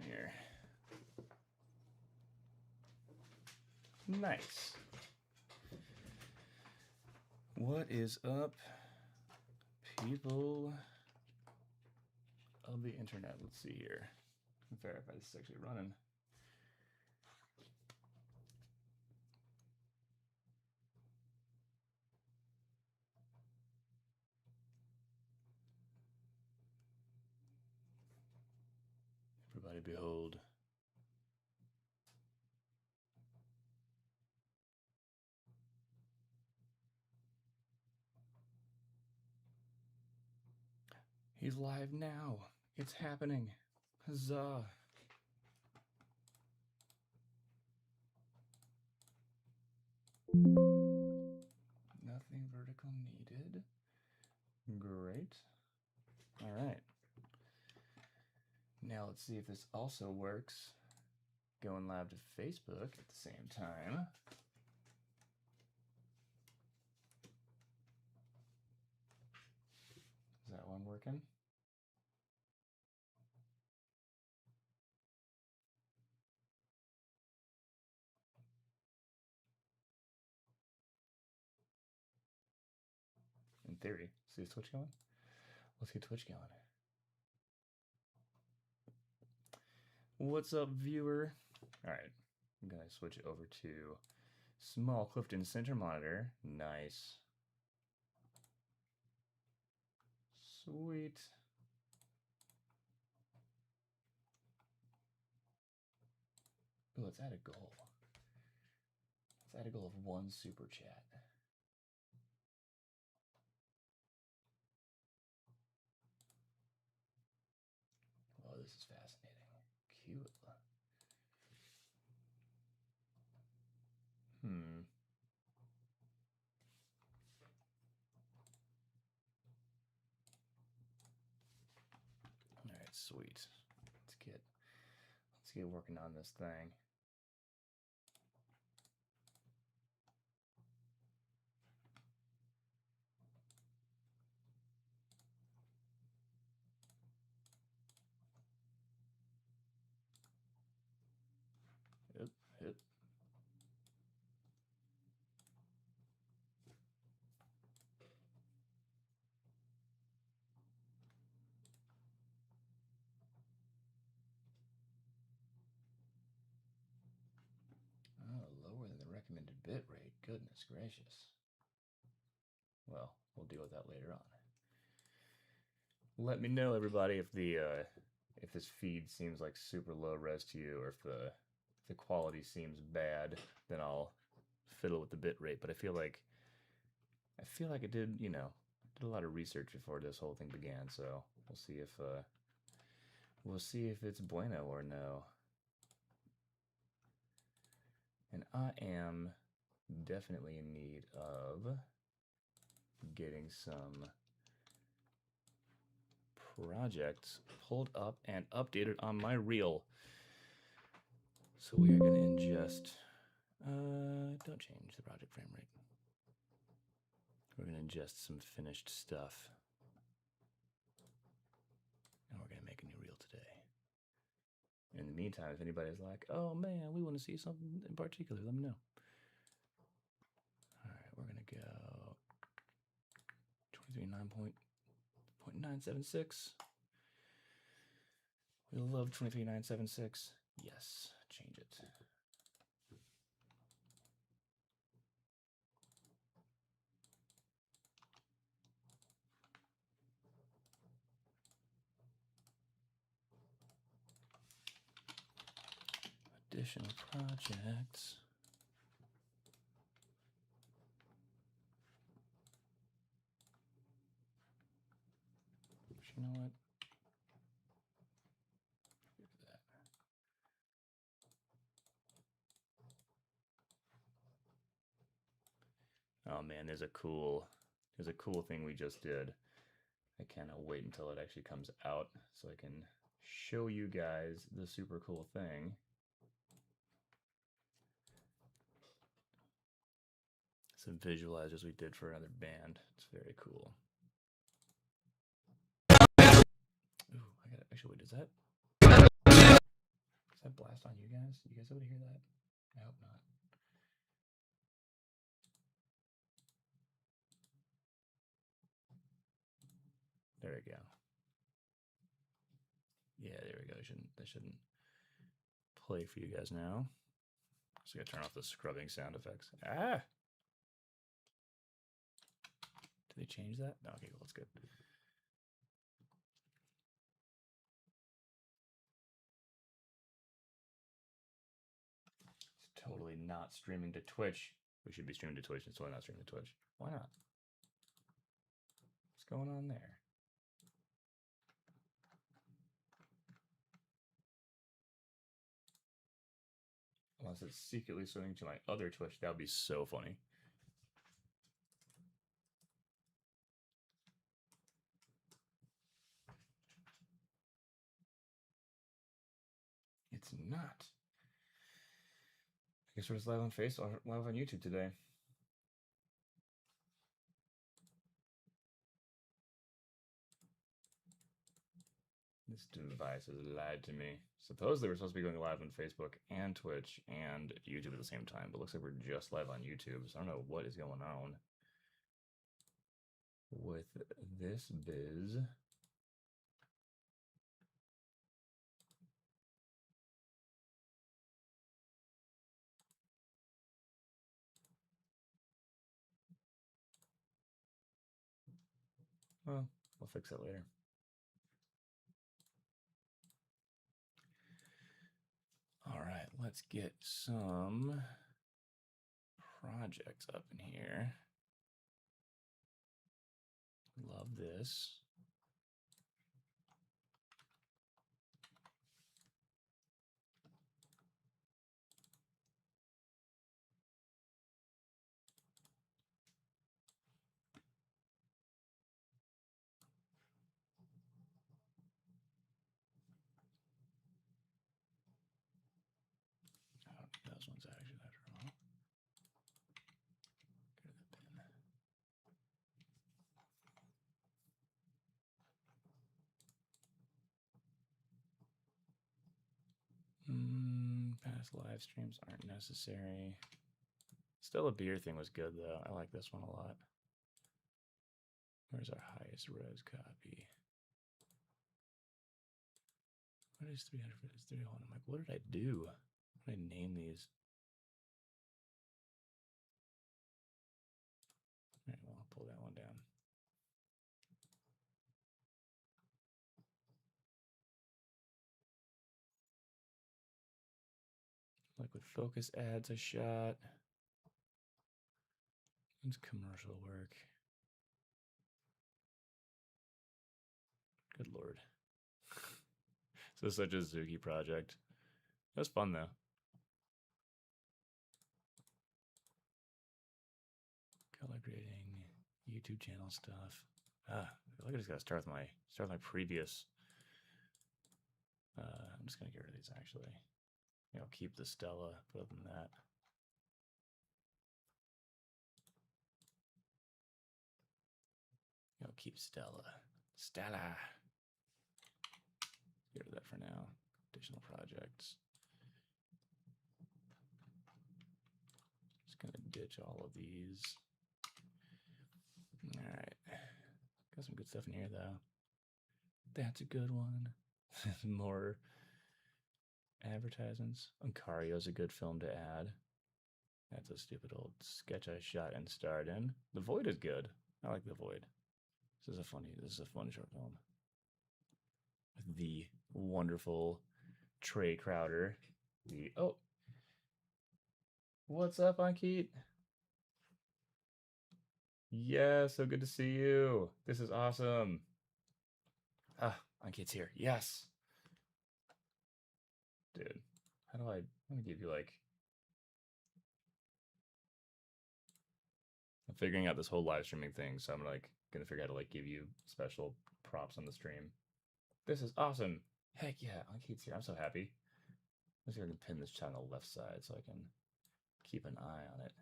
here? Nice. What is up, people of the internet? Let's see here. Verify this is actually running. Everybody behold. He's live now. It's happening. Huzzah. Nothing vertical needed. Great. All right. Now let's see if this also works. Going live to Facebook at the same time. Is that one working? In theory. See Twitch going? Let's get Twitch going. What's up, viewer? All right, I'm gonna switch over to small Clifton center monitor. Nice. Sweet. Oh, let's add a goal. Let's add a goal of 1 super chat. Oh, this is fascinating. Cute. All right, sweet. Let's get working on this thing. Hit. Oh, lower than the recommended bit rate. Goodness gracious. Well, we'll deal with that later on. Let me know, everybody, if the if this feed seems like super low res to you, or if the quality seems bad. Then I'll fiddle with the bit rate. But I feel like I did, you know, did a lot of research before this whole thing began. So we'll see if it's bueno or no. And I am definitely in need of getting some projects pulled up and updated on my reel. So we are going to ingest, don't change the project frame rate. We're going to ingest some finished stuff. And we're going to make a new reel today. In the meantime, if anybody's like, oh man, we want to see something in particular, let me know. All right, we're going to go 23.9.976. We love 23.976. Yes, change it. Additional projects. You know what? Give that. Oh man, there's a cool thing we just did. I cannot wait until it actually comes out so I can show you guys the super cool thing. Some visualizers we did for another band. It's very cool. Ooh, I got it. Actually, wait, is that? Is that blast on you guys? You guys able to hear that? I hope not. There we go. Yeah, there we go. That shouldn't play for you guys now. So I gotta turn off the scrubbing sound effects. Ah! Did they change that? No, okay, well, that's good. It's totally not streaming to Twitch. We should be streaming to Twitch. It's totally not streaming to Twitch. Why not? What's going on there? Unless it's secretly switching to my other Twitch, that would be so funny. It's not. I guess we're just live on Facebook, live on YouTube today. This device has lied to me. Supposedly we're supposed to be going live on Facebook and Twitch and YouTube at the same time, but it looks like we're just live on YouTube, so I don't know what is going on with this biz. Well, we'll fix it later. All right, let's get some projects up in here. Love this. Those ones actually after all. Get rid of the pen. Past live streams aren't necessary. Stella beer thing was good though. I like this one a lot. Where's our highest res copy? What is 300? It's 301. I'm like, what did I do? What did I name these? All right, well, I'll pull that one down. Liquid focus adds a shot. It's commercial work. Good lord. So such a Zuki project. It was fun though. Color grading, YouTube channel stuff. I feel like I just gotta start with my previous. I'm just gonna get rid of these actually. I'll keep the Stella, but other than that. I'll keep Stella. Stella. Get rid of that for now. Additional projects. Just gonna ditch all of these. All right. Got some good stuff in here though. That's a good one. More advertisements. Oncario's a good film to add. That's a stupid old sketch I shot and starred in. The Void is good. I like The Void. This is a fun short film. With the wonderful Trey Crowder. Oh. What's up, Ankit? Yeah, so good to see you. This is awesome. Ah, Ankit's here. Yes. Dude, how do I'm gonna give you like. I'm figuring out this whole live streaming thing, so I'm gonna figure out how to give you special props on the stream. This is awesome. Heck yeah, Ankit's here. I'm so happy. I'm just gonna pin this shot on the left side so I can keep an eye on it.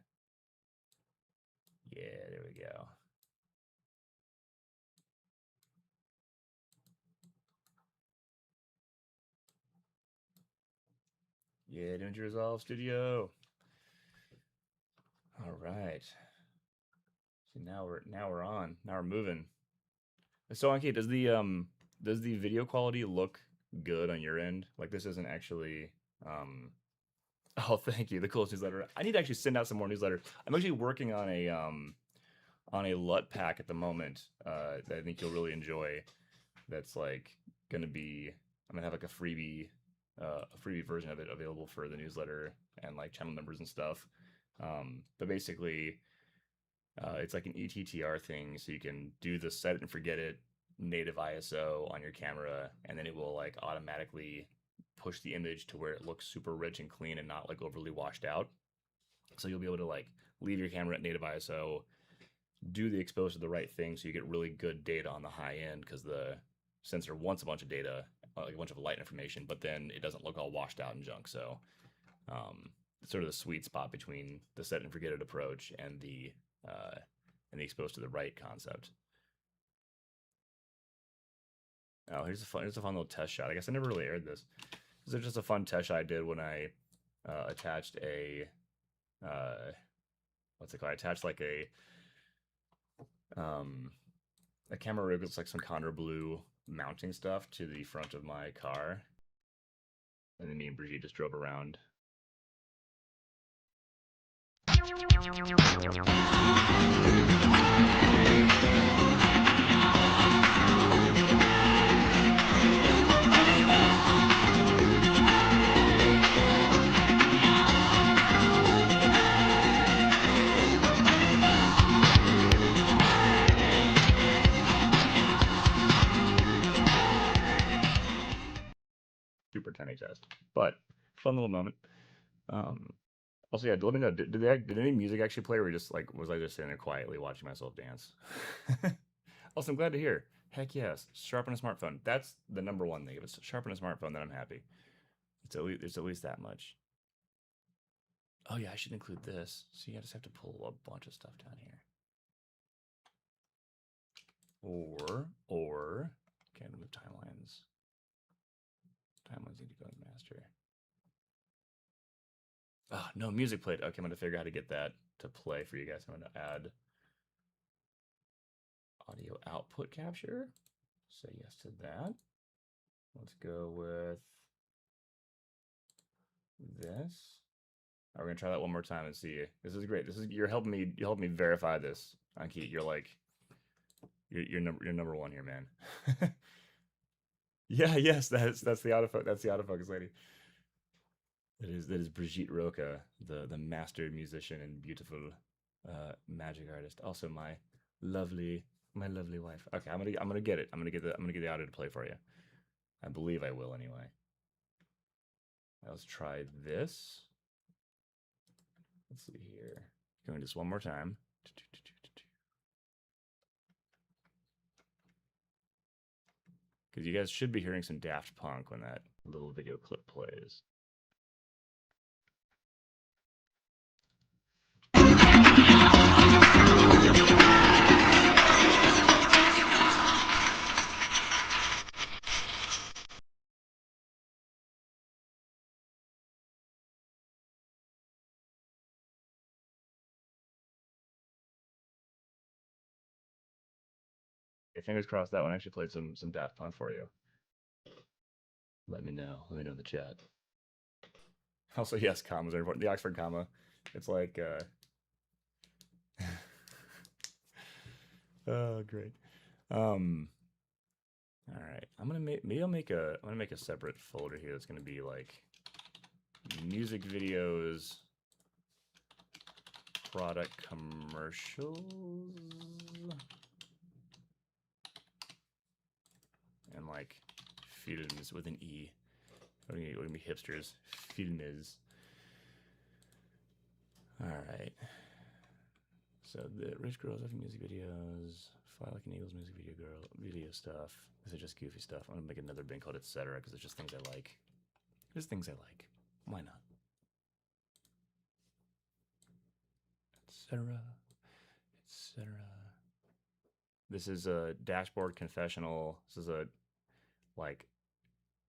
Yeah, there we go. Yeah, DaVinci Resolve Studio. All right. So now we're on. Now we're moving. So Anki, does the video quality look good on your end? Like this isn't actually oh, thank you. The coolest newsletter. I need to actually send out some more newsletters. I'm actually working on a LUT pack at the moment that I think you'll really enjoy. That's like gonna be I'm gonna have like a freebie version of it available for the newsletter and like channel members and stuff. But basically, it's like an ETTR thing, so you can do the set it and forget it native ISO on your camera, and then it will like automatically push the image to where it looks super rich and clean and not like overly washed out. So you'll be able to like leave your camera at native ISO, do the expose to the right thing, so you get really good data on the high end because the sensor wants a bunch of data, like a bunch of light information, but then it doesn't look all washed out and junk. So it's sort of the sweet spot between the set and forget it approach and the exposed to the right concept. Oh, here's a fun little test shot. I guess I never really aired this. This is just a fun test shot I did when I attached a what's it called? I attached like a camera rig with like some Condor Blue mounting stuff to the front of my car, and then me and Brigitte just drove around. Super 10 test, but fun little moment. Also, yeah, let me know. Did any music actually play, or just like was I just sitting there quietly watching myself dance? Also, I'm glad to hear. Heck yes, sharpen a smartphone. That's the number one thing. If it's sharpen a smartphone, then I'm happy. It's at least that much. Oh yeah, I should include this. So you just have to pull a bunch of stuff down here. Or can move timelines. Timelines need to go in master. Oh, no music played. Okay, I'm gonna figure out how to get that to play for you guys. I'm gonna add audio output capture. Say yes to that. Let's go with this. We're gonna try that one more time and see. This is great. You're helping me verify this, Anki. You're like you're number one here, man. Yeah, yes, that's the autofocus lady. That is Brigitte Roca, the master musician and beautiful magic artist. Also my lovely wife. Okay, I'm gonna get it. I'm gonna get the audio to play for you. I believe I will anyway. Let's try this. Let's see here. Going just one more time. Because you guys should be hearing some Daft Punk when that little video clip plays. Fingers crossed that one actually played some Daft Punk for you. Let me know. Let me know in the chat. Also, yes, commas are important. The Oxford comma. It's like oh, great. All right. I'm gonna make a separate folder here that's gonna be like music videos, product commercials, and like films with an E. What are gonna be hipsters? Films. All right. So the rich girls have music videos. Fly like an Eagles music video stuff. This is just goofy stuff. I'm gonna make another bin called ETTR because it's just things I like. Just things I like. Why not? ETTR. This is a dashboard confessional. This is a like,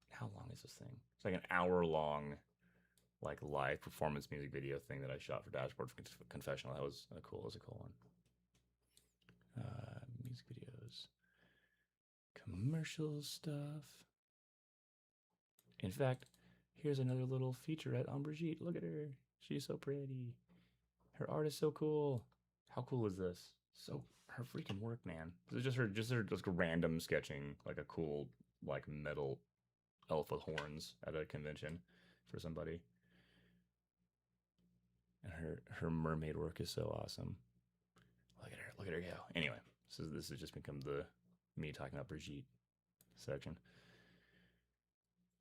how long is this thing? It's like an hour long like live performance music video thing that I shot for Dashboard Confessional. That was a cool one. Music videos, commercial stuff. In fact, here's another little featurette on Brigitte. Look at her. She's so pretty. Her art is so cool. How cool is this? So her freaking work, man. This is just her random sketching like a cool like metal elf with horns at a convention for somebody. And her mermaid work is so awesome. Look at her go. Anyway, this has just become the me talking about Brigitte section.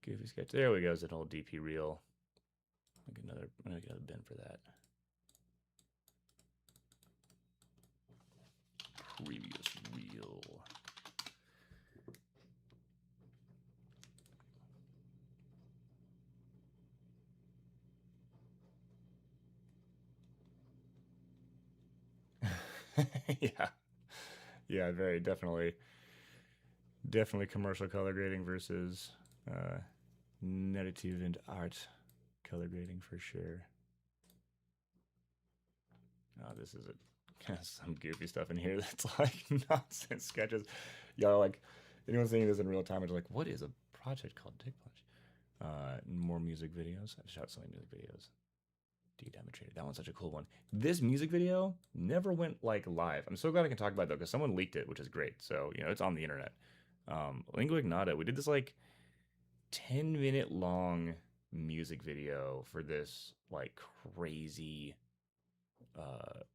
Goofy sketch. There we go. It's an old DP reel. I'm gonna get another bin for that. Previous reel. Yeah, very definitely commercial color grading versus narrative and art color grading for sure. Oh, this is some goofy stuff in here that's like nonsense sketches. Y'all, like, anyone seeing this in real time is like, what is a project called Dick Punch? More music videos. I've shot so many music videos. Demonstrated. That one's such a cool one. This music video never went like live. I'm so glad I can talk about it though, because someone leaked it, which is great. So, you know, it's on the internet. Lingua Ignota, we did this like 10-minute long music video for this like crazy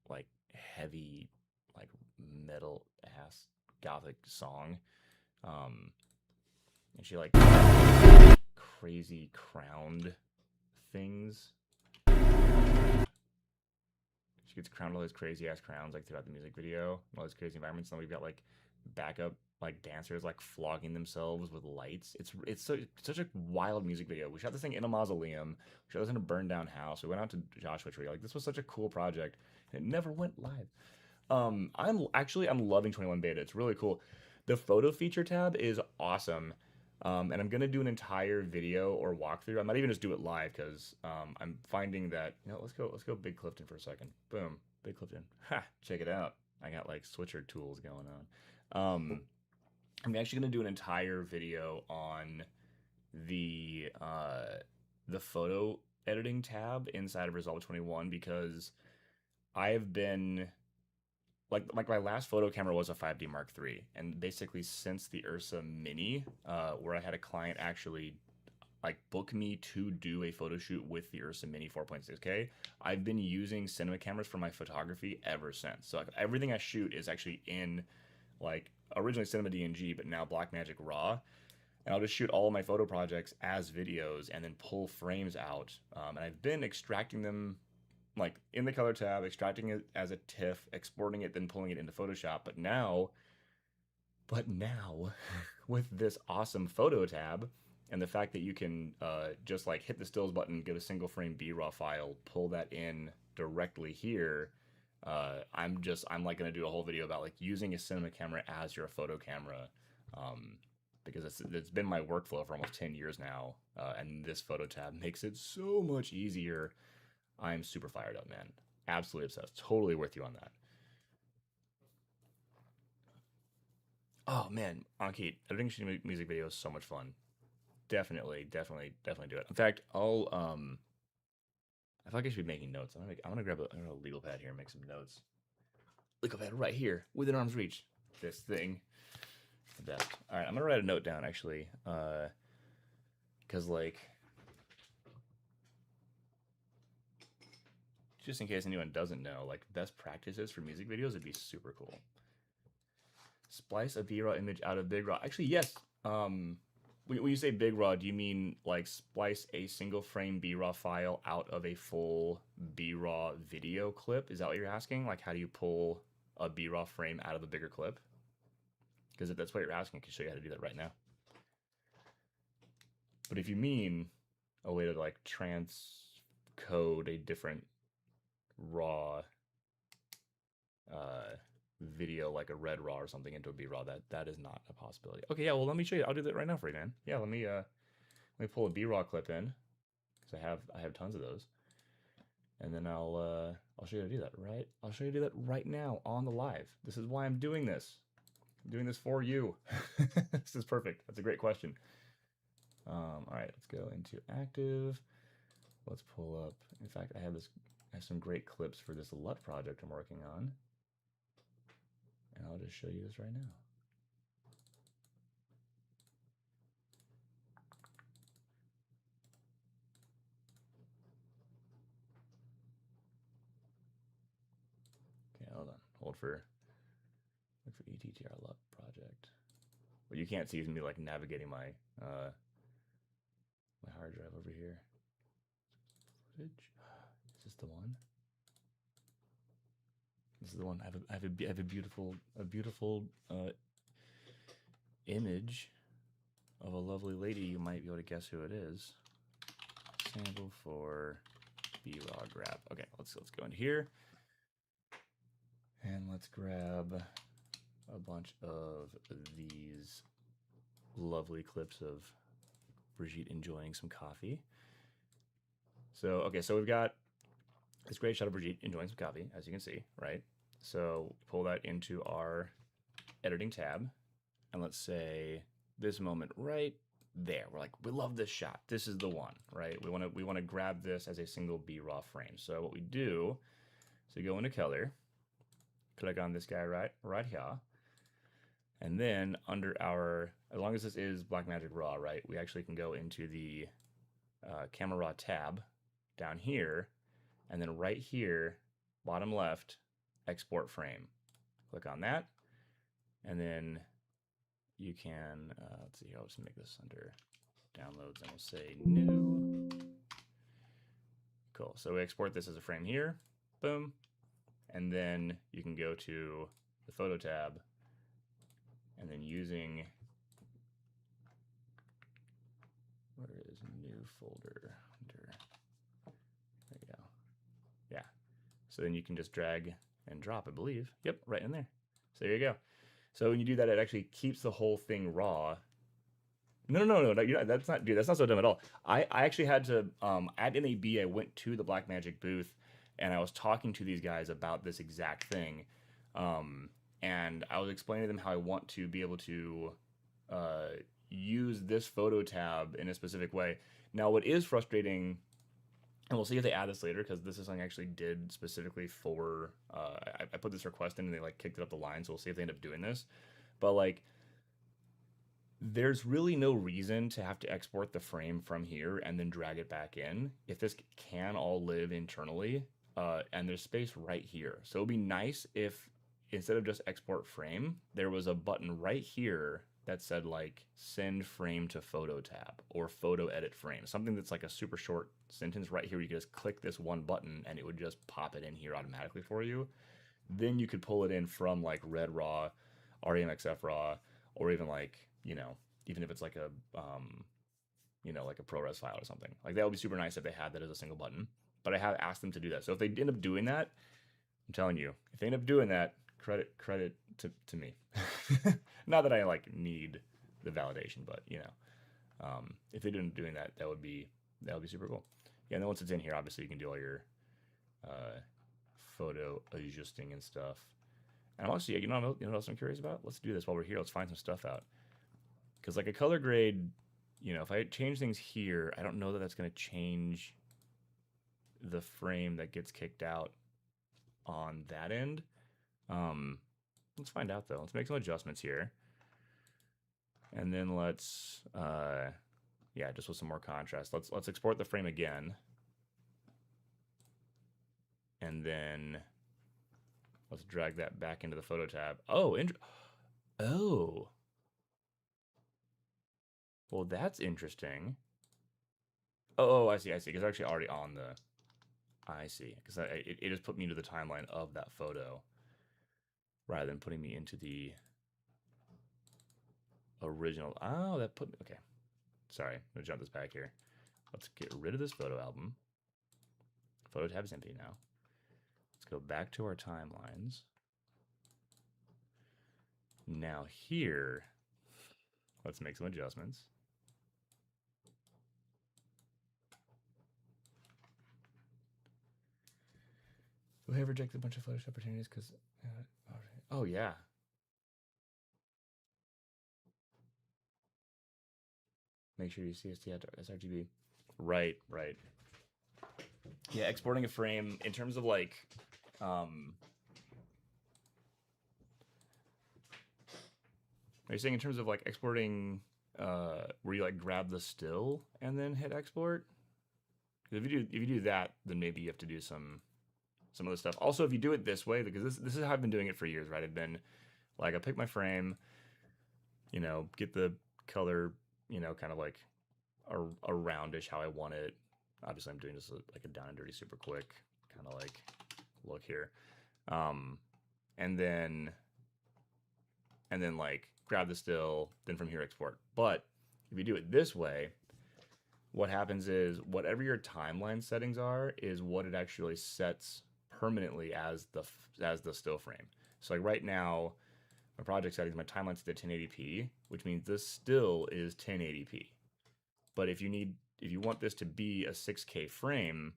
like heavy like metal ass gothic song. And she like crazy crowned things. She gets crowned all those crazy ass crowns like throughout the music video, all those crazy environments. And then we've got like backup like dancers like flogging themselves with lights. It's such a wild music video. We shot this thing in a mausoleum. We shot this in a burned down house. We went out to Joshua Tree. Like, this was such a cool project, and it never went live. I'm loving 21 beta. It's really cool. The photo feature tab is awesome. And I'm gonna do an entire video or walkthrough. I might even just do it live because I'm finding that, you know, let's go Big Clifton for a second. Boom, Big Clifton. Ha! Check it out. I got like switcher tools going on. I'm actually gonna do an entire video on the photo editing tab inside of Resolve 21 because I have been like my last photo camera was a 5D Mark III, and basically since the Ursa Mini, where I had a client actually like book me to do a photo shoot with the Ursa Mini 4.6K, I've been using cinema cameras for my photography ever since. So like, everything I shoot is actually in like originally Cinema DNG, but now Blackmagic RAW. And I'll just shoot all of my photo projects as videos and then pull frames out. And I've been extracting them like in the color tab, extracting it as a TIFF, exporting it, then pulling it into Photoshop. But now with this awesome photo tab and the fact that you can just like hit the stills button, get a single frame BRAW file, pull that in directly here, I'm like gonna do a whole video about like using a cinema camera as your photo camera, because it's been my workflow for almost 10 years now, and this photo tab makes it so much easier. I'm super fired up, man. Absolutely obsessed. Totally worth you on that. Oh man, Ankit, editing music video is so much fun. Definitely do it. In fact, I feel like I should be making notes. I'm gonna grab a legal pad here and make some notes. Legal pad right here, within arm's reach. This thing. The best. All right, I'm gonna write a note down actually, because like, just in case anyone doesn't know, like best practices for music videos would be super cool. Splice a BRAW image out of BigRAW. Actually, yes. When you say BigRAW, do you mean like splice a single frame BRAW file out of a full BRAW video clip? Is that what you're asking? Like, how do you pull a BRAW frame out of a bigger clip? Because if that's what you're asking, I can show you how to do that right now. But if you mean a way to like transcode a different raw video, like a red raw or something, into a BRAW, that is not a possibility. Okay, yeah, well, let me show you. I'll do that right now for you, man. Yeah, let me pull a BRAW clip in. because I have tons of those. And then I'll show you how to do that, right? I'll show you how to do that right now on the live. This is why I'm doing this. I'm doing this for you. This is perfect. That's a great question. All right, let's go into active. Let's pull up. In fact, I have some great clips for this LUT project I'm working on. And I'll just show you this right now. Okay, hold on. Look for ETTR LUT project. What you can't see is me like navigating my my hard drive over here. Footage. Is this the one? This is the one. I have a beautiful image of a lovely lady. You might be able to guess who it is. Sample for BRAW grab. Okay, let's go into here. And let's grab a bunch of these lovely clips of Brigitte enjoying some coffee. So, okay, so we've got this great shot of Brigitte enjoying some coffee, as you can see, right? So pull that into our editing tab, and let's say this moment right there. We're like, we love this shot. This is the one, right? We want to grab this as a single BRAW frame. So what we do, so you go into color, click on this guy right here, and then under our, as long as this is Blackmagic RAW, right, we actually can go into the Camera Raw tab down here, and then right here, bottom left, export frame. Click on that, and then you can, let's see here, I'll just make this under downloads, and we'll say new. Cool, so we export this as a frame here, boom, and then you can go to the photo tab, and then using, where is new folder? Under, there you go. Yeah. So then you can just drag and drop, I believe. Yep, right in there. So there you go. So when you do that, it actually keeps the whole thing raw. No, that's not, dude, that's not so dumb at all. I actually had to, at NAB, I went to the Blackmagic booth, and I was talking to these guys about this exact thing. And I was explaining to them how I want to be able to use this photo tab in a specific way. Now, what is frustrating, and we'll see if they add this later, because this is something I actually did specifically for, I put this request in and they like kicked it up the line, so we'll see if they end up doing this. But like, there's really no reason to have to export the frame from here and then drag it back in if this can all live internally, and there's space right here. So it'd be nice if instead of just export frame, there was a button right here that said like send frame to photo tab or photo edit frame, something that's like a super short sentence right here. You could just click this one button and it would just pop it in here automatically for you. Then you could pull it in from like Red Raw, REMXF Raw, or even like, you know, even if it's like a, you know, like a ProRes file or something. Like that would be super nice if they had that as a single button. But I have asked them to do that. So if they end up doing that, I'm telling you, if they end up doing that, credit to me. Not that I like need the validation, but you know, if they didn't doing that, that would be super cool. Yeah, and then once it's in here, obviously you can do all your photo adjusting and stuff. And honestly, you know what else I'm curious about? Let's do this while we're here. Let's find some stuff out. Because like a color grade, you know, if I change things here, I don't know that that's going to change the frame that gets kicked out on that end. Let's find out though. Let's make some adjustments here. And then let's, yeah, just with some more contrast. Let's export the frame again. And then let's drag that back into the photo tab. Oh, oh. Well, that's interesting. Oh, I see. Because it's actually already on the, I see. Because it just put me into the timeline of that photo rather than putting me into the original. Oh, that put me, okay. Sorry, I'm gonna jump this back here. Let's get rid of this photo album. Photo tab is empty now. Let's go back to our timelines. Now here, let's make some adjustments. We have rejected a bunch of Photoshop opportunities because. Oh yeah. Make sure you see sRGB. Right. Yeah, exporting a frame in terms of like, are you saying in terms of like exporting, where you like grab the still and then hit export? Because if you do that, then maybe you have to do some other stuff. Also, if you do it this way, because this is how I've been doing it for years, right? I've been like, I pick my frame, get the color, kind of like a roundish how I want it. Obviously, I'm doing this like a down and dirty, super quick kind of like look here, and then like grab the still, then from here export. But if you do it this way, what happens is whatever your timeline settings are is what it actually sets permanently as the still frame. So like right now, my project settings, my timeline's set to 1080p, which means this still is 1080p. But if you want this to be a 6K frame,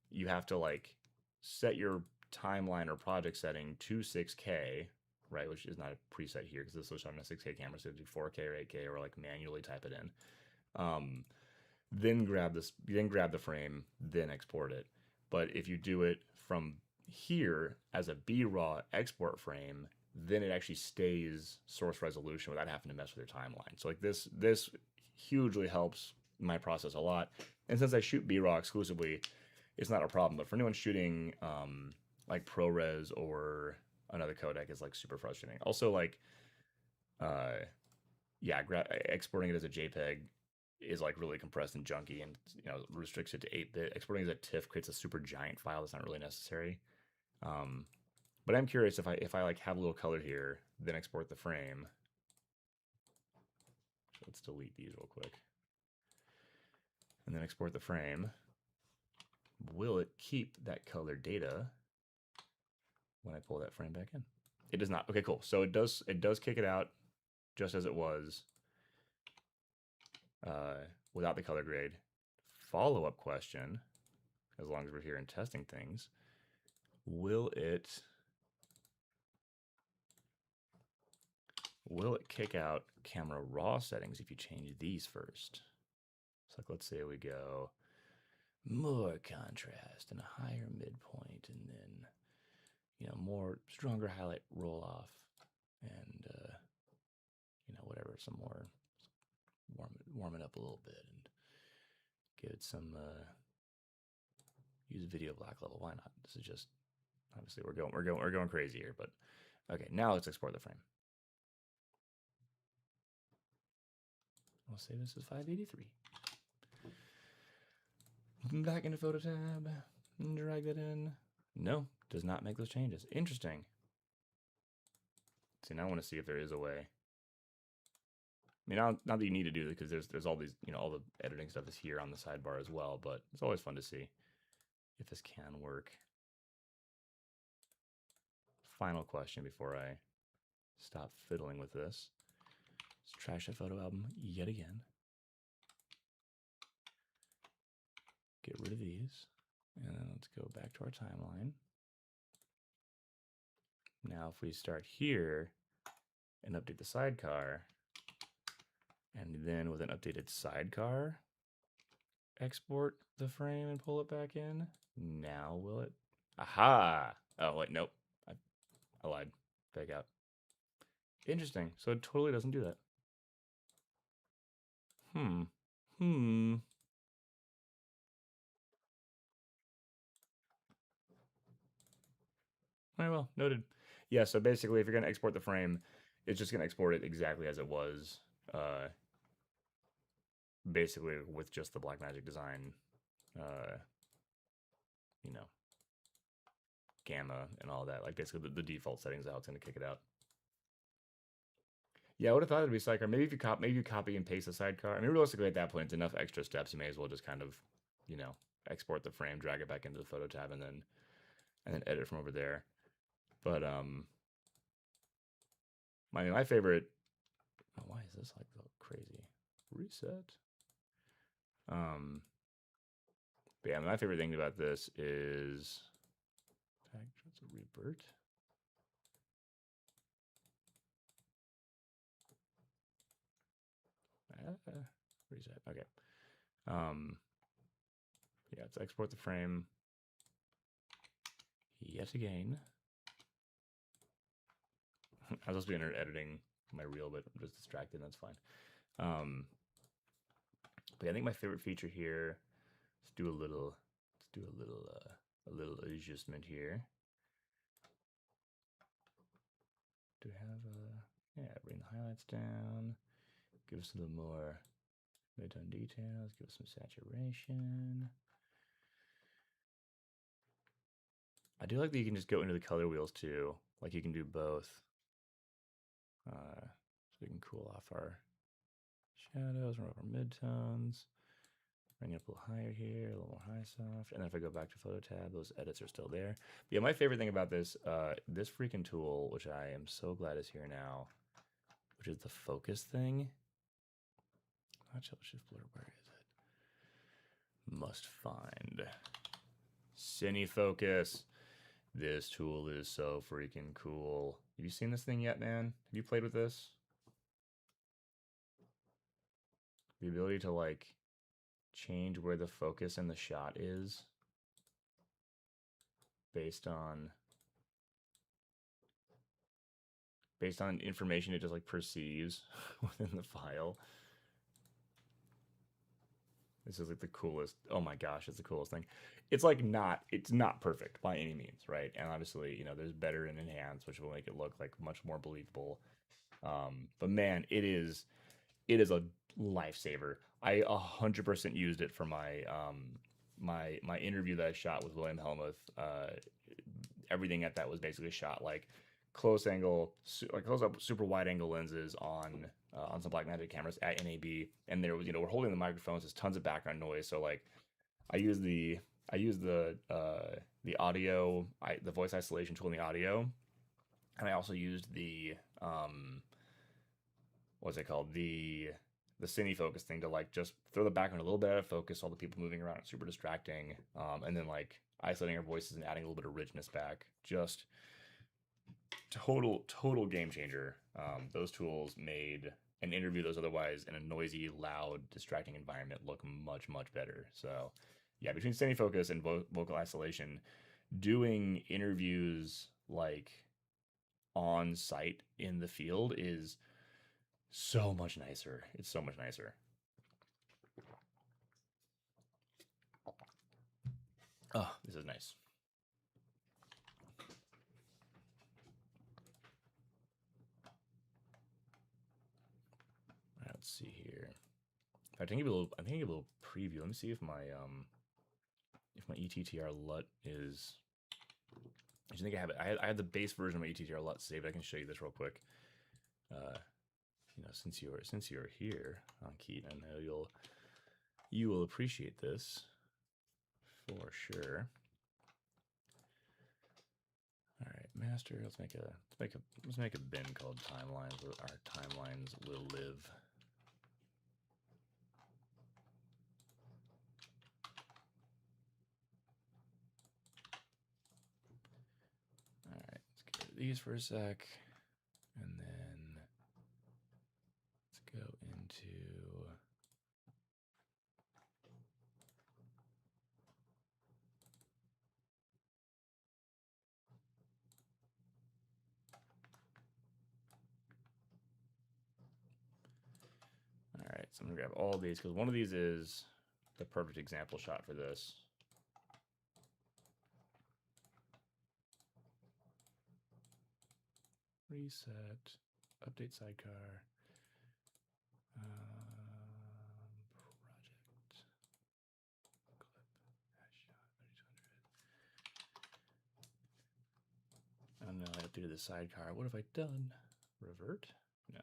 you have to like set your timeline or project setting to 6K, right? Which is not a preset here because this was shot on a 6K camera, so do 4K or 8K or like manually type it in. Then grab the frame, then export it. But if you do it from here as a BRAW export frame, then it actually stays source resolution without having to mess with your timeline. So like this hugely helps my process a lot. And since I shoot BRAW exclusively, it's not a problem. But for anyone shooting like ProRes or another codec is like super frustrating. Also like exporting it as a JPEG is like really compressed and junky and restricts it to 8-bit. Exporting as a TIFF creates a super giant file that's not really necessary. But I'm curious if I like have a little color here, then export the frame. So let's delete these real quick. And then export the frame. Will it keep that color data when I pull that frame back in? It does not. Okay, cool. So it does kick it out just as it was without the color grade. Follow-up question, as long as we're here and testing things, will it kick out camera raw settings if you change these first? So like, let's say we go more contrast and a higher midpoint, and then more stronger highlight roll off, and whatever, some more warm it up a little bit and give it some use video black level. Why not? This is just obviously we're going crazy here, but okay, now let's export the frame. I'll say this is 583. Back into photo tab, drag that in. No, does not make those changes. Interesting. See, now I want to see if there is a way. I mean, not that you need to do it because there's all these, all the editing stuff is here on the sidebar as well, but it's always fun to see if this can work. Final question before I stop fiddling with this. Let's trash that photo album yet again. Get rid of these, and then let's go back to our timeline. Now, if we start here and update the sidecar, and then with an updated sidecar, export the frame and pull it back in, now will it? Aha! Oh, wait, nope. I lied. Fake out. Interesting. So it totally doesn't do that. Very well, noted. Yeah, so basically, if you're going to export the frame, it's just going to export it exactly as it was, basically with just the Blackmagic design, gamma and all that. Like basically the default settings is how it's going to kick it out. Yeah, I would have thought it'd be sidecar. Maybe if you copy and paste the sidecar. I mean, realistically, at that point, it's enough extra steps. You may as well just kind of, export the frame, drag it back into the photo tab, and then edit from over there. But my favorite. Oh, why is this like crazy? Reset. But yeah, my favorite thing about this is So revert. Reset. Okay. Yeah, let's export the frame yet again. I was supposed to be editing my reel, but I'm just distracted. That's fine. But yeah, I think my favorite feature here. Let's do a little adjustment here. Do we have yeah, bring the highlights down. Give us a little more mid-tone details. Give us some saturation. I do like that you can just go into the color wheels too. Like you can do both. So we can cool off our shadows, remove our midtones, bring it up a little higher here, a little more high soft. And then if I go back to photo tab, those edits are still there. But yeah, my favorite thing about this, this freaking tool, which I am so glad is here now, which is the focus thing. Not shift blur, where is it? Must find. Cine Focus. This tool is so freaking cool. Have you seen this thing yet, man? Have you played with this? The ability to like change where the focus in the shot is based on information it just like perceives within the file. This is like the coolest. Oh my gosh, it's the coolest thing. It's like it's not perfect by any means, right? And obviously, you know, there's better and enhanced, which will make it look like much more believable. But man, it is a lifesaver. I 100% used it for my my interview that I shot with William Helmuth. Everything at that was basically shot like close angle, like close up, super wide angle lenses on some Blackmagic cameras at NAB, and there was, you know, we're holding the microphones. There's tons of background noise, so like I use the audio, the voice isolation tool in the audio, and I also used the what's it called, the Cine Focus thing to like just throw the background a little bit out of focus, all the people moving around, it's super distracting, and then like isolating our voices and adding a little bit of richness back. Just total game changer. Those tools made an interview that was otherwise in a noisy, loud, distracting environment look much better. So yeah, between Cine Focus and vocal isolation, doing interviews like on site in the field is so much nicer. It's so much nicer. Oh, this is nice. Let's see here. I think give a little preview. Let me see if my ETTR LUT is. I think I have it. I have the base version of my ETTR LUT saved. I can show you this real quick. You know, since you're here on Keaton, I know you will appreciate this for sure. All right, master. Let's make a bin called timelines. Where our timelines will live. All right, let's get rid of these for a sec, and then let's go into. All right, so I'm gonna grab all these because one of these is the perfect example shot for this. Reset, update sidecar, project, clip, hash shot, 3200. Oh no, I updated the sidecar. What have I done? Revert? No.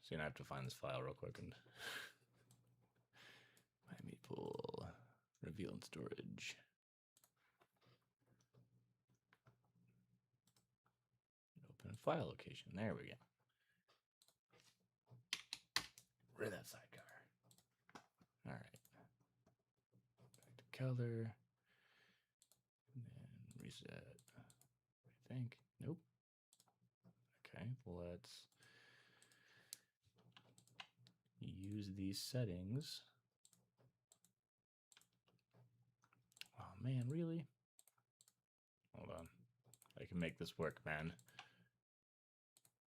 So I have to find this file real quick and Miami pool, reveal and storage. Open file location. There we go. Rid of that sidecar. All right. Back to color. And then reset. think. Nope. Okay, let's use these settings. Oh man, really? Hold on. I can make this work, man.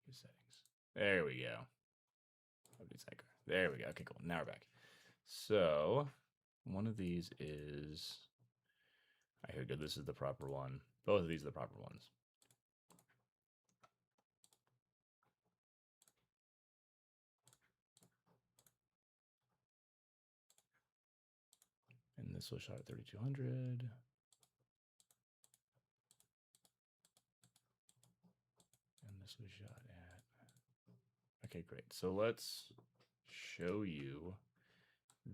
Use settings. There we go. There we go. Okay, cool. Now we're back. So one of these is, I hear good. This is the proper one. Both of these are the proper ones. And this was shot at 3200. And this was shot at, okay, great. So let's show you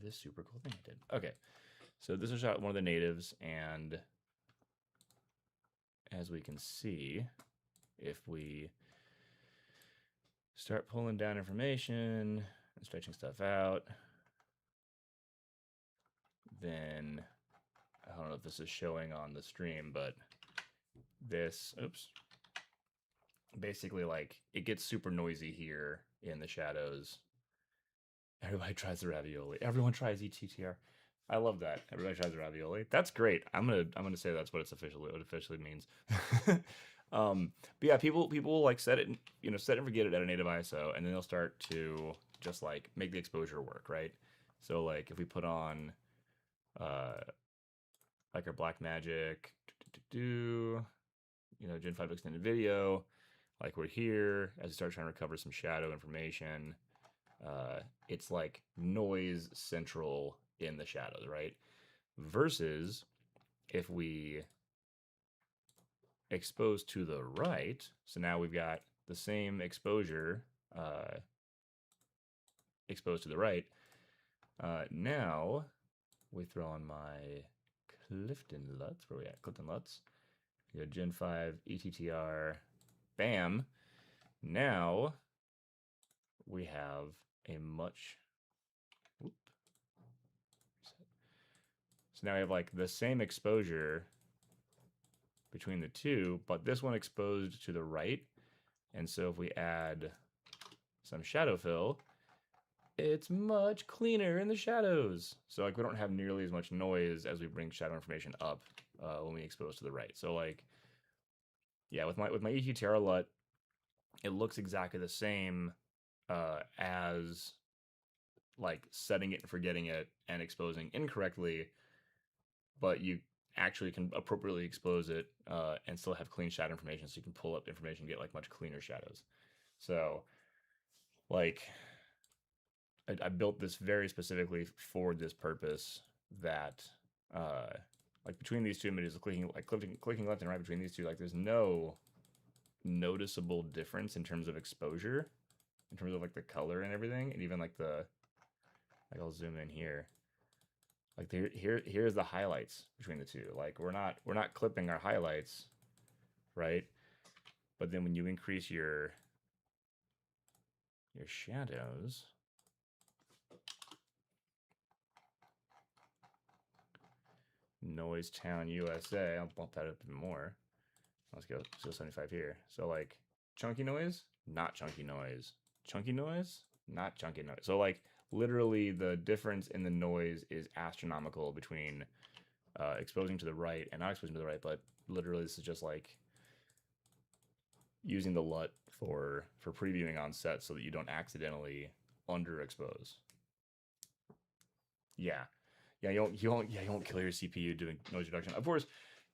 this super cool thing I did. Okay, so this was shot at one of the natives, and as we can see, if we start pulling down information and stretching stuff out, then I don't know if this is showing on the stream, but this, oops, basically like it gets super noisy here in the shadows. Everybody tries the ravioli. Everyone tries ETTR. I love that. Everybody tries the ravioli. That's great. I'm gonna say that's what it officially means. But yeah, people will like set it and forget it at a native ISO, and then they'll start to just like make the exposure work, right? So like if we put on like our Black Magic, Gen 5 extended video, like we're here, as we start trying to recover some shadow information, it's like noise central in the shadows, right? Versus if we expose to the right, so now we've got the same exposure exposed to the right. Now we throw on my Clifton LUTs. Where we at? Clifton LUTs. We got Gen 5 ETTR. Bam. Now we have a much. Whoop. So now we have like the same exposure between the two, but this one exposed to the right. And so if we add some shadow fill, it's much cleaner in the shadows. So like we don't have nearly as much noise as we bring shadow information up when we expose to the right. So like, yeah, with my ETTR LUT, it looks exactly the same as like setting it and forgetting it and exposing incorrectly, but you actually can appropriately expose it and still have clean shadow information, so you can pull up information and get like much cleaner shadows. So like I built this very specifically for this purpose, that like between these two images, clicking left and right between these two, like there's no noticeable difference in terms of exposure, in terms of like the color and everything, and even like the, like I'll zoom in here. Like here's the highlights between the two. Like we're not clipping our highlights, right? But then when you increase your shadows, Noise Town USA, I'll bump that up even more. Let's go 75 here. So like chunky noise, not chunky noise. Chunky noise, not chunky noise. So like literally the difference in the noise is astronomical between exposing to the right and not exposing to the right, but literally this is just like using the LUT for previewing on set so that you don't accidentally underexpose. Yeah. Yeah, you won't kill your CPU doing noise reduction. Of course,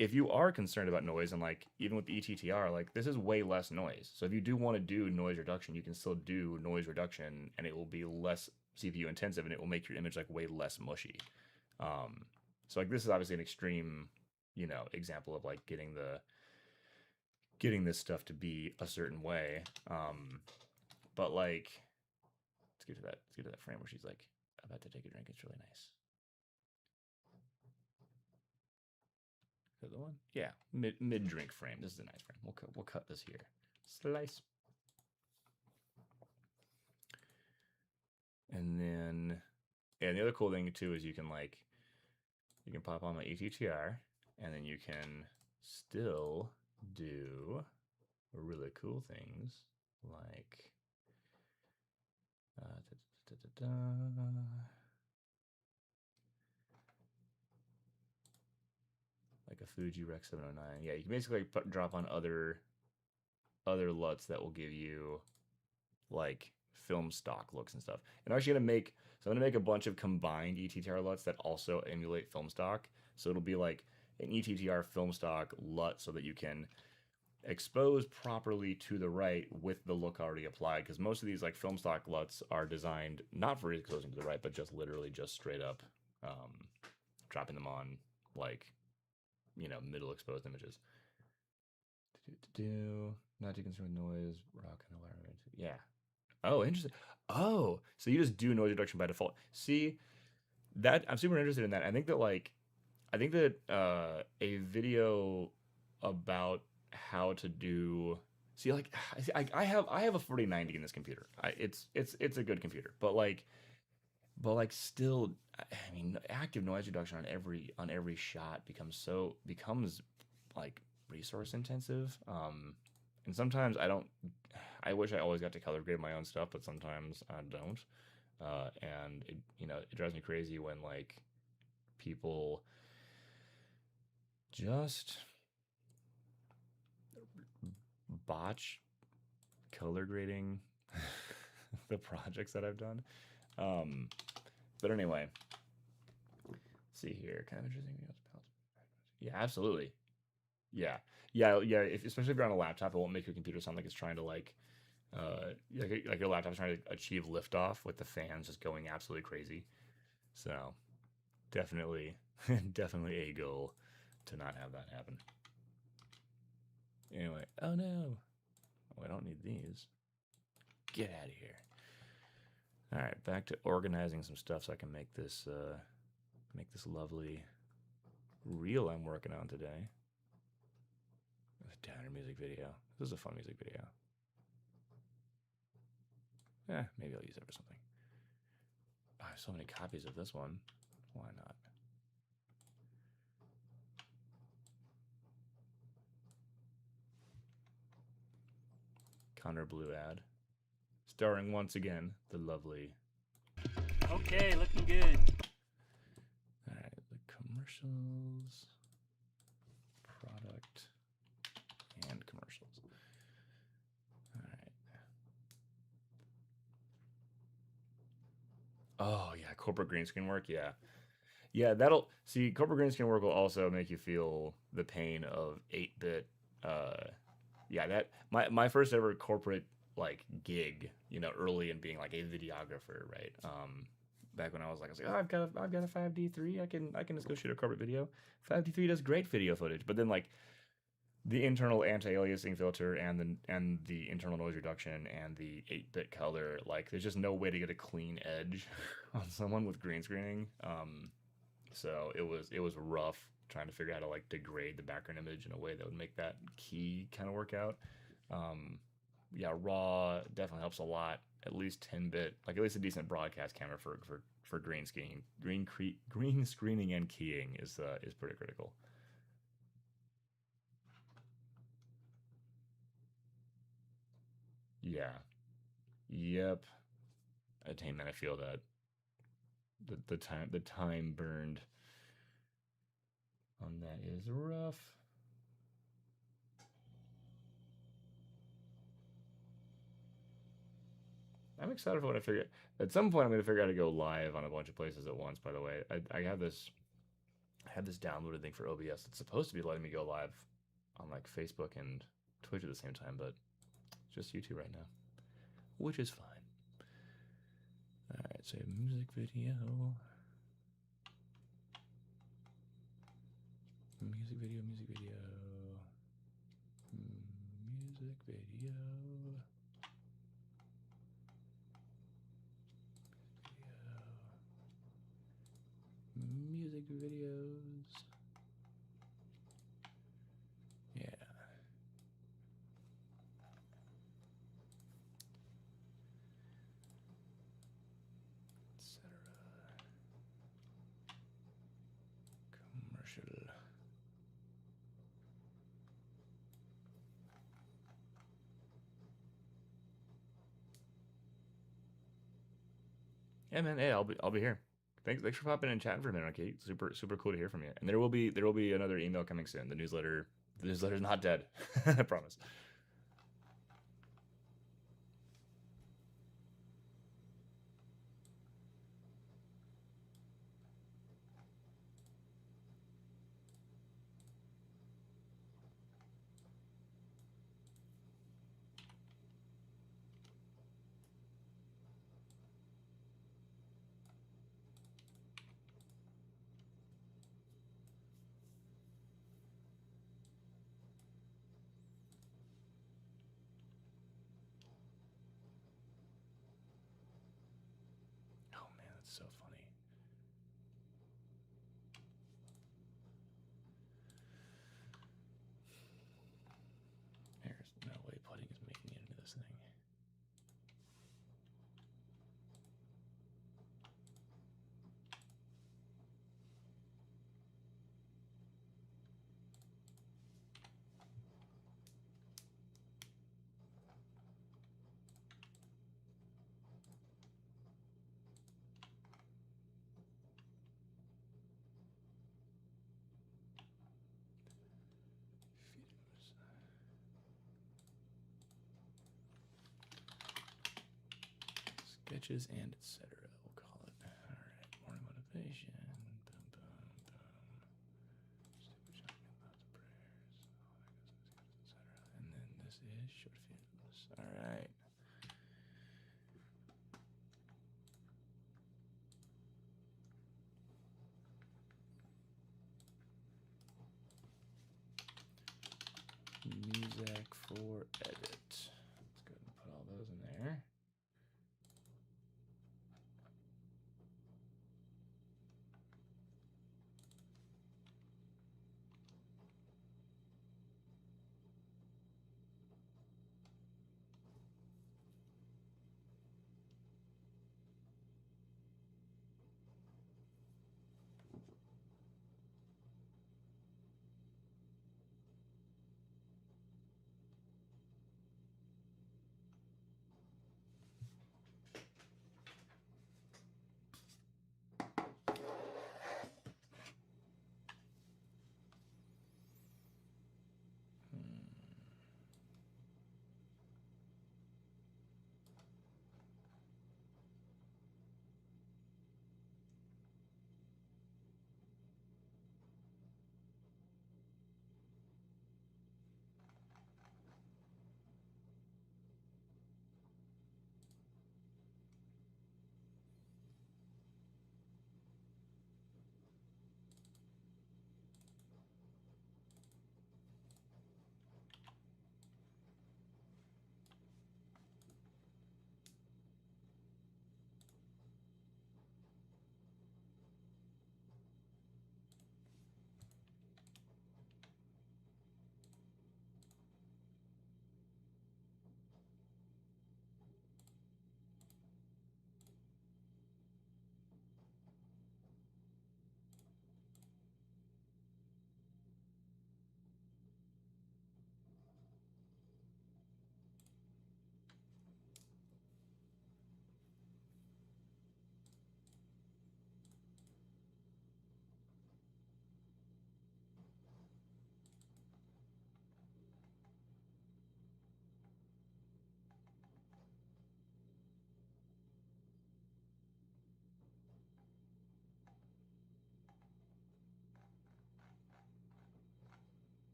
if you are concerned about noise, and like even with the ETTR, like this is way less noise. So if you do want to do noise reduction, you can still do noise reduction, and it will be less CPU intensive, and it will make your image like way less mushy. So like this is obviously an extreme, example of like getting this stuff to be a certain way. But like, let's get to that frame where she's like about to take a drink. It's really nice. Is that the one? Yeah, mid drink frame. This is a nice frame. We'll cut this here. Slice. And then, yeah, the other cool thing too is you can pop on my ETTR, and then you can still do really cool things like like a Fuji Rec 709. Yeah, you can basically drop on other LUTs that will give you like film stock looks and stuff. And I'm actually gonna make a bunch of combined ETTR LUTs that also emulate film stock. So it'll be like an ETTR film stock LUT so that you can expose properly to the right with the look already applied. Because most of these like film stock LUTs are designed not for exposing to the right, but just literally just straight up dropping them on like, you know, middle exposed images. Not too concerned with noise, raw kind of environment. Yeah. Oh, interesting. Oh, so you just do noise reduction by default. See, that I'm super interested in that. I think that a video about how to do like I have a 4090 in this computer. It's a good computer, but still, I mean, active noise reduction on every shot becomes like resource intensive. And sometimes I wish I always got to color grade my own stuff, but sometimes I don't. And it drives me crazy when like people just botch color grading the projects that I've done. But anyway, let's see here. Kind of interesting. Yeah, absolutely. Yeah, especially if you're on a laptop, it won't make your computer sound like it's trying to like your laptop's trying to achieve liftoff with the fans just going absolutely crazy. So definitely, definitely a goal to not have that happen. Anyway, oh no, I don't need these. Get out of here. All right, back to organizing some stuff so I can make this lovely reel I'm working on today. Downer music video. This is a fun music video. Maybe I'll use it for something. Oh, I have so many copies of this one. Why not? Connor Blue ad. Starring once again the lovely. Okay, looking good. Alright, the commercials. Product. And commercials. Alright. Oh, yeah, corporate green screen work, yeah. Yeah, corporate green screen work will also make you feel the pain of 8-bit. My first ever corporate like gig, early in being like a videographer, right? Back when I was like, oh, I've got a 5D3, I can just go shoot a corporate video. 5D3 does great video footage, but then like the internal anti-aliasing filter and the internal noise reduction and the 8-bit color, like there's just no way to get a clean edge on someone with green screening. So it was rough trying to figure out how to like degrade the background image in a way that would make that key kind of work out. Yeah, RAW definitely helps a lot. At least 10-bit, like at least a decent broadcast camera for green screening, green screening and keying is pretty critical. Yeah. Yep. Attainment. I feel that the time burned on that is rough. I'm excited for what I figure. At some point, I'm going to figure out how to go live on a bunch of places at once. By the way, I had this downloaded thing for OBS. It's supposed to be letting me go live on like Facebook and Twitch at the same time, but it's just YouTube right now, which is fine. All right, so music video. Music video. Music videos. Yeah. Etc. Commercial. Yeah, man. Hey, I'll be here. Thanks for popping in and chatting for a minute. Okay, super cool to hear from you. And there will be another email coming soon. The newsletter's not dead. I promise. Oh man, that's so funny. There's no way putting is making it into this thing. Sketches and etc. We'll call it. All right, morning motivation. Boom, boom, boom. Stupid shotgun, lots of prayers. Etc. And then this is short films. All right. Music for edit. Let's go ahead and put all those in there.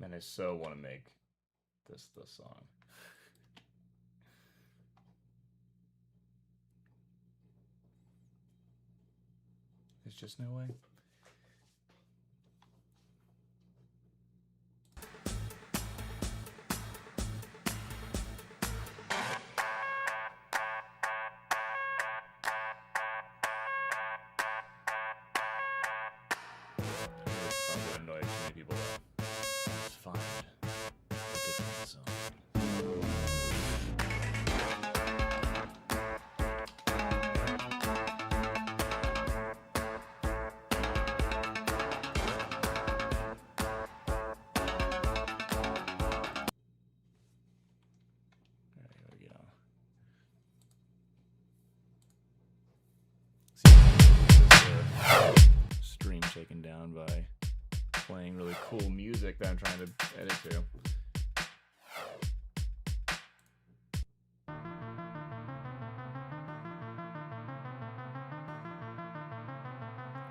Man, I so want to make this the song. There's just no way. too many people though. Let's find a different zone. There we go. Stream shaken down by playing really cool music that I'm trying to edit to. I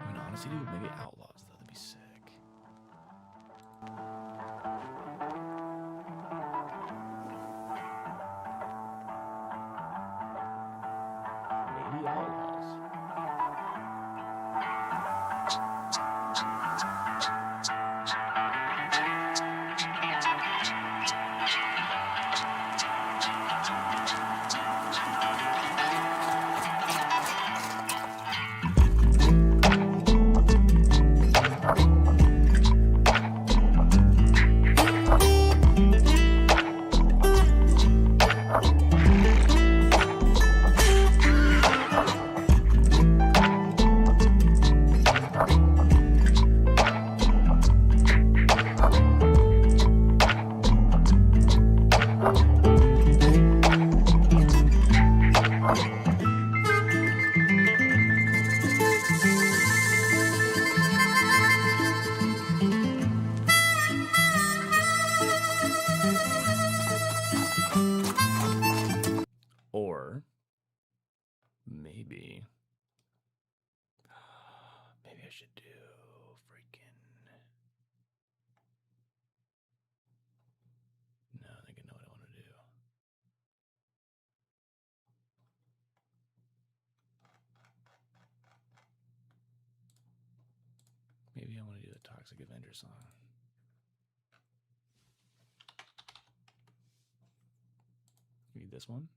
mean, honestly, dude, maybe Outlaws though. That'd be sick. Maybe Outlaws. Or maybe I should do freaking. No, I think I know what I want to do. Maybe I want to do the Toxic Avenger song. Maybe this one.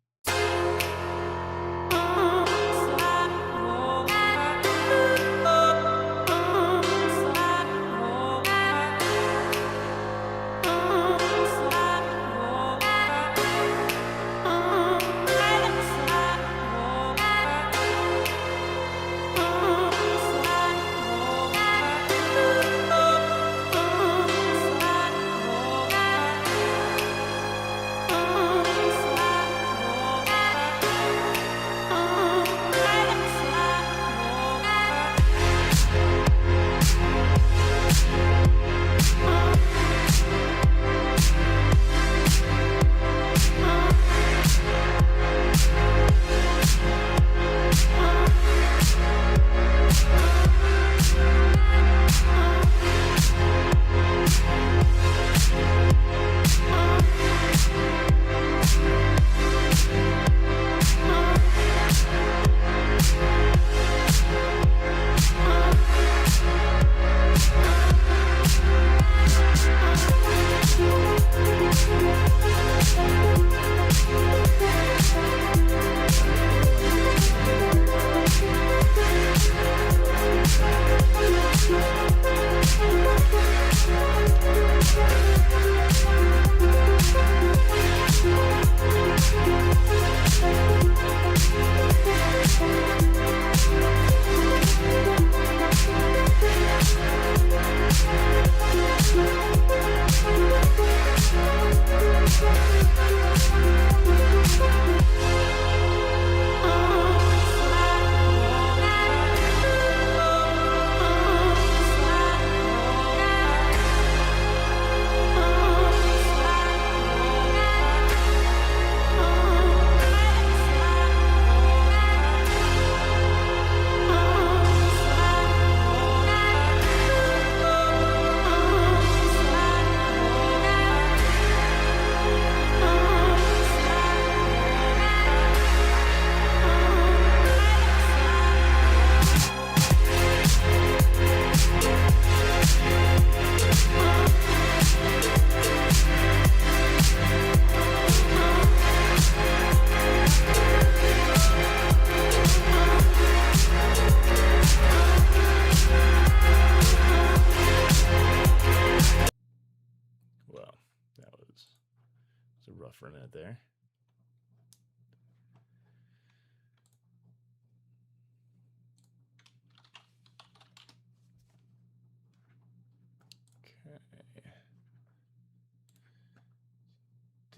for a minute there.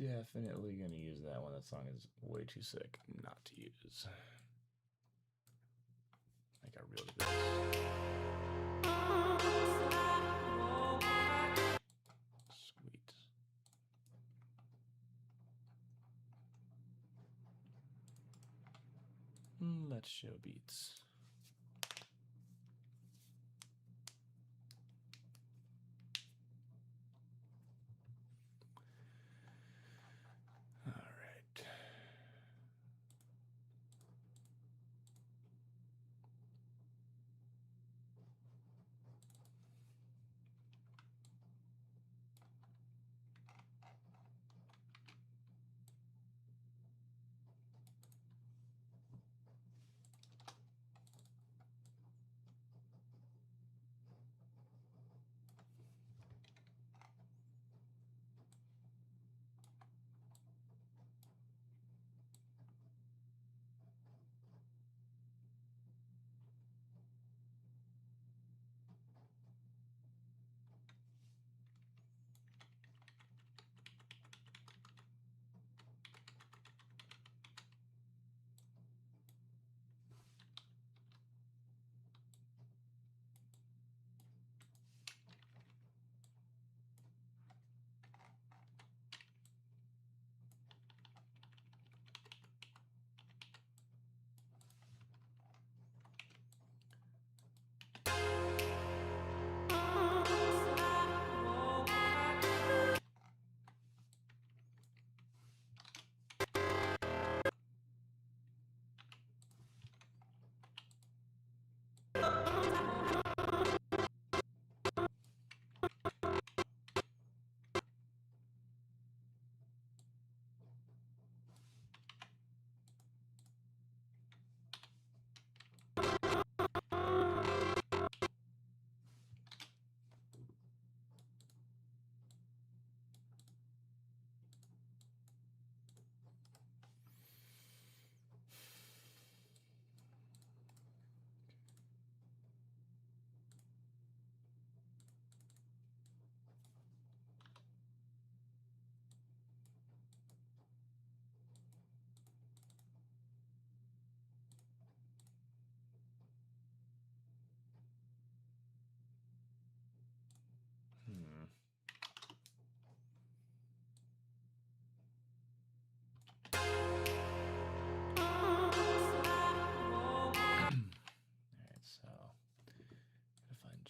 Definitely gonna use that one. That song is way too sick not to use. I got real good. Sweet. Let's show beats.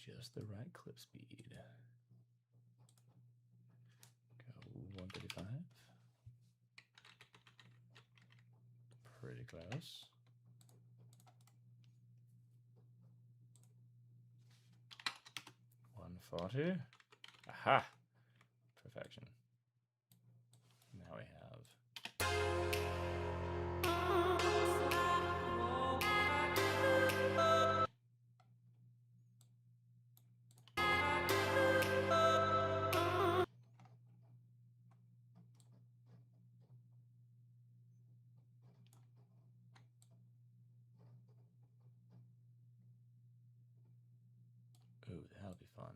Just the right clip speed. Go 135. Pretty close. 140. Aha! Perfection. Now we have. Ooh, that'll be fun.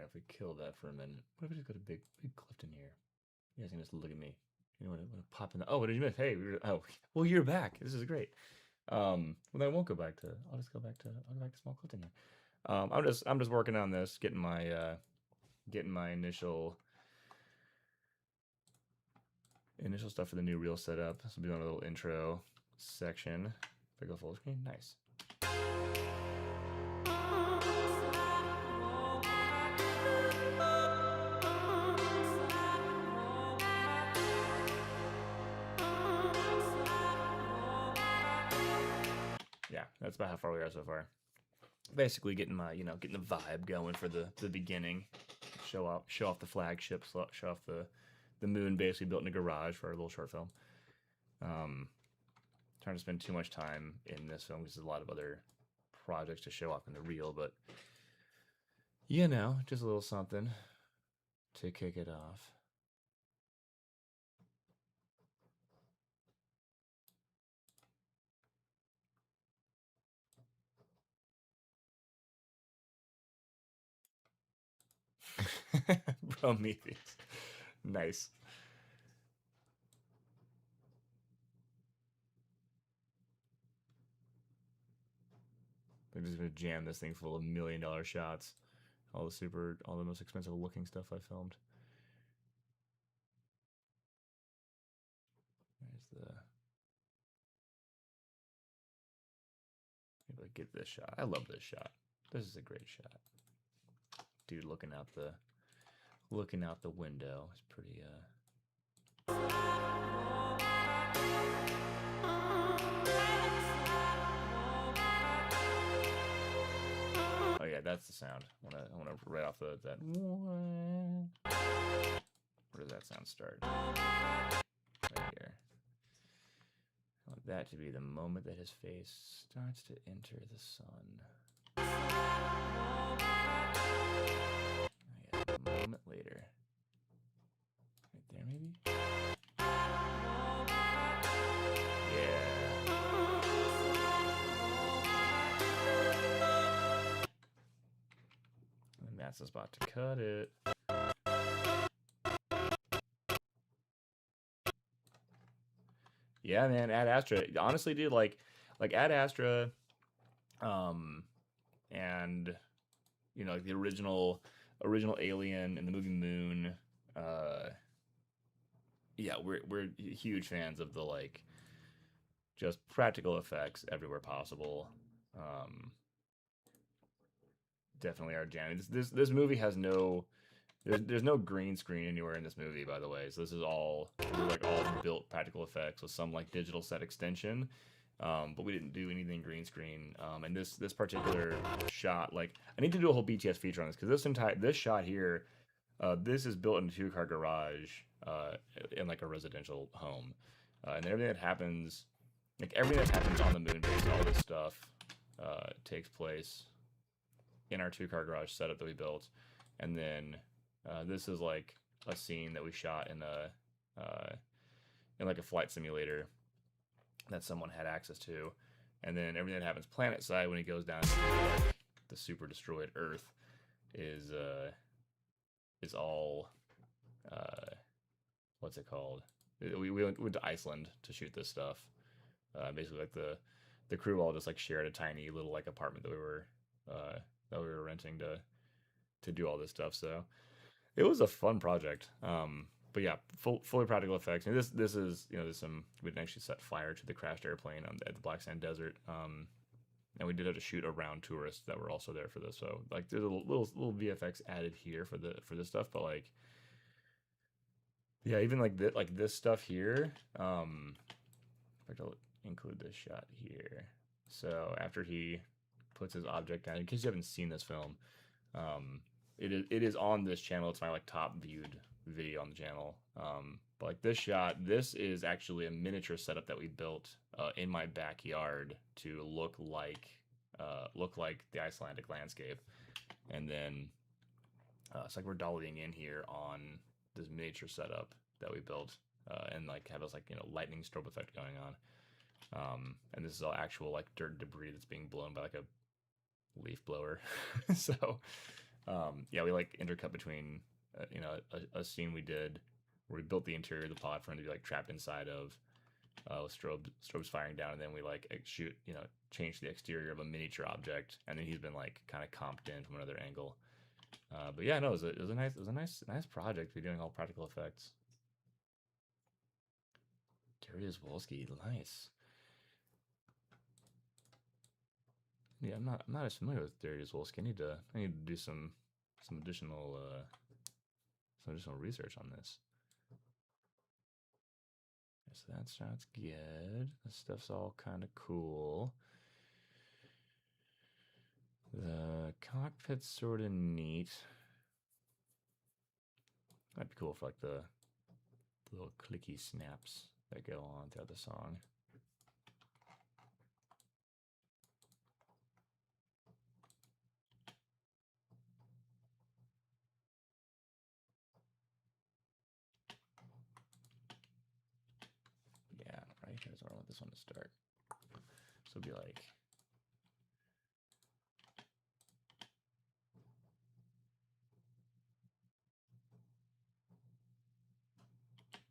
right, if we kill that for a minute, what if we just got a big Clifton here? You guys can just look at me. You know what? Pop in the. Oh, what did you miss? Hey, well, you're back. This is great. Well, then I won't go back to. I'll just go back to. I'll go back to small Clifton here. I'm just working on this, getting my initial stuff for the new reel setup. So we'll be doing a little intro section. If I go full screen, nice. Yeah, that's about how far we are so far. Basically getting my, getting the vibe going for the beginning. Show off the flagship, show off the moon basically built in a garage for our little short film. Trying to spend too much time in this film because there's a lot of other projects to show off in the reel, but just a little something to kick it off. Prometheus. Nice. I'm just gonna jam this thing full of $1 million shots. All the most expensive looking stuff I filmed. There's the. Maybe I get this shot. I love this shot. This is a great shot. Dude looking out the window is pretty Oh yeah, that's the sound. I wanna right off that. Where does that sound start? Right here. I want that to be the moment that his face starts to enter the sun. A moment later. Right there, maybe? Yeah. And that's the spot to cut it. Yeah, man, Ad Astra. Honestly, dude, like Ad Astra, and like the original Alien and the movie Moon. Yeah, we're huge fans of the just practical effects everywhere possible. Definitely our jam. This movie has no. There's no green screen anywhere in this movie, by the way. So this is all built practical effects with some digital set extension. But we didn't do anything green screen. And this particular shot, I need to do a whole BTS feature on this because this shot here, this is built in a 2-car garage in a residential home, and everything that happens on the moon base, all this stuff takes place in our 2-car garage setup that we built, and then this is a scene that we shot in a flight simulator that someone had access to, and then everything that happens planet side when he goes down to the super destroyed Earth is all what's it called? We went to Iceland to shoot this stuff. Basically, the crew all just shared a tiny little apartment that we were renting to do all this stuff. So it was a fun project. But yeah, fully practical effects. And this is there's some, we didn't actually set fire to the crashed airplane at the Black Sand Desert. And we did have to shoot around tourists that were also there for this. So there's a little VFX added here for this stuff. But yeah, even this stuff here. In fact, I'll include this shot here. So after he puts his object down, in case you haven't seen this film, it is on this channel. It's my top viewed video on the channel. But this shot, this is actually a miniature setup that we built in my backyard to look like the Icelandic landscape, and then it's we're dollying in here on this miniature setup that we built, and have this lightning strobe effect going on, and this is all actual dirt debris that's being blown by a leaf blower. So Yeah, we like intercut between you know, a scene we did where we built the interior of the pod for him to be like trapped inside of, with strobes firing down, and then we like shoot, you know, change the exterior of a miniature object, and then he's been like kind of comped in from another angle. But yeah, no, it was a nice project. We're doing all practical effects. Darius Wolski, nice. Yeah, I'm not as familiar with Darius Wolski. I need to do some additional research on this. So that shot's good. This stuff's all kind of cool. The cockpit's sort of neat. Might be cool for like the little clicky snaps that go on throughout the song. Yeah, right here's where I want this one to start. So it'll be like,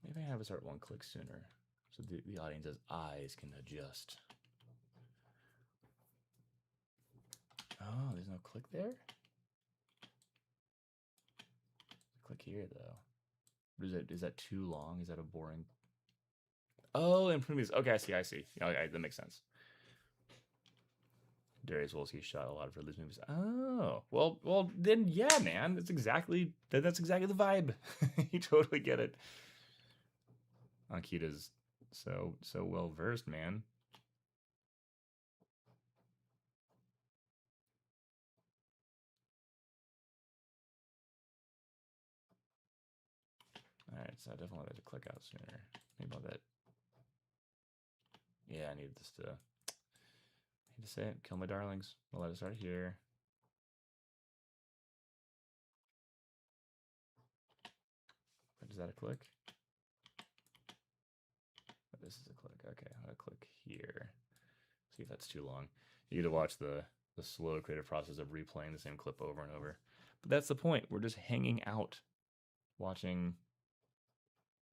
maybe I have it start one click sooner, so the audience's eyes can adjust. Oh, there's no click there? Click here, though. Is that too long? Is that a boring? Oh, in movies. Okay, I see. Okay, that makes sense. Darius Wolski shot a lot of Ridley's movies. Oh, well, then yeah, man, that's exactly the vibe. You totally get it. Ankita's so well versed, man. All right, so I definitely wanted to click out sooner. Maybe about that. Yeah, I need this to. I need to say it. Kill my darlings. We'll let it start here. Is that a click? Oh, this is a click. Okay, I'm gonna click here. See if that's too long. You get to watch the slow creative process of replaying the same clip over and over. But that's the point. We're just hanging out, watching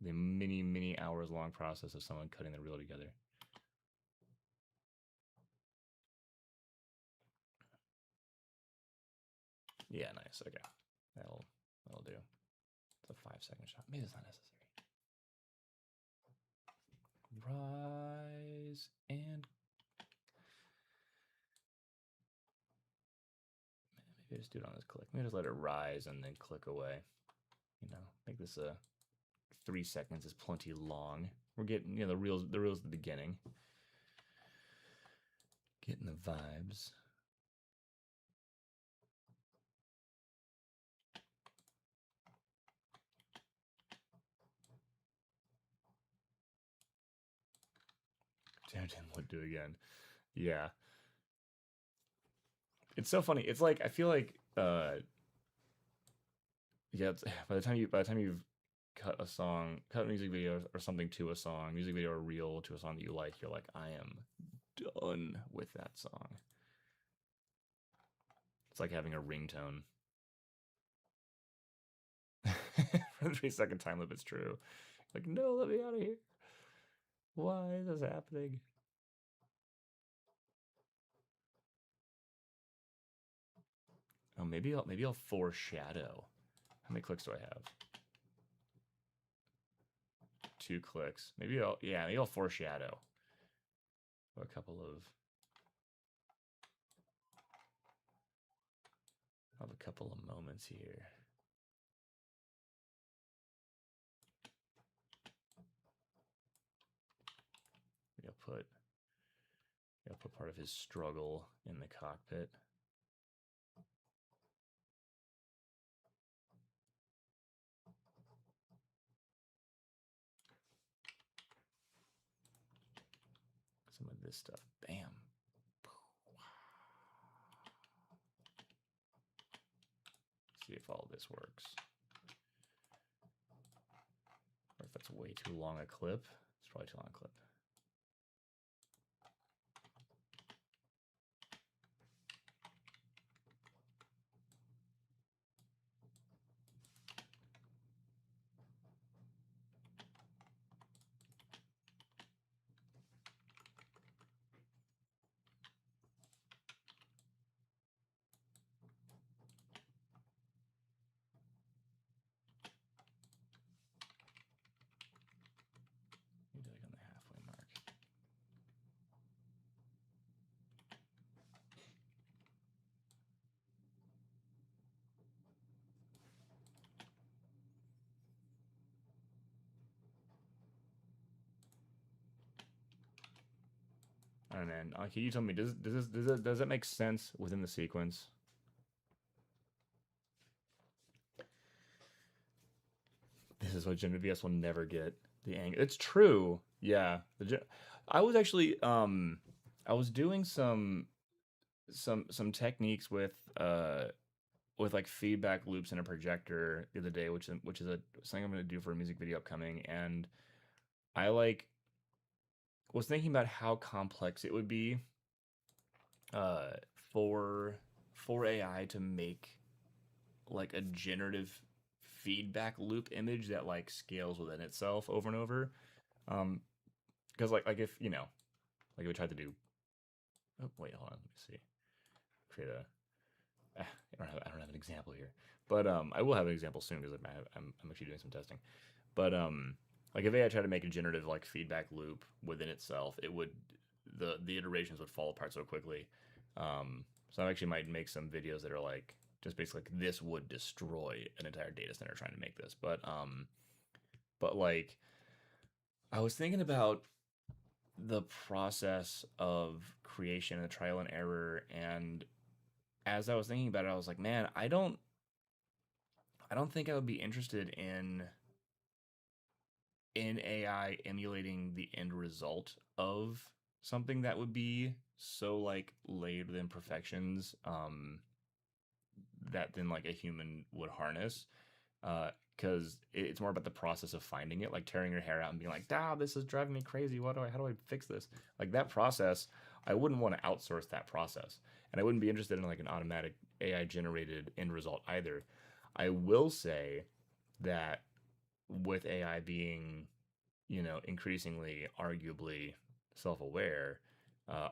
the many hours long process of someone cutting the reel together. Yeah, nice. Okay, that'll do. It's a 5-second shot. Maybe it's not necessary. Rise and maybe just do it on this click. Maybe just let it rise and then click away. You know, make this a 3 seconds is plenty long. We're getting, you know, the reels at the beginning. Getting the vibes. What do again? Yeah. It's so funny. It's like I feel like yeah, by the time you've cut a music video or something to a song, music video or reel to a song that you like, you're like, I am done with that song. It's like having a ringtone. For the 3-second time loop, it's true. Like, no, let me out of here. Why is this happening? Oh, maybe I'll foreshadow. How many clicks do I have? 2 clicks. Maybe I'll foreshadow a couple of. I'll have a couple of moments here. He'll put part of his struggle in the cockpit. Some of this stuff. Bam. See if all this works. Or if that's way too long a clip. It's probably too long a clip. All right, man. Can you tell me, does that make sense within the sequence? This is what generative VS will never get. The angle. It's true. Yeah. I was actually I was doing some techniques with like feedback loops in a projector the other day, which is something I'm going to do for a music video upcoming, and I like was thinking about how complex it would be for AI to make like a generative feedback loop image that like scales within itself over and over. Because like if you know, like if we tried to do, oh wait, hold on, let me see, create a, I don't have an example here, but I will have an example soon because I'm actually doing some testing. But like if AI tried to make a generative like feedback loop within itself, it would the iterations would fall apart so quickly. So I actually might make some videos that are like just basically like this would destroy an entire data center trying to make this. But like I was thinking about the process of creation and the trial and error, and as I was thinking about it, I was like, man, I don't think I would be interested in AI emulating the end result of something that would be so like layered with imperfections that then like a human would harness, because it's more about the process of finding it, like tearing your hair out and being like, this is driving me crazy, how do I fix this? Like that process, I wouldn't want to outsource that process, and I wouldn't be interested in like an automatic AI generated end result either. I will say that with AI being, increasingly arguably self-aware,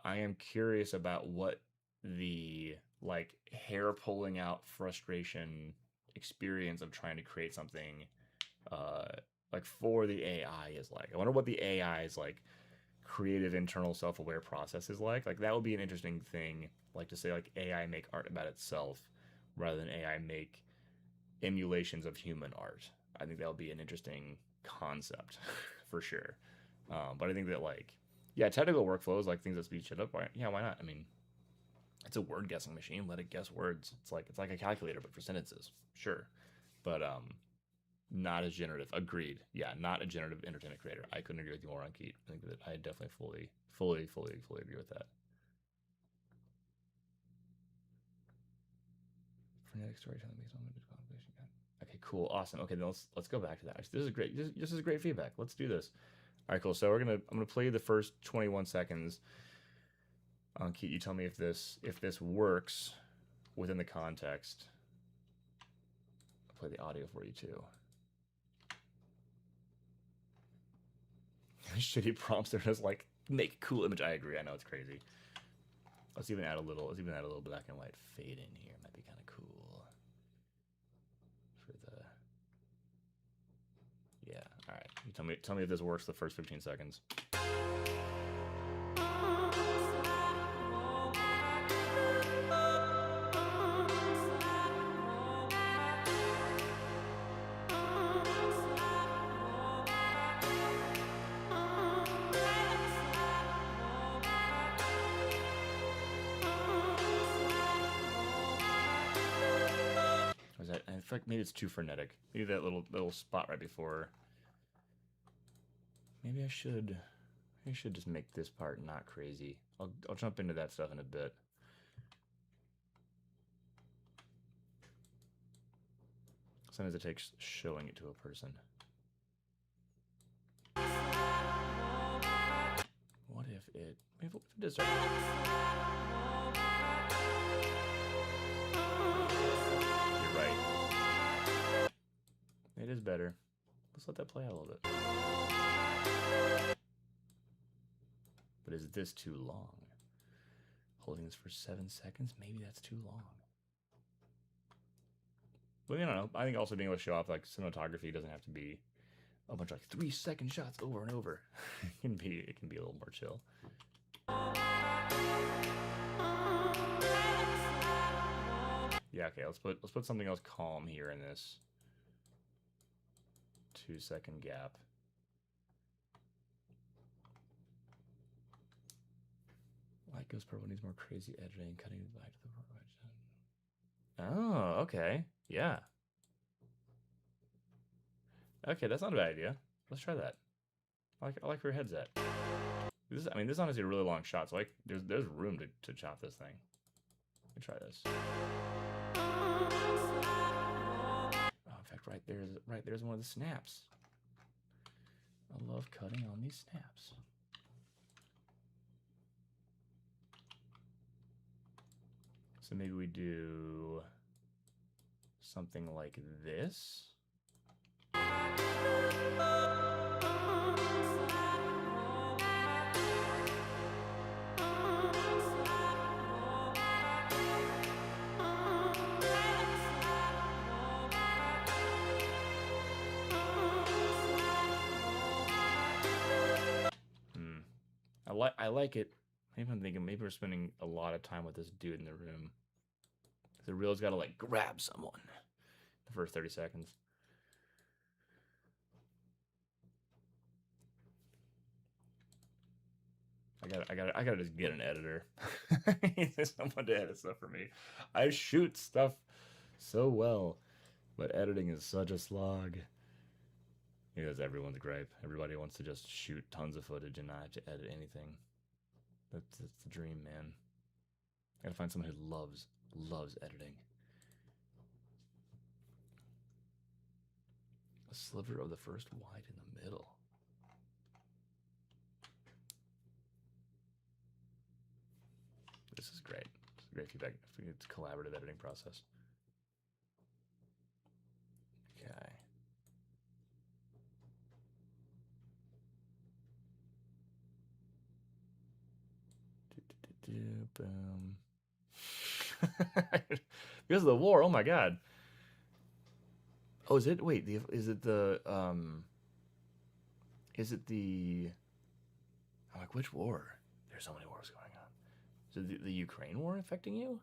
I am curious about what the like hair pulling out frustration experience of trying to create something like for the AI is like. I wonder what the AI's like creative internal self-aware process is like. Like that would be an interesting thing, like to say like AI make art about itself rather than AI make emulations of human art. I think that would be an interesting concept for sure. But I think that like, yeah, technical workflows, like things that speed shit up, why not? I mean, it's a word guessing machine. Let it guess words. It's like a calculator, but for sentences. Sure. But not as generative. Agreed. Yeah, not a generative entertainment creator. I couldn't agree with you more on Keith. I think that I definitely fully agree with that. Frenetic storytelling based on limited compilation. Okay, cool, awesome. Okay, then let's go back to that. This is great. This is great feedback. Let's do this. All right, cool. So I'm gonna play the first 21 seconds. Keith, you tell me if this works within the context. I'll play the audio for you too. Shitty prompts are just like make a cool image. I agree. I know it's crazy. Let's even add a little black and white fade in here. Might be kind of cool. For the yeah. All right. You tell me if this works the first 15 seconds. I feel like maybe it's too frenetic. Maybe that little spot right before. Maybe I should just make this part not crazy. I'll jump into that stuff in a bit. Sometimes it takes showing it to a person. What if it does start? You're right. It is better. Let's let that play out a little bit. But is this too long? Holding this for 7 seconds? Maybe that's too long. Well, I don't know. I think also being able to show off like cinematography doesn't have to be a bunch of like 3-second shots over and over. It can be a little more chill. Yeah, okay, let's put something else calm here in this 2-second gap. like Ghost Purple needs more crazy editing, cutting it back to the Oh, okay. Yeah. Okay, that's not a bad idea. Let's try that. I like where your head's at. This is honestly a really long shot, so like there's room to chop this thing. Let me try this. Oh, in fact, right there's one of the snaps. I love cutting on these snaps. So maybe we do something like this. I like it. Maybe I'm thinking maybe we're spending a lot of time with this dude in the room. The reel's got to like grab someone the first 30 seconds. I gotta just get an editor. There's someone to edit stuff for me. I shoot stuff so well, but editing is such a slog. That's everyone's gripe. Everybody wants to just shoot tons of footage and not have to edit anything. That's the dream, man. I gotta find someone who loves editing. A sliver of the first white in the middle. This is great. It's great feedback. It's a collaborative editing process. Okay. Boom. Because of the war, oh my god. Oh, is it? Wait, is it the I'm like, which war? There's so many wars going on. Is it the Ukraine war affecting you?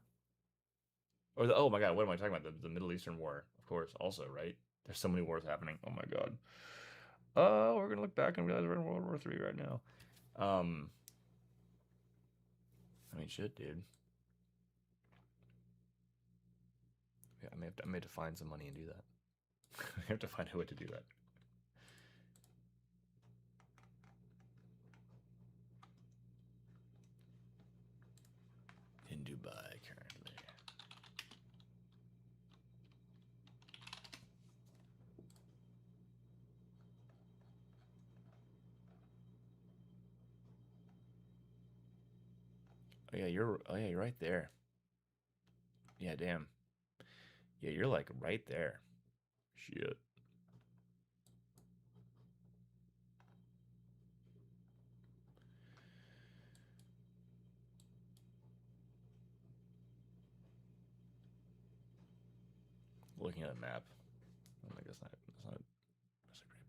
Or oh my god, what am I talking about? The Middle Eastern war, of course, also, right? There's so many wars happening. Oh my god. We're gonna look back and realize we're in World War III right now. I mean, shit, dude. Yeah, I may have to find some money and do that. I have to find a way to do that. In Dubai currently. Oh yeah, you're right there. Yeah, damn. Yeah, you're like right there. Shit. Looking at a map. I guess that's not great.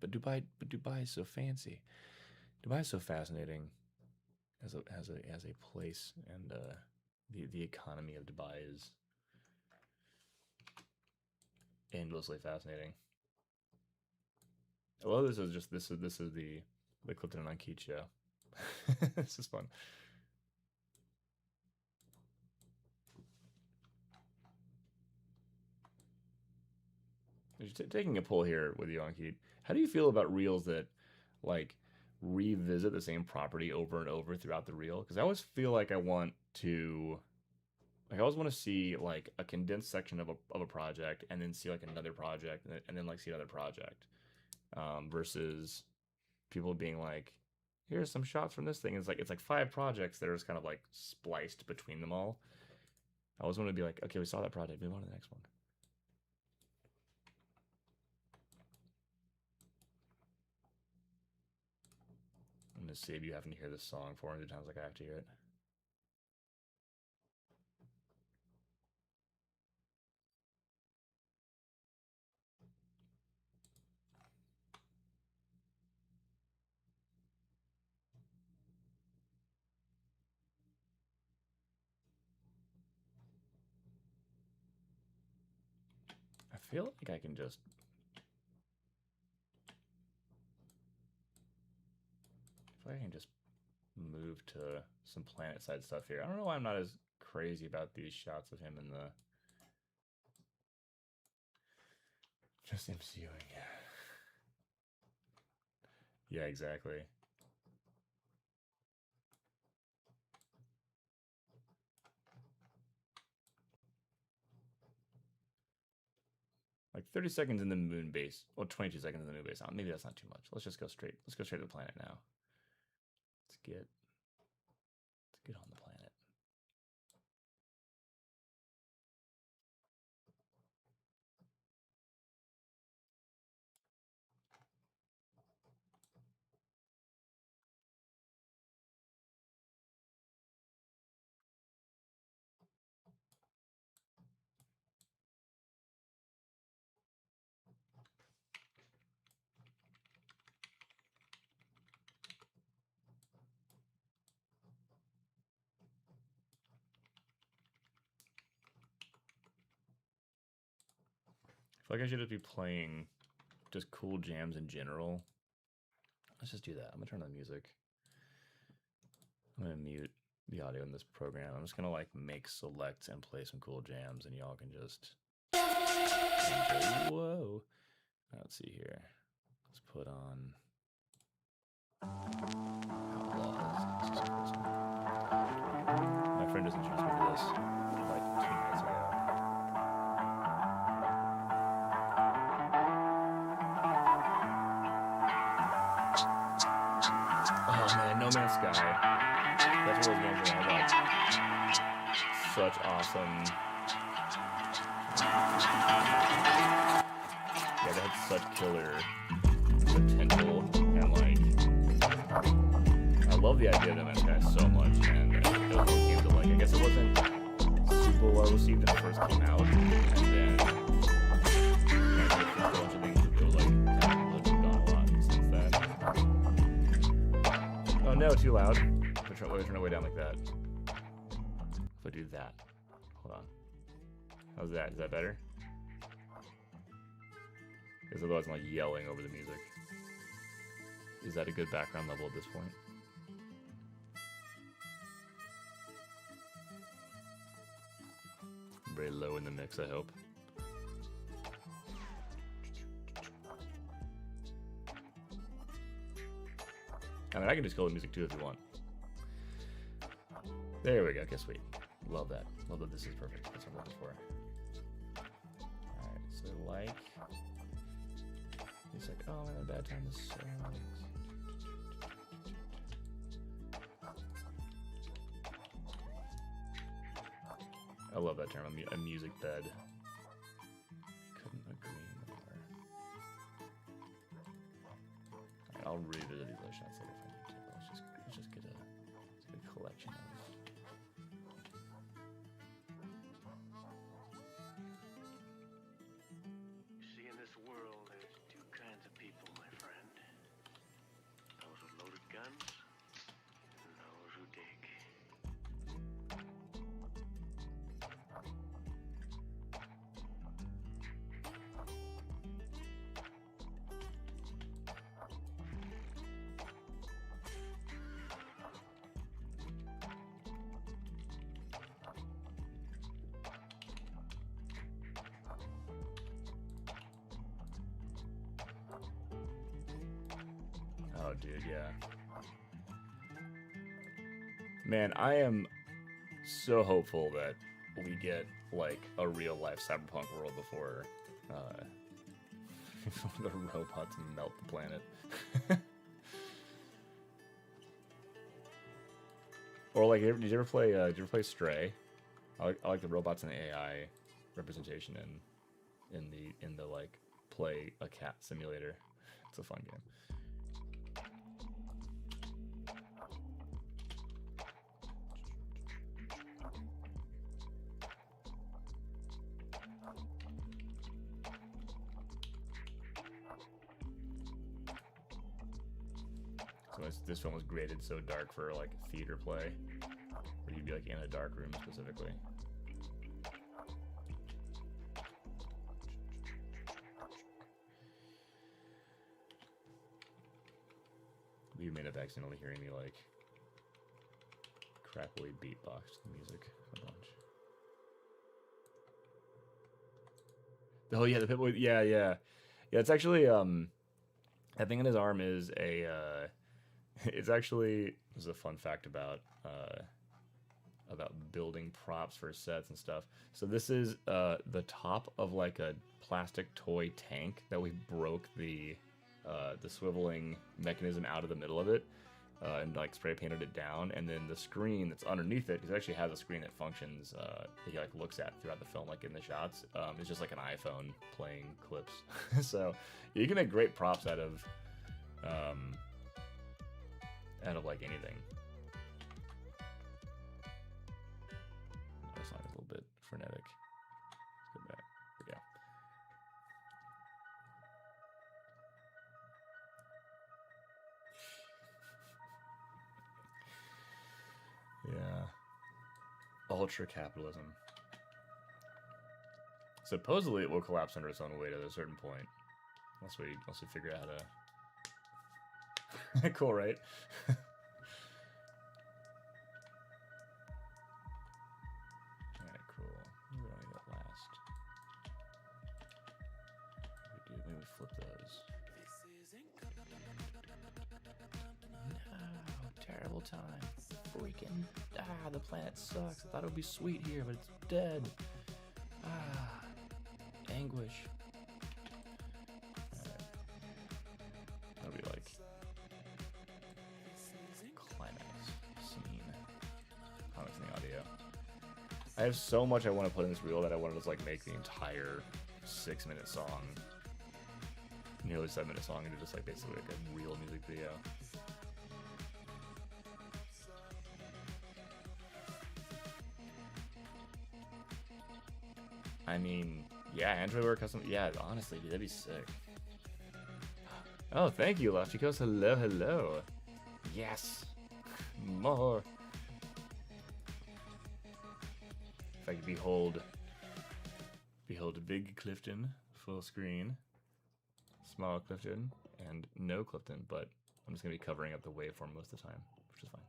But Dubai is so fancy. Dubai is so fascinating as a place, and the economy of Dubai is endlessly fascinating. Well, this is the Clifton and Ankit show. This is fun. Taking a poll here with you, Ankit. How do you feel about reels that like revisit the same property over and over throughout the reel? Because I always feel like I want to, like I always want to see like a condensed section of a project, and then see like another project, and then like see another project, versus people being like, here's some shots from this thing. It's like 5 projects that are just kind of like spliced between them all. I always want to be like, okay, we saw that project, move on to the next one. I'm gonna save you having to hear this song 400 times like I have to hear it. I feel like I can just move to some planet side stuff here. I don't know why I'm not as crazy about these shots of him in the just MCUing. Yeah, exactly. Like 30 seconds in the moon base. Well, 22 seconds in the moon base. Maybe that's not too much. Let's just go straight. Let's go straight to the planet now. Let's get on the planet. I feel like I should just be playing just cool jams in general. Let's just do that. I'm gonna turn on the music. I'm gonna mute the audio in this program. I'm just gonna like make selects and play some cool jams, and y'all can just whoa. Let's see here. Let's put on Outlaws. My friend just introduced me to this like 2 minutes ago. Oh man, No Man's Sky. That's what those games are all about. Such awesome. Yeah, they had such killer potential, and like, I love the idea of No Man's Sky so much, and it was one game that, like, I guess it wasn't super well received when it first came out, and then a bunch of things, it was like kind of moved on a lot since then. Oh no, too loud. Let me turn it way down like that. If I do that, hold on. How's that? Is that better? Because otherwise I'm like yelling over the music. Is that a good background level at this point? Very low in the mix, I hope. I mean, I can just kill the music too if you want. There we go. Okay, sweet. Love that. Love that this is perfect. That's what I'm looking for. Alright, so like... It's like, oh, I'm having a bad time this I love that term, a music bed. Couldn't agree more. Alright, I'll revisit these other shots later if I need to. Let's just get a collection of. Oh, dude, yeah. Man, I am so hopeful that we get, like, a real-life cyberpunk world before the robots melt the planet. Or, like, did you ever play Stray? I like the robots and the AI representation in the like, play a cat simulator. It's a fun game. So this film was graded so dark for like theater play, where you'd be like in a dark room specifically. You may end up accidentally hearing me like crackly beatbox music a bunch. Oh yeah, the Pip-Boy. Yeah. It's actually that thing on his arm is a. It's actually, this is a fun fact about building props for sets and stuff. So this is the top of like a plastic toy tank that we broke the swiveling mechanism out of the middle of it. And like spray painted it down, and then the screen that's underneath it, because it actually has a screen that functions, that he like looks at throughout the film, like in the shots. It's just like an iPhone playing clips. So you can make great props out of like anything. That song is a little bit frenetic. Let's go back. There we go. Yeah. Ultra capitalism. Supposedly it will collapse under its own weight at a certain point. Unless we figure out how to... Cool, right? Alright, cool. We don't need that last. Maybe we flip those. No, terrible time. Freaking. The planet sucks. I thought it would be sweet here, but it's dead. Anguish. Alright. That'll be like climax scene. Climax in the audio. I have so much I want to put in this reel that I want to just like make the entire 6-minute song, nearly 7-minute song, into just like basically like a real music video. I mean, yeah, Android wear custom. Yeah, honestly, dude, that'd be sick. Oh, thank you, Loftikos. Hello. Yes. More. If I could behold big Clifton, full screen, small Clifton, and no Clifton, but I'm just going to be covering up the waveform most of the time, which is fine.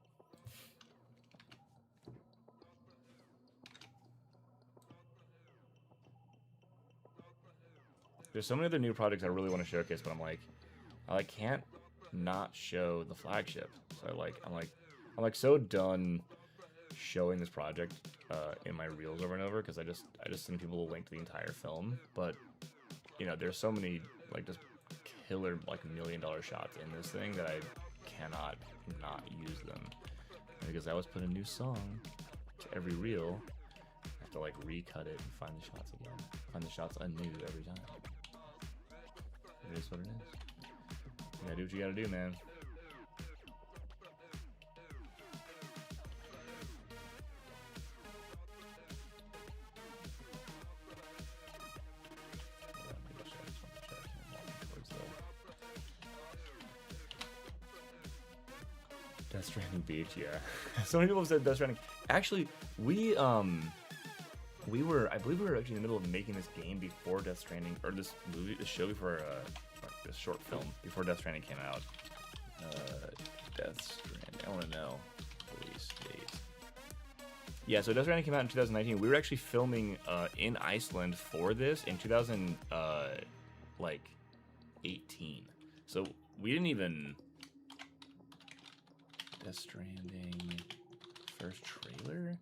There's so many other new projects I really want to showcase, but I can't not show the flagship. So I'm so done showing this project in my reels over and over, because I just send people a link to the entire film. But you know, there's so many like just killer like $1 million shots in this thing that I cannot not use them, because I always put a new song to every reel. I have to like recut it and find the shots again, find the shots anew every time. It is what it is. You gotta do what you gotta do, man. Death Stranding Beach, yeah. So many people have said Death Stranding. Actually, I believe we were actually in the middle of making this game before Death Stranding, or this show before, this short film before Death Stranding came out. Death Stranding, I want to know release date. Yeah, so Death Stranding came out in 2019. We were actually filming in Iceland for this in 2018. So we didn't even... Death Stranding first trailer?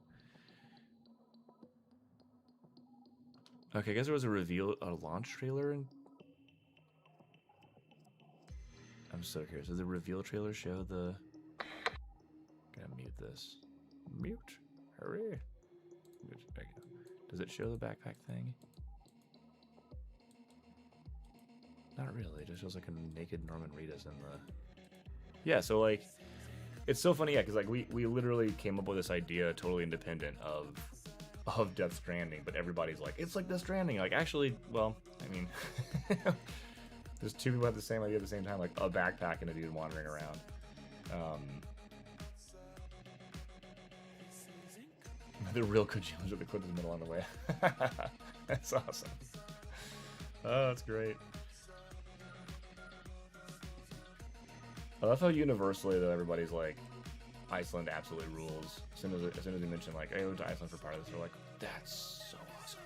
Okay, I guess there was a launch trailer. I'm so curious. Does the reveal trailer show the... Gotta mute this. Mute. Hurry. There you go. Does it show the backpack thing? Not really. It just shows like a naked Norman Reedus in the... Yeah, so like... It's so funny, yeah, because like we literally came up with this idea totally independent of Death Stranding, but everybody's like, it's like Death Stranding. Like, actually, well, I mean, there's two people have the same idea at the same time, like a backpack and a dude wandering around. The real Kojimas with the clip in the middle on the way. That's awesome. Oh, that's great. I love how universally though everybody's like, Iceland absolutely rules. As soon as we mentioned like, hey, I went to Iceland for part of this, we're like, that's so awesome.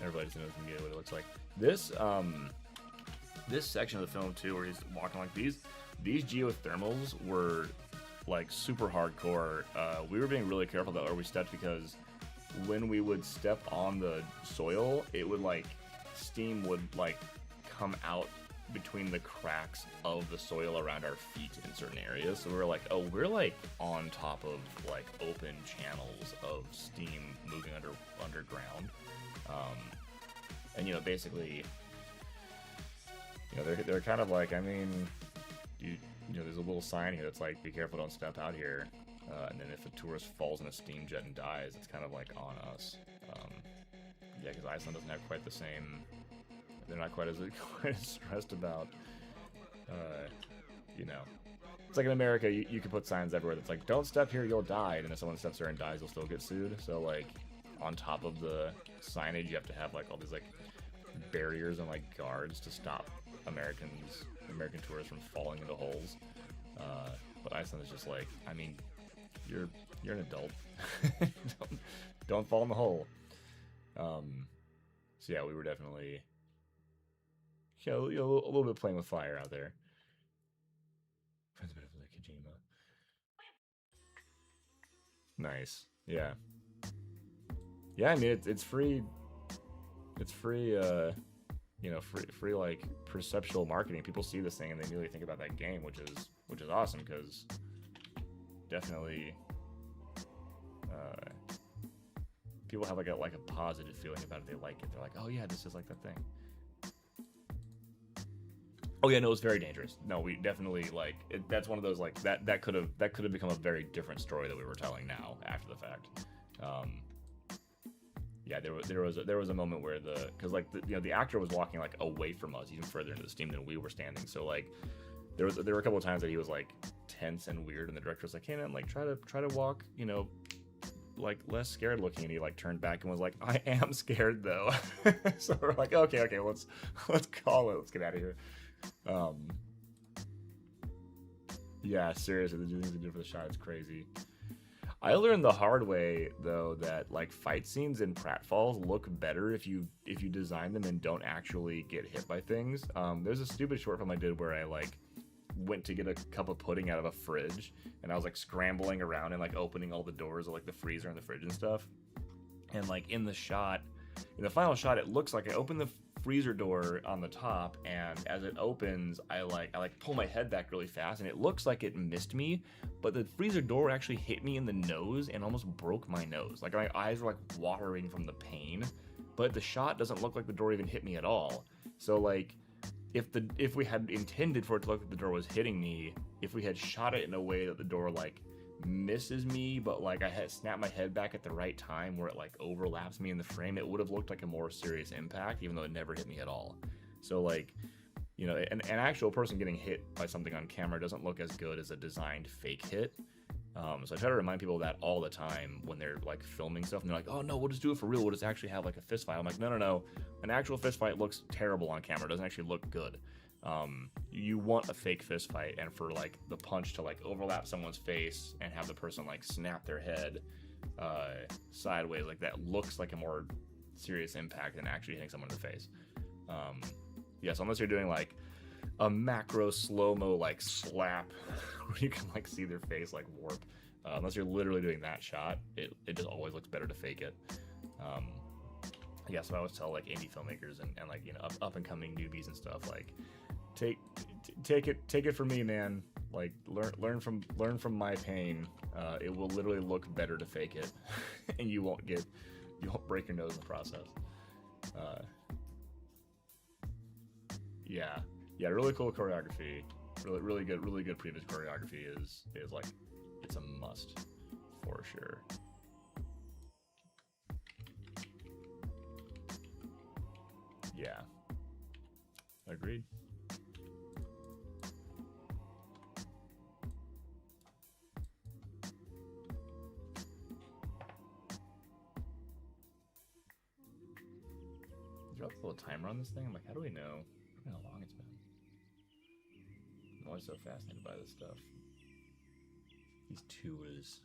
Everybody just knows immediately what it looks like. This this section of the film too, where he's walking like these geothermals were like super hardcore. We were being really careful about where we stepped, because when we would step on the soil, it would like steam would like come out between the cracks of the soil around our feet in certain areas. So we were like, oh, we're like on top of like open channels of steam moving underground. And you know, basically, you know, they're kind of like, I mean, you know, there's a little sign here that's like, be careful, don't step out here. And then if a tourist falls in a steam jet and dies, it's kind of like on us. Yeah, because Iceland doesn't have quite the same. They're not quite as stressed about. You know, it's like in America, you can put signs everywhere that's like, don't step here, you'll die. And if someone steps there and dies, they'll still get sued. So like, on top of the signage, you have to have like all these like barriers and like guards to stop American tourists from falling into holes. But Iceland is just like, I mean, you're an adult. don't fall in the hole. So yeah, we were definitely a little bit playing with fire out there. Friends, a bit of the Kojima. Nice. Yeah. Yeah, I mean it's free. It's free. You know, free like perceptual marketing. People see this thing and they immediately think about that game, which is awesome, because definitely people have like a positive feeling about it. They like it. They're like, oh yeah, this is like that thing. Oh yeah, no, it's very dangerous. No, we definitely like it, that's one of those like that could have become a very different story that we were telling now after the fact. Yeah, there was a moment where because like the actor was walking like away from us, even further into the steam than we were standing. So like there were a couple of times that he was like tense and weird, and the director was like, hey man, like try to walk, you know, like less scared looking, and he like turned back and was like, I am scared though. So we're like, okay, let's call it, let's get out of here. Yeah, seriously, the things they do for the shot is crazy. I learned the hard way though that like fight scenes in pratfalls look better if you design them and don't actually get hit by things. There's a stupid short film I did where I like went to get a cup of pudding out of a fridge, and I was like scrambling around and like opening all the doors of like the freezer and the fridge and stuff. And like in the final shot, it looks like I opened the freezer door on the top, and as it opens, I pull my head back really fast, and it looks like it missed me, but the freezer door actually hit me in the nose and almost broke my nose. Like my eyes were like watering from the pain, but the shot doesn't look like the door even hit me at all. So like if we had intended for it to look like the door was hitting me, if we had shot it in a way that the door like misses me, but like I had snapped my head back at the right time where it like overlaps me in the frame, it would have looked like a more serious impact, even though it never hit me at all. So like, you know, an actual person getting hit by something on camera doesn't look as good as a designed fake hit. So I try to remind people of that all the time when they're like filming stuff, and they're like, oh no, we'll just do it for real, we'll just actually have like a fist fight. I'm like, no, an actual fist fight looks terrible on camera, it doesn't actually look good. You want a fake fist fight, and for like the punch to like overlap someone's face and have the person like snap their head sideways, like that looks like a more serious impact than actually hitting someone in the face. Yeah, so unless you're doing like a macro slow-mo like slap where you can like see their face like warp, unless you're literally doing that shot, it just always looks better to fake it. Yeah, so I always tell like indie filmmakers and like, you know, up and coming newbies and stuff, like take it from me, man. Like learn from my pain. It will literally look better to fake it, and you won't break your nose in the process. Yeah, really cool choreography. Really good previous choreography is like, it's a must for sure. Yeah, agreed. Drop a little timer on this thing. I'm like, how do we know? I don't know how long it's been. I'm always so fascinated by this stuff. these tools.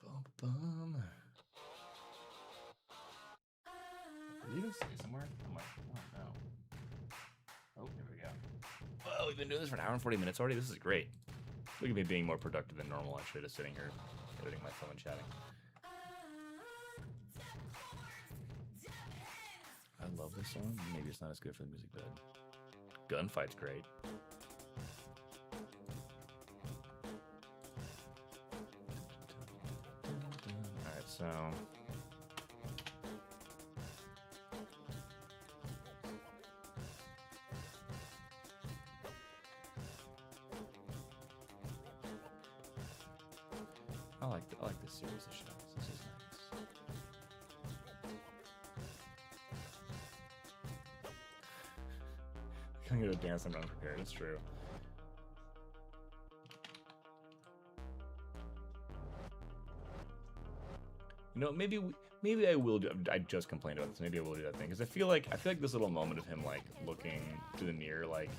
Bum, bum. Did you even say somewhere? I'm like, oh no. Oh, here we go. Whoa, we've been doing this for an hour and 40 minutes already. This is great. Look at me being more productive than normal. Actually, just sitting here editing my phone and chatting. I love this song. Maybe it's not as good for the music bed. Gunfight's great. Alright, so... I like this series of shots. This is nice. I'm gonna dance and unprepared, it's true. You know, maybe I will do. I just complained about this. Maybe I will do that thing because I feel like this little moment of him like looking to the near, like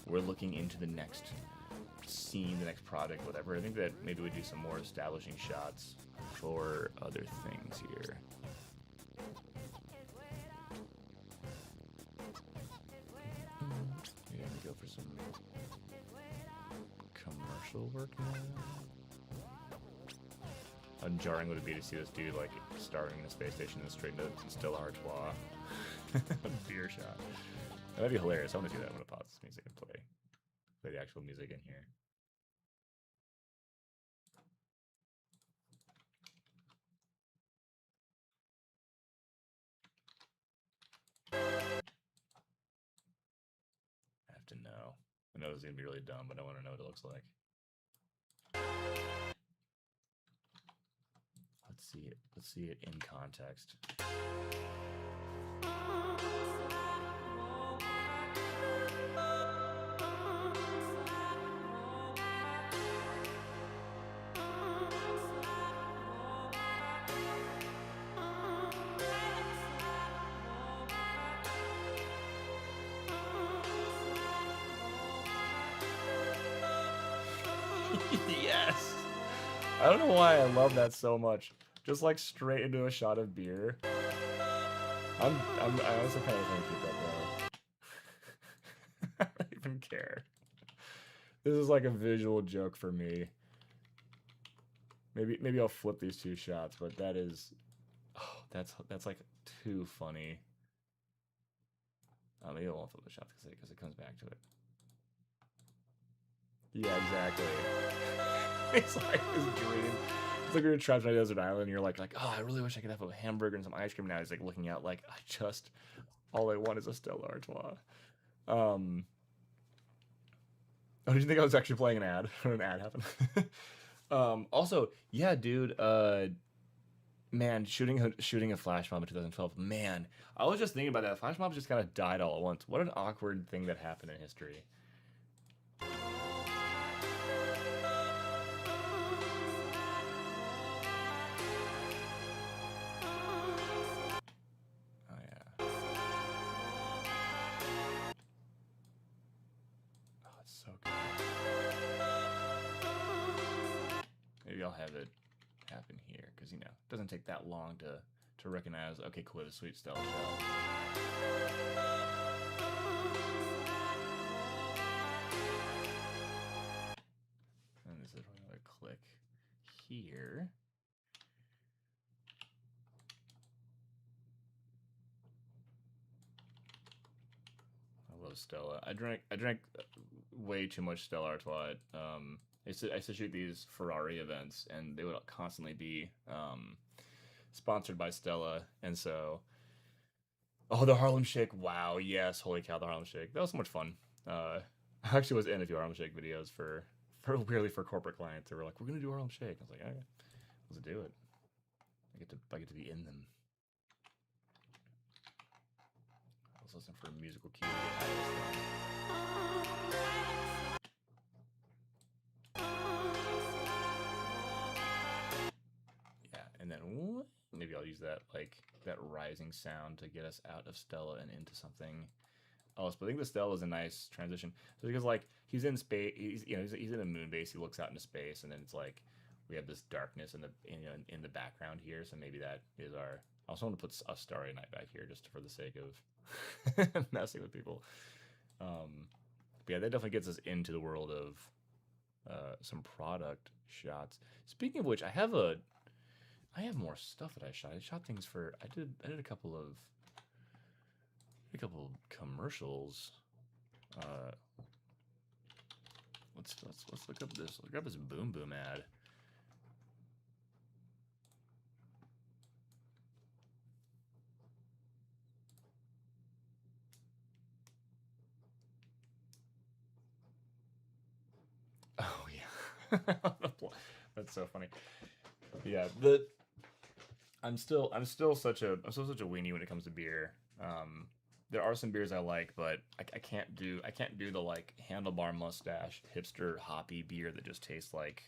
we're looking into the next scene, the next project, whatever. I think that maybe we do some more establishing shots for other things here. Yeah, we go for some commercial work now. How jarring would it be to see this dude like starting in a space station and straight into Stella Artois? Beer shot. That'd be hilarious. I want to see that when I pause this music and play the actual music in here. I have to know. I know this is gonna be really dumb, but I want to know what it looks like. Let's see it. Let's see it in context. Yes! I don't know why I love that so much. Just like straight into a shot of beer. I also kind of want to keep that though. I don't even care. This is like a visual joke for me. Maybe I'll flip these two shots, but that is, oh, that's like too funny. Maybe I won't flip the shot because it comes back to it. Yeah, exactly. It's like his dream. It's like we were trapped on a desert island and you're like, oh, I really wish I could have a hamburger and some ice cream. Now he's like looking out like, all I want is a Stella Artois. Oh, did you think I was actually playing an ad? When an ad happened? Also, yeah, dude, man, shooting a flash mob in 2012, man, I was just thinking about that. Flash mobs just kind of died all at once. What an awkward thing that happened in history. I'll have it happen here because it doesn't take that long to recognize. Okay, cool, the sweet Stella shell. And this is another click here. I love Stella. I drank way too much Stella Artois. I used to shoot these Ferrari events, and they would constantly be sponsored by Stella, and so... Oh, the Harlem Shake! Wow, yes, holy cow, the Harlem Shake. That was so much fun. I actually was in a few Harlem Shake videos for corporate clients. They were like, "We're gonna do Harlem Shake." I was like, "Okay, let's do it." I get to be in them. I was listening for a musical cue to get out of this thing. And then maybe I'll use that rising sound to get us out of Stella and into something Oh, so I think the Stella is a nice transition. So because like he's in space, he's in a moon base. He looks out into space, and then it's like we have this darkness in the in the background here. So maybe that is our. I also want to put a Starry Night back here just for the sake of messing with people. But yeah, that definitely gets us into the world of some product shots. Speaking of which, I have more stuff that I shot. I shot things for. I did a couple of commercials. Let's look up this. Look up this Boom Boom ad. Oh yeah, that's so funny. Yeah, I'm still such a weenie when it comes to beer. There are some beers I like, but I can't do the like handlebar mustache hipster hoppy beer that just tastes like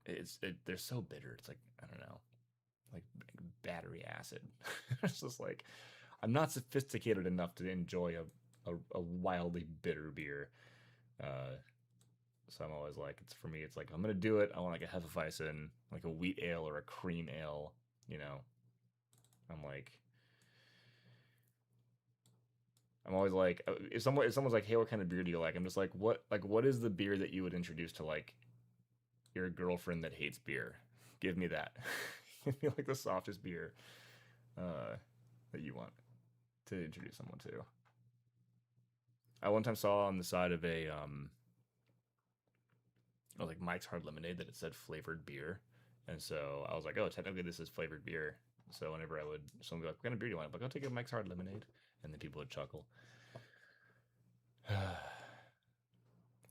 they're so bitter. It's like I don't know, like battery acid. It's just like I'm not sophisticated enough to enjoy a wildly bitter beer. So I'm always like, it's for me. It's like I'm gonna do it. I want like a Hefeweizen, like a wheat ale or a cream ale. I'm like, I'm always like, if someone's like, hey, what kind of beer do you like? I'm just like, what is the beer that you would introduce to like your girlfriend that hates beer? Give me that. Give me like the softest beer that you want to introduce someone to. I one time saw on the side of a like Mike's Hard Lemonade that it said flavored beer, and so I was like, oh, technically this is flavored beer. So whenever someone would be like, what kind of beer do you want? I'm like, I'll take a Mike's Hard Lemonade, and then people would chuckle.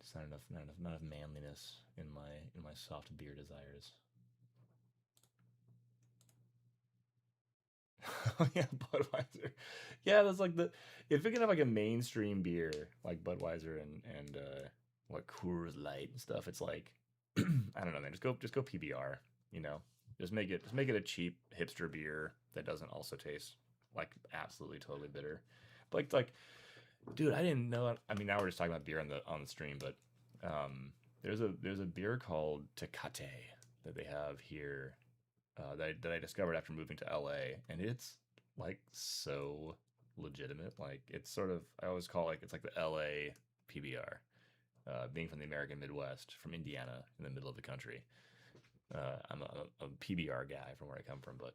It's not enough manliness in my soft beer desires. Oh yeah, Budweiser. Yeah, that's like if we can have like a mainstream beer like Budweiser and what Coors Light and stuff, it's like I don't know, man. Just go PBR. Just make it a cheap hipster beer that doesn't also taste like absolutely totally bitter. But like, dude, I didn't know. I mean, now we're just talking about beer on the stream, but there's a beer called Tecate that they have here that I discovered after moving to LA, and it's like so legitimate. Like it's sort of I always call it like it's like the LA PBR. Being from the American Midwest, from Indiana, in the middle of the country, I'm a PBR guy from where I come from, but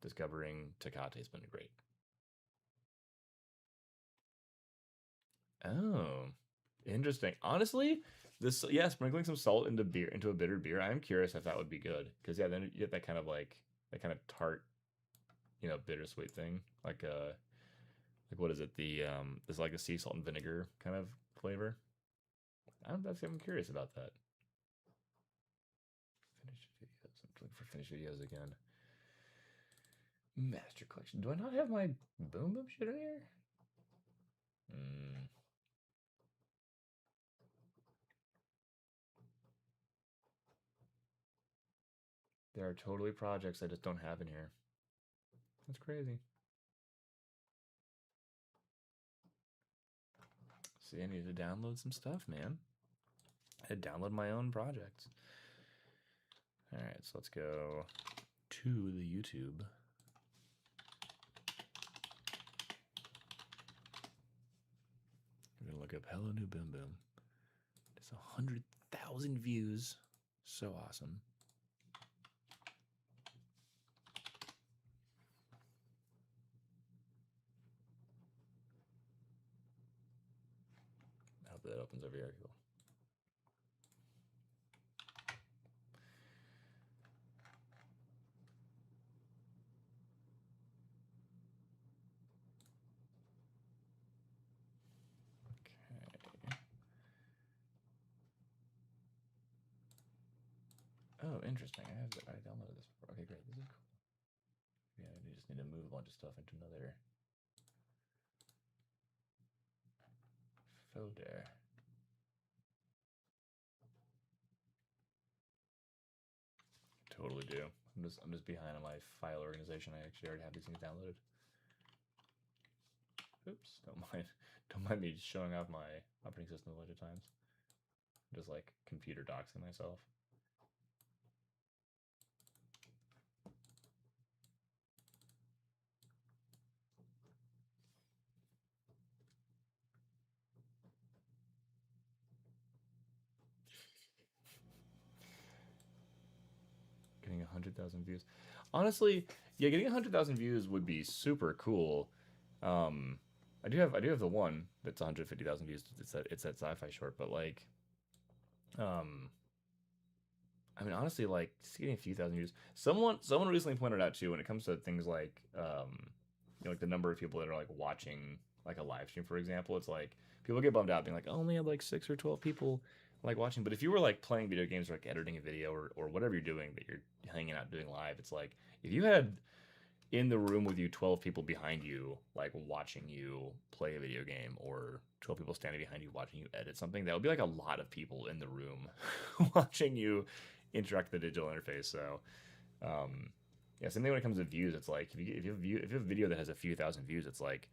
discovering Tecate has been great. Oh, interesting. Honestly, sprinkling some salt into a bitter beer. I'm curious if that would be good because then you get that kind of tart, bittersweet thing. Like what is it? It's like a sea salt and vinegar kind of flavor. I'm curious about that. Finished videos. I'm looking for finished videos again. Master collection. Do I not have my Boom Boom shit in here? There are totally projects I just don't have in here. That's crazy. See, I need to download some stuff, man. I download my own projects. All right, so let's go to the YouTube. I'm gonna look up "Hello New Boom Boom." It's 100,000 views. So awesome. I hope that opens over here. Cool. Oh, interesting. I downloaded this before. Okay, great. This is cool. Yeah, we just need to move a bunch of stuff into another folder. Totally do. I'm just behind on my file organization. I actually already have these things downloaded. Oops, don't mind me showing off my operating system a bunch of times. Just like computer doxing myself. Getting 100,000 views. Honestly, yeah, getting 100,000 views would be super cool. I do have the one that's 150,000 views. It's that sci-fi short, but like, I mean, honestly, like just getting a few thousand views. Someone recently pointed out too, when it comes to things like, like the number of people that are like watching like a live stream, for example, it's like people get bummed out being like, oh, only have like 6 or 12 people like watching. But if you were like playing video games or like editing a video or whatever you're doing that you're hanging out doing live, it's like if you had in the room with you 12 people behind you like watching you play a video game, or 12 people standing behind you watching you edit something, that would be like a lot of people in the room watching you interact with the digital interface. So yeah, same thing when it comes to views. It's like if you have a video that has a few thousand views, it's like,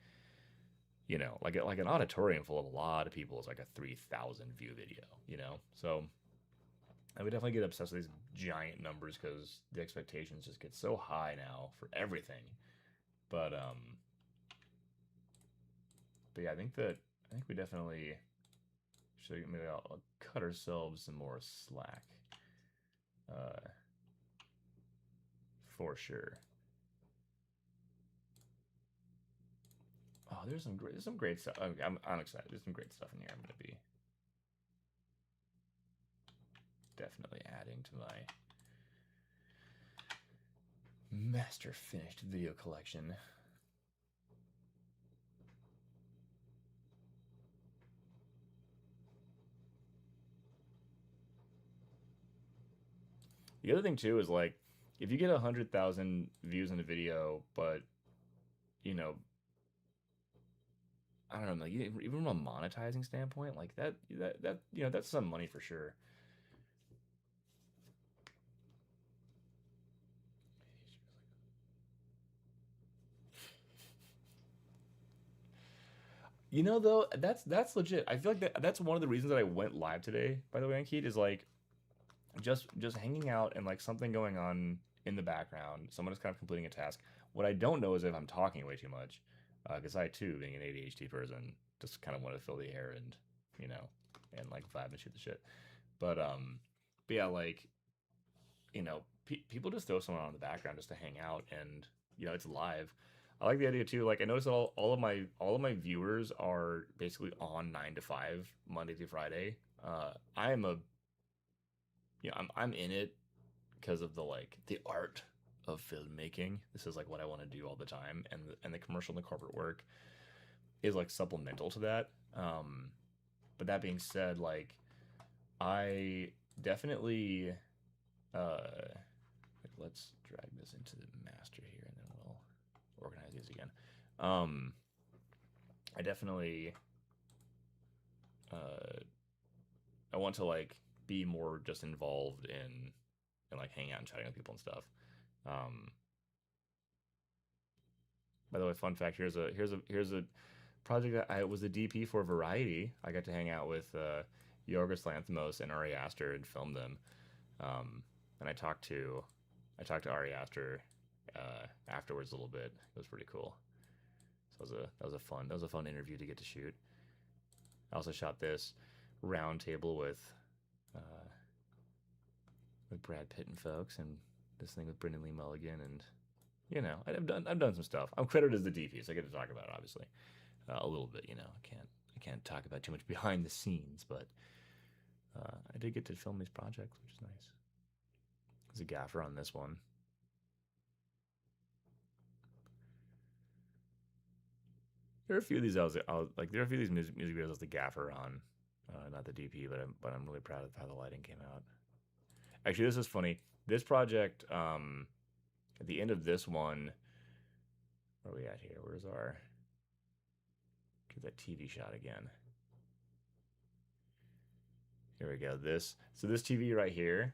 like an auditorium full of a lot of people is like a 3,000 view video, So I would definitely get obsessed with these giant numbers because the expectations just get so high now for everything. But yeah, I think we definitely should, maybe I'll cut ourselves some more slack. For sure. Oh, there's some great stuff. I'm excited. There's some great stuff in here. I'm gonna be definitely adding to my master finished video collection. The other thing too is like, if you get 100,000 views in a video, but I don't know, like even from a monetizing standpoint, like that that's some money for sure. Though, that's legit. I feel like that's one of the reasons that I went live today, by the way, Ankit, is like just hanging out and like something going on in the background. Someone is kind of completing a task. What I don't know is if I'm talking way too much, because I too, being an ADHD person, just kind of want to fill the air and and like vibe and shoot the shit. But yeah, like people just throw someone on in the background just to hang out, and it's live. I like the idea too. Like I noticed that all of my viewers are basically on 9 to 5 Monday through Friday. I am I'm in it because of the art of filmmaking. This is like what I want to do all the time, and the commercial and the corporate work is like supplemental to that. But that being said, like I definitely let's drag this into the master here, and then we'll organize these again. I definitely I want to like be more just involved in like hanging out and chatting with people and stuff. By the way, fun fact: here's a project that I was a DP for Variety. I got to hang out with Yorgos Lanthimos and Ari Aster and film them. And I talked to Ari Aster afterwards a little bit. It was pretty cool. So that was a fun interview to get to shoot. I also shot this round table with Brad Pitt and folks, and this thing with Brendan Lee Mulligan, and I've done some stuff. I'm credited as the DP, so I get to talk about it obviously a little bit. I can't talk about too much behind the scenes, but I did get to film these projects, which is nice. There's a gaffer on this one. There are a few of these there are a few of these music videos with the gaffer on, not the DP, but I'm really proud of how the lighting came out. Actually, this is funny. This project, at the end of this one, where are we at here? Where's our? Get that TV shot again. Here we go. So this TV right here,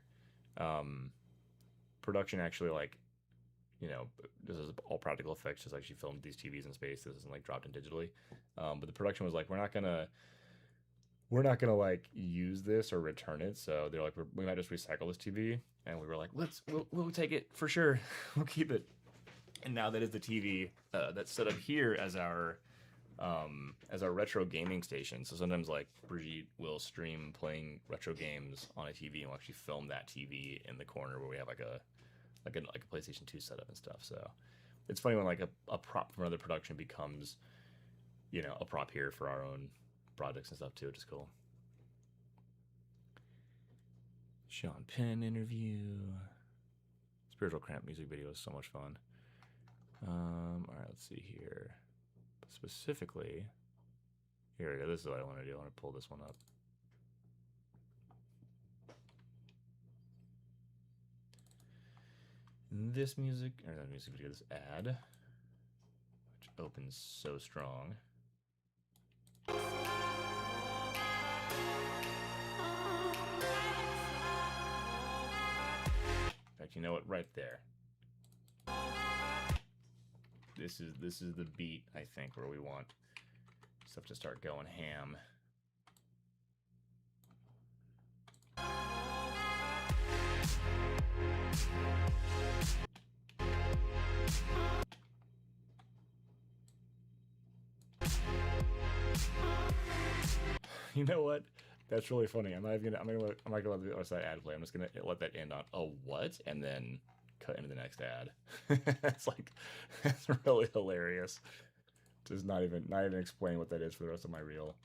production actually like, you know, this is all practical effects, just like she filmed these TVs in space. This isn't like dropped in digitally. But the production was like, we're not gonna like use this or return it. So they're like, we might just recycle this TV, and we were like, we'll take it for sure. We'll keep it. And now that is the TV that's set up here as our retro gaming station. So sometimes like Brigitte will stream playing retro games on a TV, and we'll actually film that TV in the corner where we have like a PlayStation 2 setup and stuff. So it's funny when like a prop from another production becomes, you know, a prop here for our own projects and stuff too, which is cool. Sean Penn interview. Spiritual Cramp music video is so much fun. All right, let's see here. Specifically, here we go. This is what I want to do. I want to pull this one up. This music, or not music video, this ad, which opens so strong. In fact, you know what? Right there. This is the beat, I think, where we want stuff to start going ham. You know what? That's really funny. I'm not gonna let the other side ad play. I'm just gonna let that end on a what, and then cut into the next ad. It's like, that's really hilarious. Just not even explain what that is for the rest of my reel.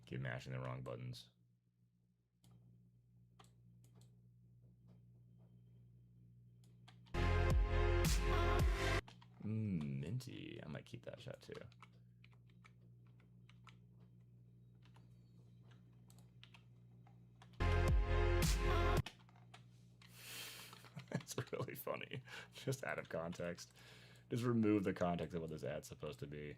Keep mashing the wrong buttons. Minty. I might keep that shot too. That's really funny. Just out of context. Just remove the context of what this ad's supposed to be.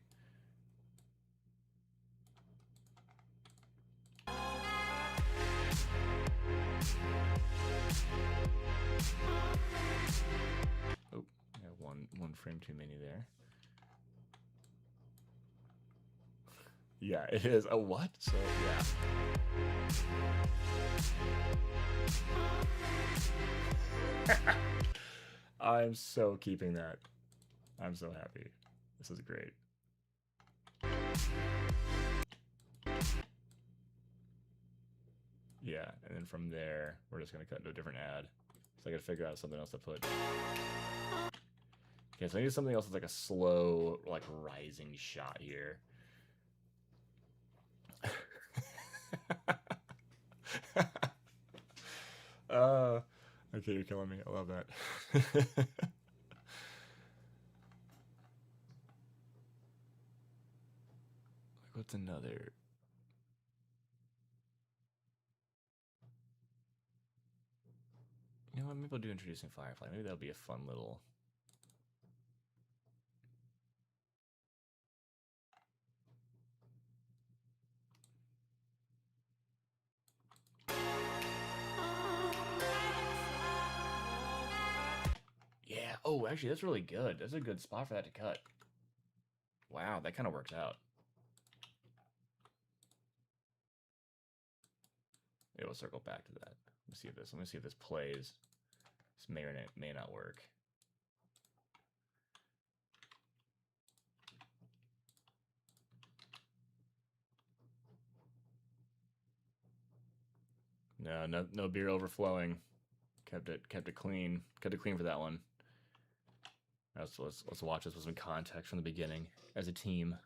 Oh, I got one frame too many there. Yeah, it is. A what? So, yeah. I'm so keeping that. I'm so happy. This is great. Yeah, and then from there, we're just going to cut into a different ad. So I got to figure out something else to put. Okay, so I need something else that's like a slow, like rising shot here. Okay, you're killing me. I love that. Like, what's another? You know what? Maybe I'll do introducing Firefly. Maybe that'll be a fun little. Yeah. Oh, actually, that's really good. That's a good spot for that to cut. Wow, that kind of works out. Yeah, we'll circle back to that. Let me see if this plays. This may or may not work. No beer overflowing. Kept it clean. Kept it clean for that one. So let's watch this with some context from the beginning as a team.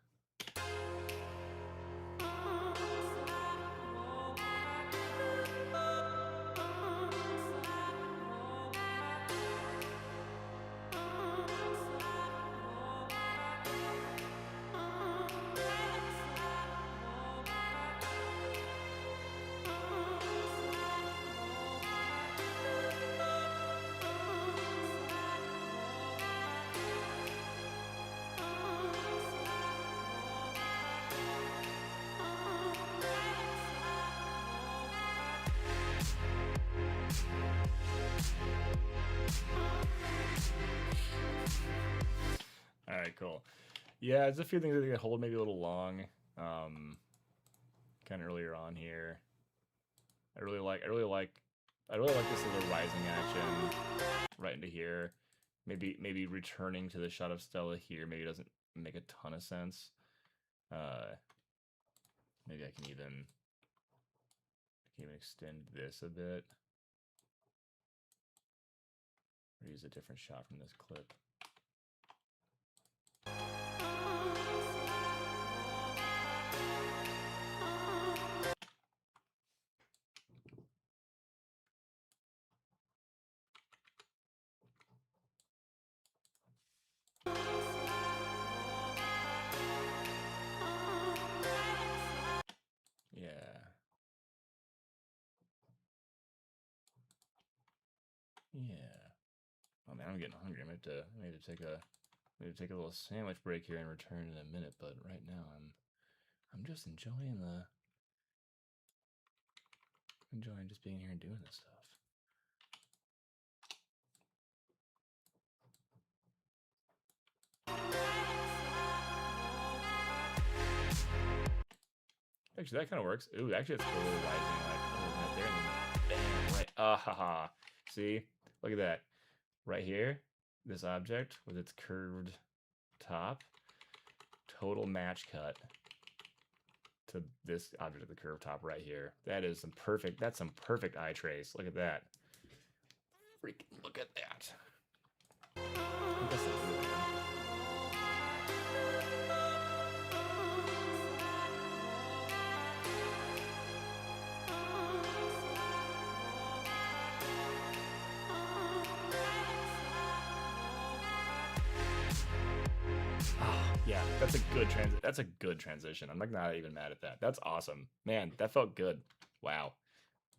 cool. Yeah, there's a few things that they hold maybe a little long. Kind of earlier on here. I really like this little rising action right into here. Maybe returning to the shot of Stella here maybe doesn't make a ton of sense. Maybe I can even extend this a bit. Or use a different shot from this clip. Yeah. Oh man, I'm getting hungry. I need to take a little sandwich break here and return in a minute. But right now, I'm just enjoying just being here and doing this stuff. Actually, that kind of works. Ooh, actually, it's a little rising, like right there, and then bam, right. Haha. See, look at that. Right here, this object with its curved top, total match cut to this object at the curved top right here. That is some perfect. That's some perfect eye trace. Look at that. Freaking look at that. That's so cool, man. Yeah, that's a good transition. I'm like not even mad at that. That's awesome. Man, that felt good. Wow.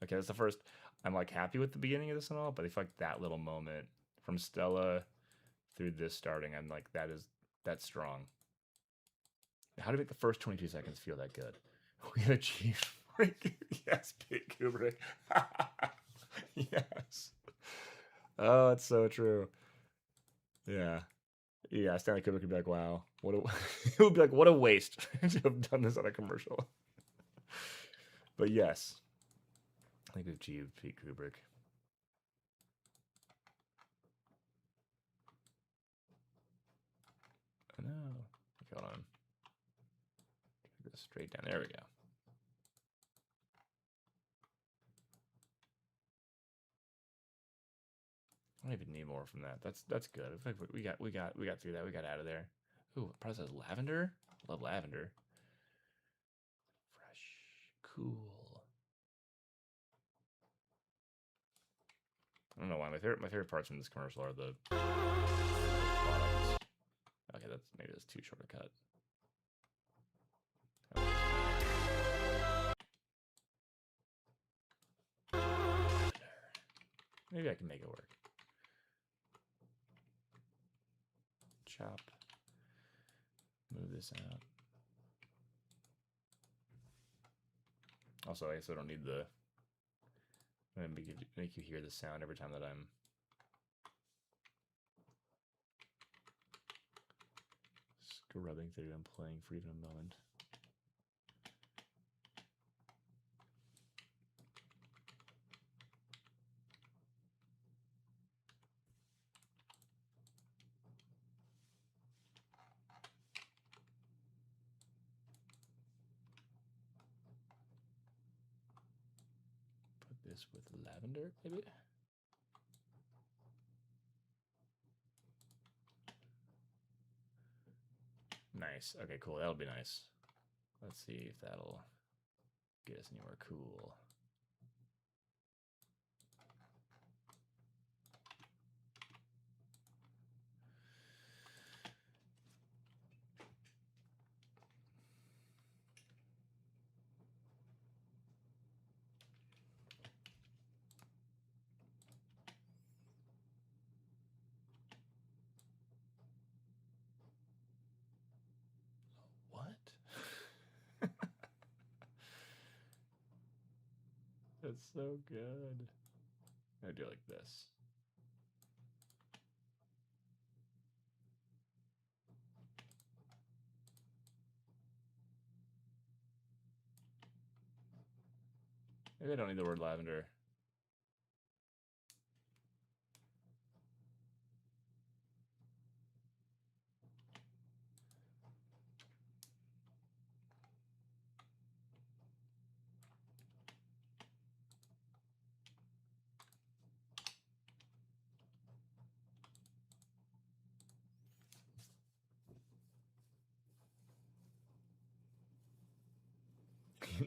Okay, that's the first. I'm like happy with the beginning of this and all, but I feel like that little moment from Stella through this starting, I'm like, that's strong. How to make the first 22 seconds feel that good? We achieved. Yes, Pete Kubrick. Yes. Oh, it's so true. Yeah. Yeah, Stanley Kubrick would be like, wow, what a it would be like, what a waste to have done this on a commercial. But yes, I think we've achieved Pete Kubrick. Oh no. Okay, hold on. Go straight down. There we go. I don't even need more from that. That's good. I think we got through that. We got out of there. Ooh, process lavender. Love lavender. Fresh, cool. I don't know why my favorite parts from this commercial are the products. Okay, that's too short a cut. Maybe I can make it work. Chop. Move this out. Also, I guess I don't need the. I'm gonna make you hear the sound every time that I'm scrubbing through and playing for even a moment. Put this with lavender, maybe. Nice. Okay, cool. That'll be nice. Let's see if that'll get us anywhere cool. That's so good. I do it like this. Maybe I don't need the word lavender.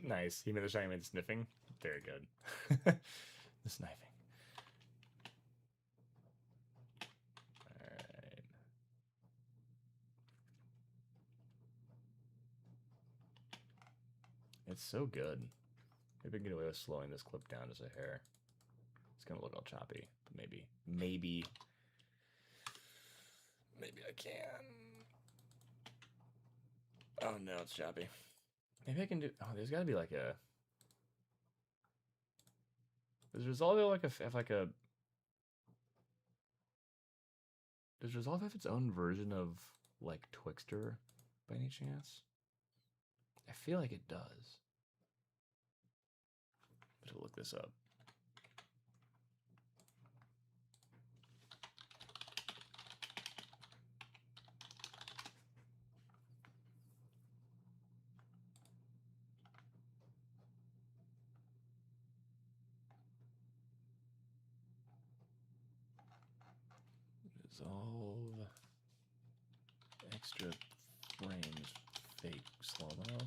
Nice. You made the shiny made the sniffing. Very good. The sniping. Alright. It's so good. Maybe I can get away with slowing this clip down just a hair. It's gonna look all choppy, but maybe I can. Oh no, it's choppy. Maybe I can do. Oh, there's got to be like a. Does Resolve have like a? Does Resolve have its own version of like Twixtor by any chance? I feel like it does. Let's look this up. Resolve extra frames fake slow-mo.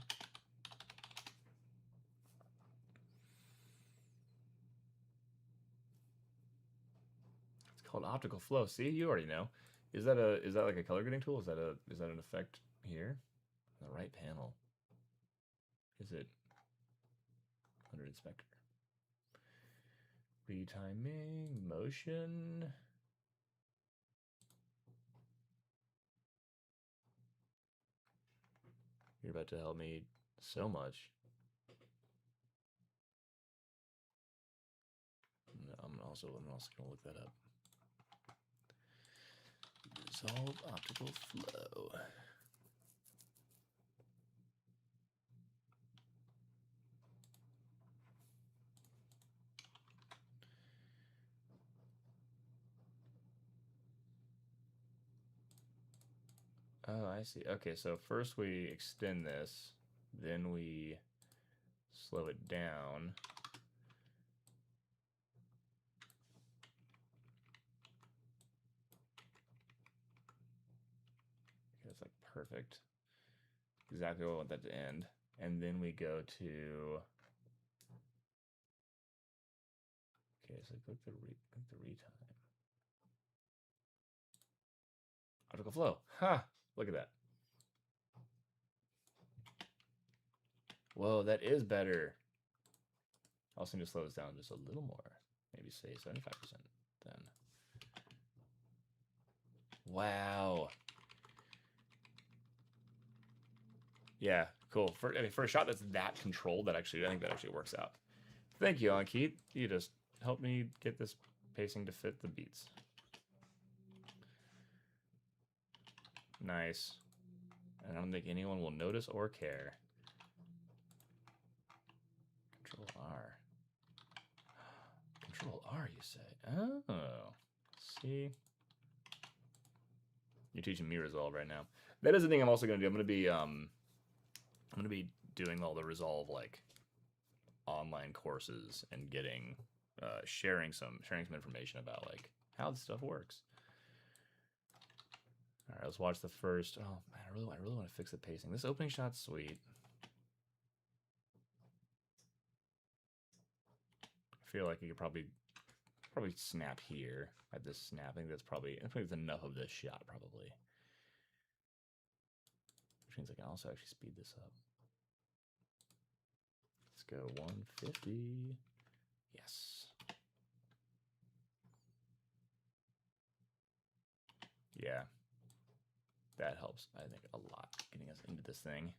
It's called Optical Flow. See, you already know. Is that like a color grading tool? Is that an effect here? The right panel. Is it under inspector? Retiming, motion. You're about to help me so much. I'm also gonna look that up. Resolve Optical Flow. Oh, I see. Okay, so first we extend this, then we slow it down. Okay, that's like perfect. Exactly what I want that to end. And then we go to. Okay, so click the retime. Optical Flow. Ha! Look at that. Whoa, that is better. I also need to slow this down just a little more. Maybe say 75% then. Wow. Yeah, cool. For a shot that's that controlled, I think that actually works out. Thank you, Ankit. You just helped me get this pacing to fit the beats. Nice. And I don't think anyone will notice or care. Control R. Control R, you say? Oh. See? You're teaching me Resolve right now. That is the thing I'm also going to do. I'm going to be doing all the Resolve like online courses and getting sharing some information about like how this stuff works. All right, let's watch the first. Oh man, I really want to fix the pacing. This opening shot's sweet. I feel like you could probably snap here at this snap. I think that's enough of this shot probably. Which means I can also actually speed this up. Let's go 150. Yes. Yeah. That helps, I think, a lot getting us into this thing.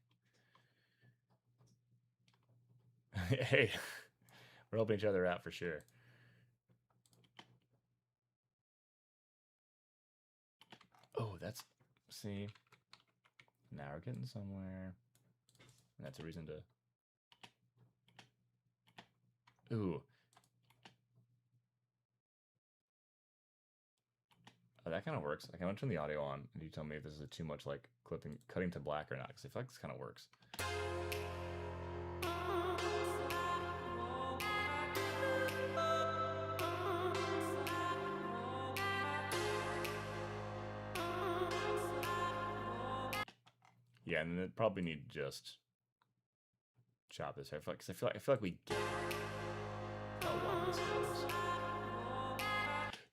Hey, we're helping each other out for sure. Oh, see, now we're getting somewhere. And that's a reason to. Ooh. Oh, that kind of works. Like, I want to turn the audio on, and you tell me if this is too much like cutting to black or not, because I feel like this kind of works. Yeah, and then it probably need to just chop this. I feel like we get how long this goes.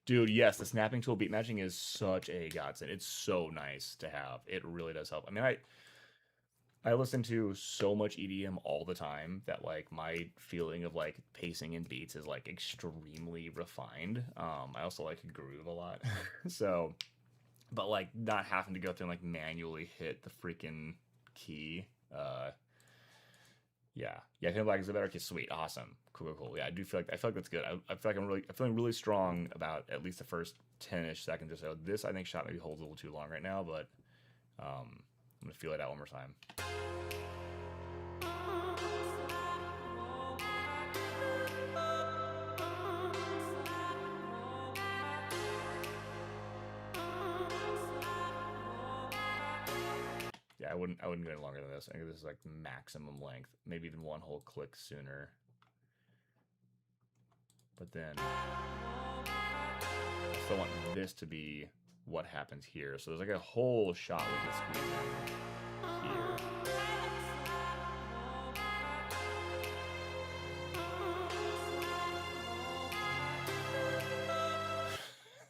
Dude, yes, the snapping tool beat matching is such a godsend. It's so nice to have. It really does help. I mean, I listen to so much EDM all the time that like my feeling of like pacing and beats is like extremely refined. I also like groove a lot. So, but like not having to go through and like manually hit the freaking key. Yeah, King Black is a better. Okay, sweet, awesome, cool. Yeah, I feel like that's good. I feel like I'm feeling really strong about at least the first 10-ish seconds or so. This I think shot maybe holds a little too long right now, but I'm gonna feel it out one more time. Yeah, I wouldn't go any longer than this. I think this is like maximum length, maybe even one whole click sooner. But then I still want this to be what happens here. So there's like a whole shot we can squeeze in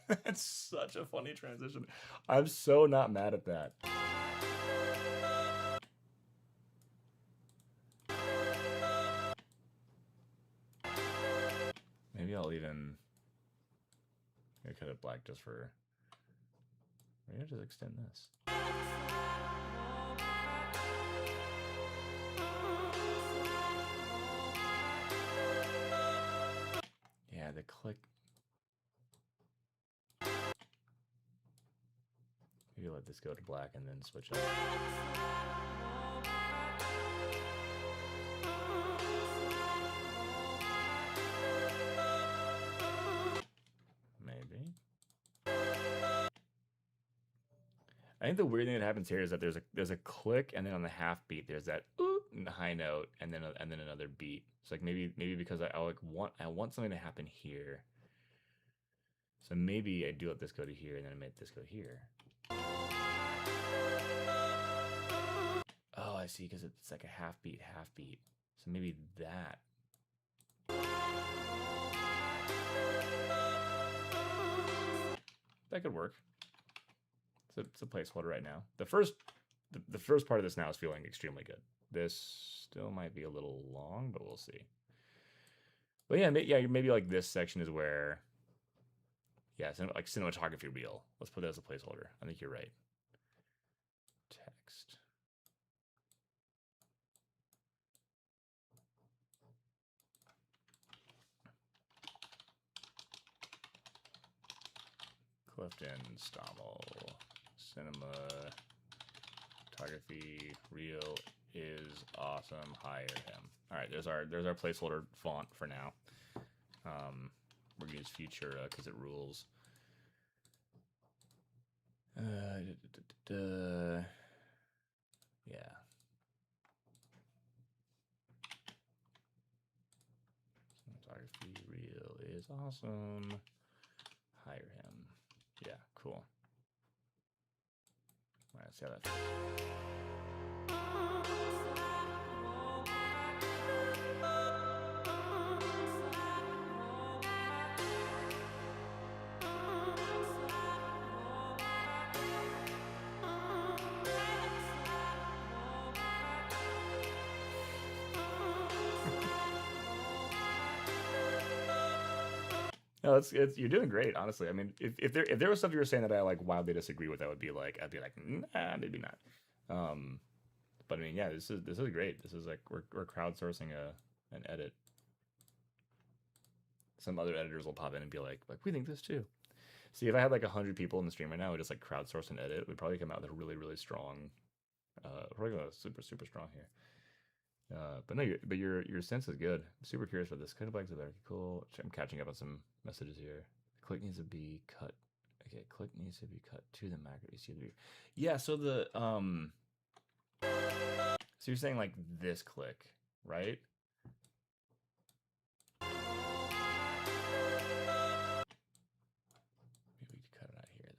here. That's such a funny transition. I'm so not mad at that. Maybe I'll even cut it black just for. Maybe I'll just extend this. Yeah, the click. Maybe let this go to black and then switch it. Maybe. I think the weird thing that happens here is that there's a click, and then on the half beat there's that high note, and then another beat. So like maybe because I want something to happen here. So maybe I do let this go to here, and then I make this go here. Oh, I see, because it's like a half beat. So maybe that. That could work. It's a placeholder right now. The first part of this now is feeling extremely good. This still might be a little long, but we'll see. But yeah, maybe like this section is where, yeah, like cinematography reel. Let's put that as a placeholder. I think you're right. Text. Clifton, Stommel, cinematography reel is awesome. Hire him. All right, there's our placeholder font for now. We're gonna use Futura because it rules. Yeah. Cinematography reel is awesome. Hire him. Yeah, cool. All right, let's see how that feels. No, it's you're doing great, honestly. I mean, if there was stuff you were saying that I like wildly disagree with, I'd be like, nah, maybe not. But I mean, yeah, this is great. This is like we're crowdsourcing an edit. Some other editors will pop in and be like we think this too. See, if I had like 100 people in the stream right now, I would just like crowdsource an edit. We'd probably come out with a really strong, probably go super strong here. But no, your sense is good. I'm super curious about this. Kind of like the very cool. I'm catching up on some messages here. Click needs to be cut. Okay, click needs to be cut to the macro. Yeah. So the So you're saying like this click, right? Maybe we could cut it out here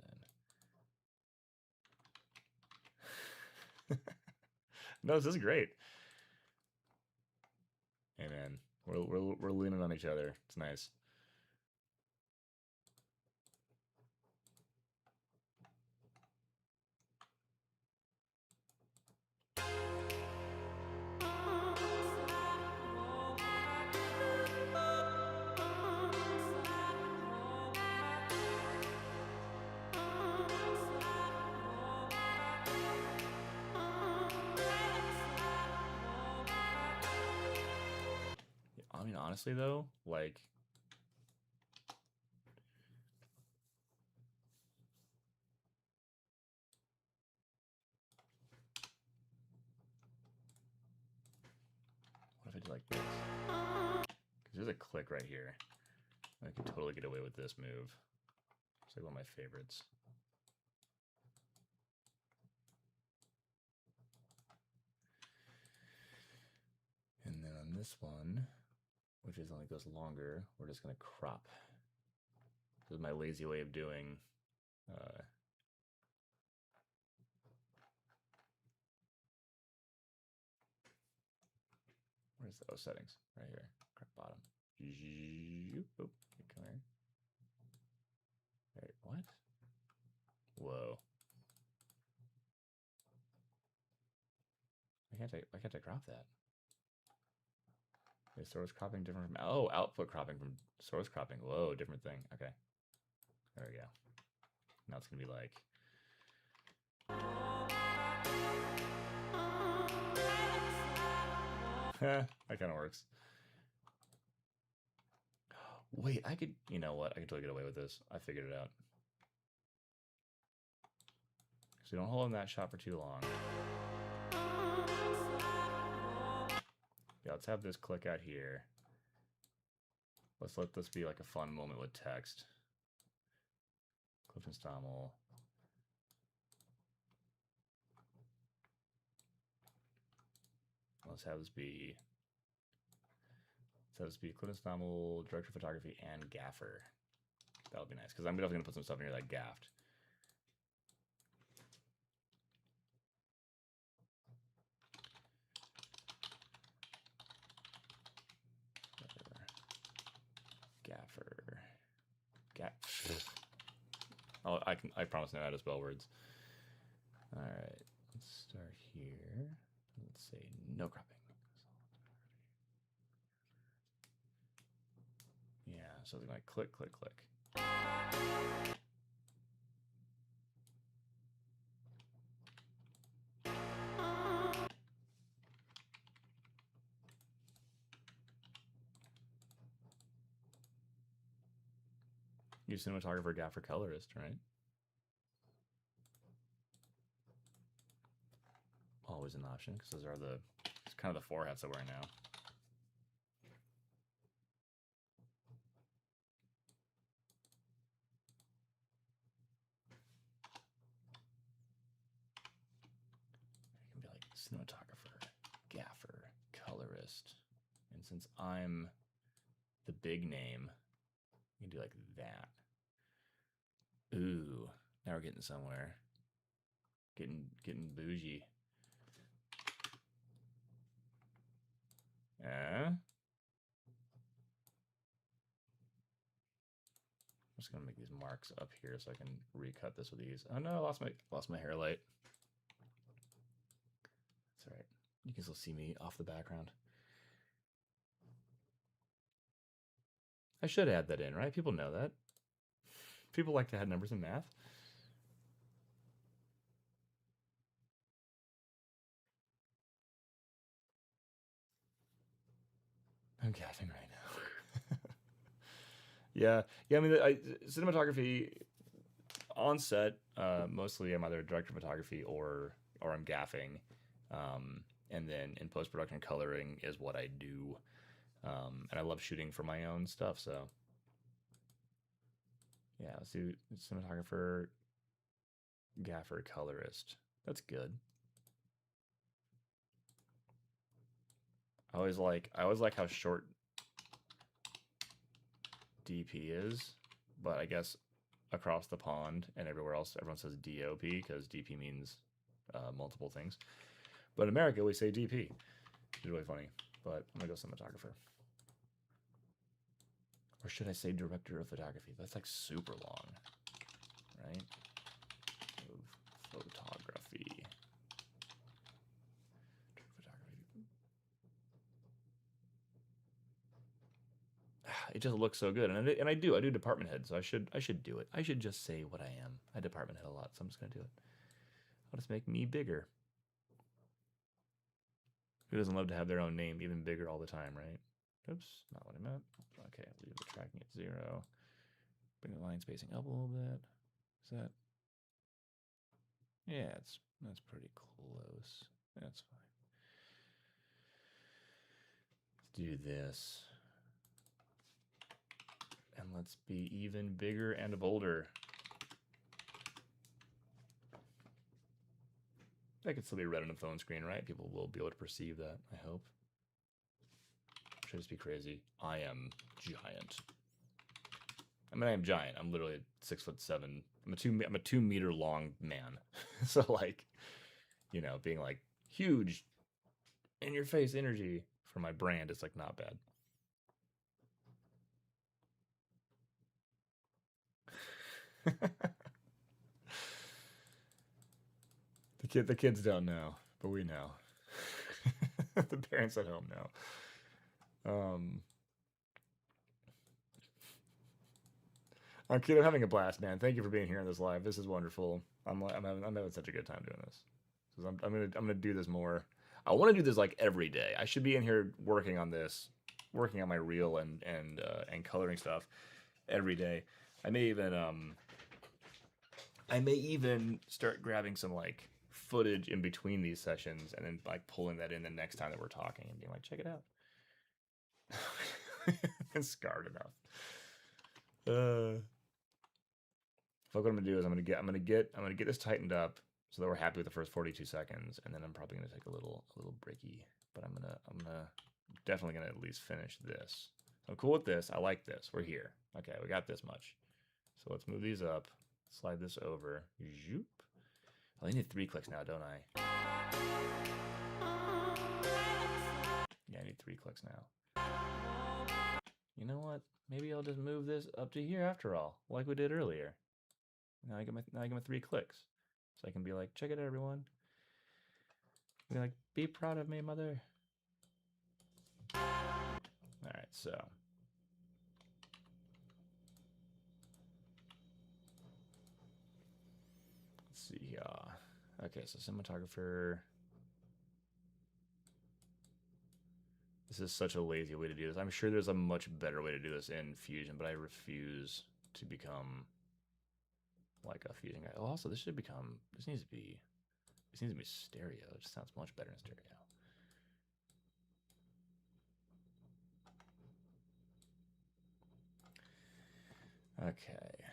then. No, this is great. Hey man, we're leaning on each other. It's nice. I mean, honestly though, like what if I do like this? Because there's a click right here. I could totally get away with this move. It's like one of my favorites. And then on this one, which is only goes longer, we're just gonna crop. This is my lazy way of doing where's those settings? Right here. Crop bottom. Oh, come here. Wait, what? Whoa. Why can't I crop that? Is source cropping different from output cropping from source cropping? Whoa, different thing. Okay. There we go. Now it's gonna be like that kind of works. Wait, I could, you know what? I could totally get away with this. I figured it out. So don't hold in that shot for too long. Yeah, let's have this click out here. Let's let this be like a fun moment with text. Clifton Stommel. Let's have this be Clifton Stommel, director of photography, and gaffer. That would be nice, because I'm definitely gonna put some stuff in here like gaffed. Oh, I promise now how to spell words. All right, let's start here. Let's say no cropping. Yeah, something like click, click, click. You cinematographer, gaffer, colorist, right? Always an option, because those are it's kind of the four hats I wear now. I can be like cinematographer, gaffer, colorist. And since I'm the big name, you can do like that. Ooh, now we're getting somewhere. Getting bougie. I'm just gonna make these marks up here so I can recut this with ease. Oh no, I lost my hair light. That's all right. You can still see me off the background. I should add that in, right? People know that. People like to add numbers in math. I'm gaffing right now. yeah. I mean, cinematography on set. Mostly, I'm either director of photography or I'm gaffing. And then in post-production, coloring is what I do. And I love shooting for my own stuff, so yeah, let's do cinematographer, gaffer, colorist. That's good. I always like how short DP is, but I guess across the pond and everywhere else, everyone says DOP because DP means multiple things. But in America, we say DP. It's really funny. But I'm gonna go cinematographer. Or should I say director of photography? That's like super long, right? Photography. It just looks so good, and I do department head, so I should do it. I should just say what I am. I department head a lot, so I'm just gonna do it. I'll just make me bigger. Who doesn't love to have their own name even bigger all the time, right? Oops, not what I meant. Okay, leave the tracking at 0. Bring the line spacing up a little bit. Is that? Yeah, that's pretty close. That's fine. Let's do this. And let's be even bigger and bolder. That could still be red on a phone screen, right? People will be able to perceive that, I hope. Should just be crazy. I am giant. I mean, I am giant. I'm literally 6'7". I'm a 2 meter long man. So like, you know, being like huge, in your face energy for my brand is like not bad. The kids don't know, but we know. The parents at home know. I'm kidding. I'm having a blast, man. Thank you for being here in this live. This is wonderful. I'm having such a good time doing this. I'm gonna do this more. I want to do this like every day. I should be in here working on this, working on my reel and coloring stuff every day. I may even start grabbing some like footage in between these sessions and then like pulling that in the next time that we're talking and being like, check it out. It's scarred enough. What I'm gonna do is I'm gonna get this tightened up so that we're happy with the first 42 seconds, and then I'm probably gonna take a little breaky, but I'm definitely gonna at least finish this. I'm cool with this. I like this. We're here. Okay, we got this much. So let's move these up. Slide this over. Zoop. I need 3 clicks now, don't I? Yeah, I need 3 clicks now. You know what? Maybe I'll just move this up to here after all, like we did earlier. Now I get my 3 clicks. So I can be like, check it out, everyone. Be like, be proud of me, mother. Alright, so. Let's see here. Okay, so cinematographer. This is such a lazy way to do this. I'm sure there's a much better way to do this in Fusion, but I refuse to become like a Fusion guy. Oh, also this needs to be stereo. It just sounds much better in stereo. Okay,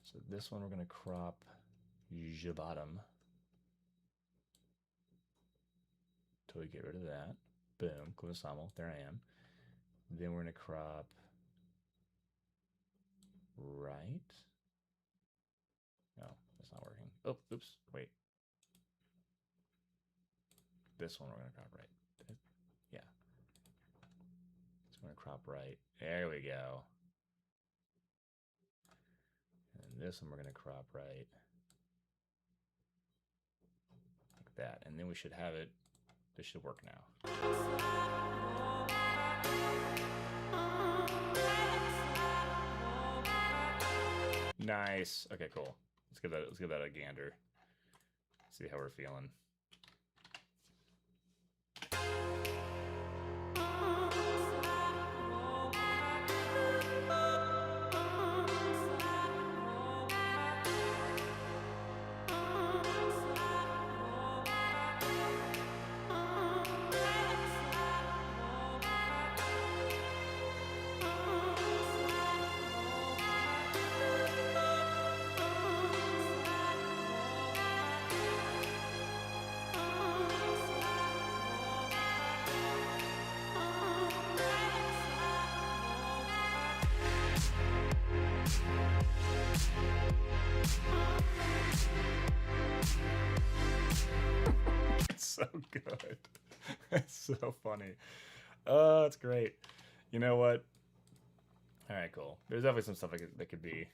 so this one we're gonna crop the bottom till we get rid of that. Boom, click Stommel. There I am. Then we're gonna crop right. No, that's not working. Oh, oops, wait. This one we're gonna crop right. Yeah. So we're gonna crop right. There we go. And this one we're gonna crop right. Like that. And then we should have it. This should work now. Nice. Okay, cool. Let's give that a gander. See how we're feeling. So funny. Oh, that's great. You know what? All right, cool. There's definitely some stuff that could be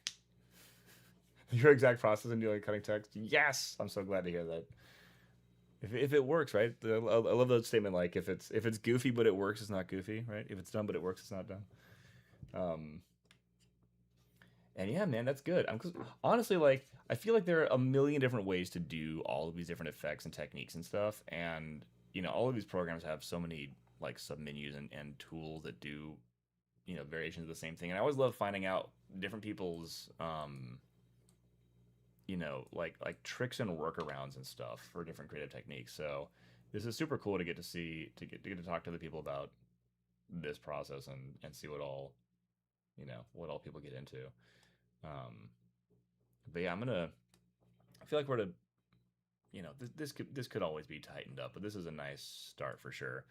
your exact process in doing cutting text. Yes, I'm so glad to hear that. If it works, right? I love that statement. Like if it's goofy but it works, it's not goofy, right? If it's done but it works, it's not done. And yeah, man, that's good. Honestly, like I feel like there are a million different ways to do all of these different effects and techniques and stuff, and all of these programs have so many like submenus and tools that do variations of the same thing. And I always love finding out different people's like tricks and workarounds and stuff for different creative techniques. So this is super cool to get to see to get to talk to other people about this process and see what all what all people get into. But yeah, I feel like we're to this could always be tightened up, but this is a nice start for sure.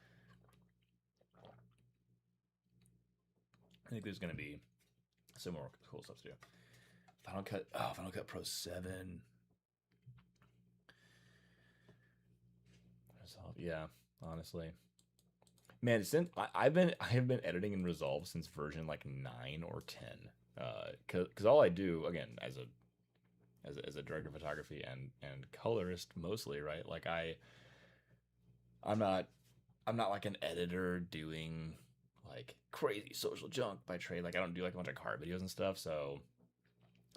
I think there's going to be some more cool stuff to do. Final Cut Pro 7. Resolve, yeah, honestly. Man, I have been editing in Resolve since version like 9 or 10. Cuz all I do again as a director of photography and colorist mostly, right? Like I'm not like an editor doing like crazy social junk by trade. Like I don't do like a bunch of car videos and stuff. So,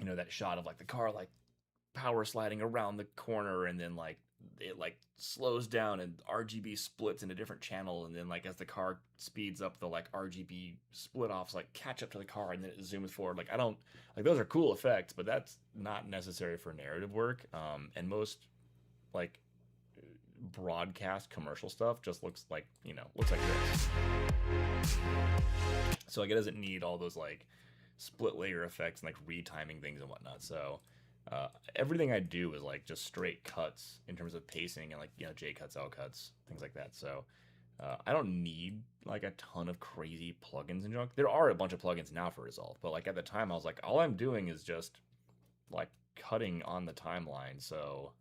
that shot of like the car like power sliding around the corner and then like it like slows down and RGB splits in a different channel, and then like as the car speeds up the like RGB split offs like catch up to the car and then it zooms forward. Like I don't like those are cool effects, but that's not necessary for narrative work. And most like broadcast commercial stuff just looks like this. So like it doesn't need all those like split layer effects and like retiming things and whatnot. So everything I do is like just straight cuts in terms of pacing and like J cuts, L cuts, things like that. So I don't need like a ton of crazy plugins and junk. There are a bunch of plugins now for Resolve, but like at the time I was like, all I'm doing is just like cutting on the timeline. So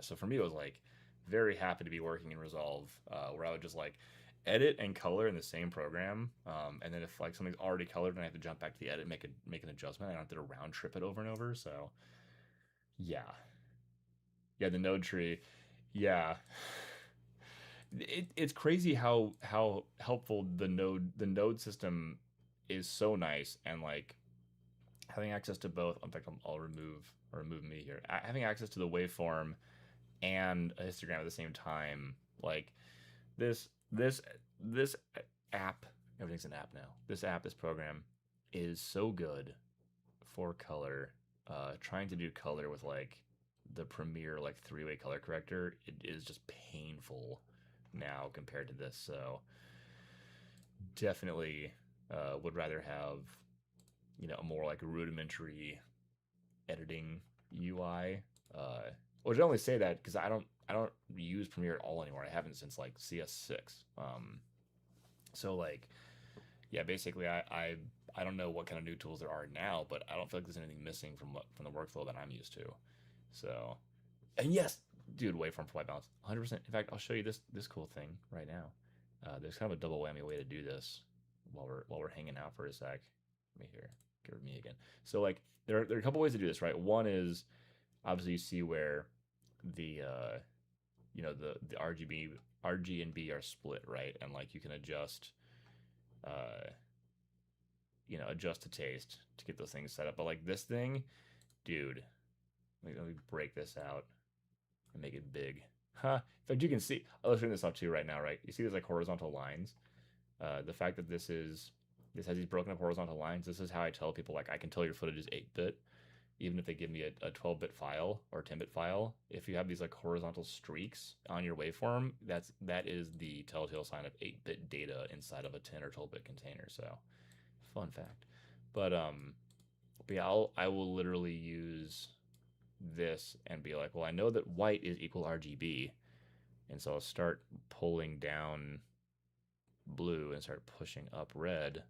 so for me it was like very happy to be working in Resolve, where I would just like edit and color in the same program, and then if like something's already colored and I have to jump back to the edit, make an adjustment, I don't have to round trip it over and over. So yeah, the node tree, yeah. It's crazy how helpful the node system is. So nice, and like having access to both. In fact, I'll remove me here. Having access to the waveform and a histogram at the same time, like this app, everything's an app now. This program is so good for color. Trying to do color with like the Premiere like 3-way color corrector, it is just painful now compared to this. So definitely would rather have a more like rudimentary editing UI. Well, I only say that because I don't use Premiere at all anymore. I haven't since like CS6. So like, yeah, basically I don't know what kind of new tools there are now, but I don't feel like there's anything missing from the workflow that I'm used to. So, and yes, dude, waveform for white balance, 100%. In fact, I'll show you this cool thing right now. There's kind of a double whammy way to do this while we're hanging out for a sec. Let me here, get rid of me again. So like, there are a couple ways to do this, right? One is obviously you see where the the RG and B are split, right? And like you can adjust adjust to taste to get those things set up. But like this thing, dude, let me break this out and make it big. In fact, you can see, I'll illustrate this up too right now, right? You see there's like horizontal lines. The fact that this has these broken up horizontal lines, this is how I tell people like I can tell your footage is 8-bit. Even if they give me a 12-bit file or 10-bit file, if you have these like horizontal streaks on your waveform, that is the telltale sign of 8-bit data inside of a 10 or 12-bit container. So, fun fact. But yeah, I will literally use this and be like, well, I know that white is equal RGB, and so I'll start pulling down blue and start pushing up red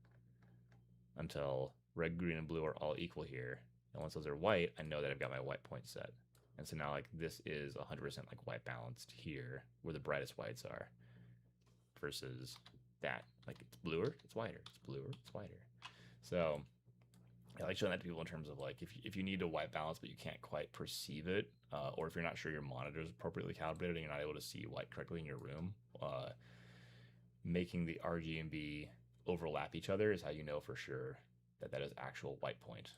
until red, green, and blue are all equal here. And once those are white, I know that I've got my white point set. And so now like this is 100% like white balanced here where the brightest whites are. versus that. Like it's bluer, it's whiter, it's bluer, it's whiter. So I like showing that to people in terms of like if you need to white balance but you can't quite perceive it, or if you're not sure your monitor is appropriately calibrated and you're not able to see white correctly in your room, making the RGB overlap each other is how you know for sure that that is actual white point,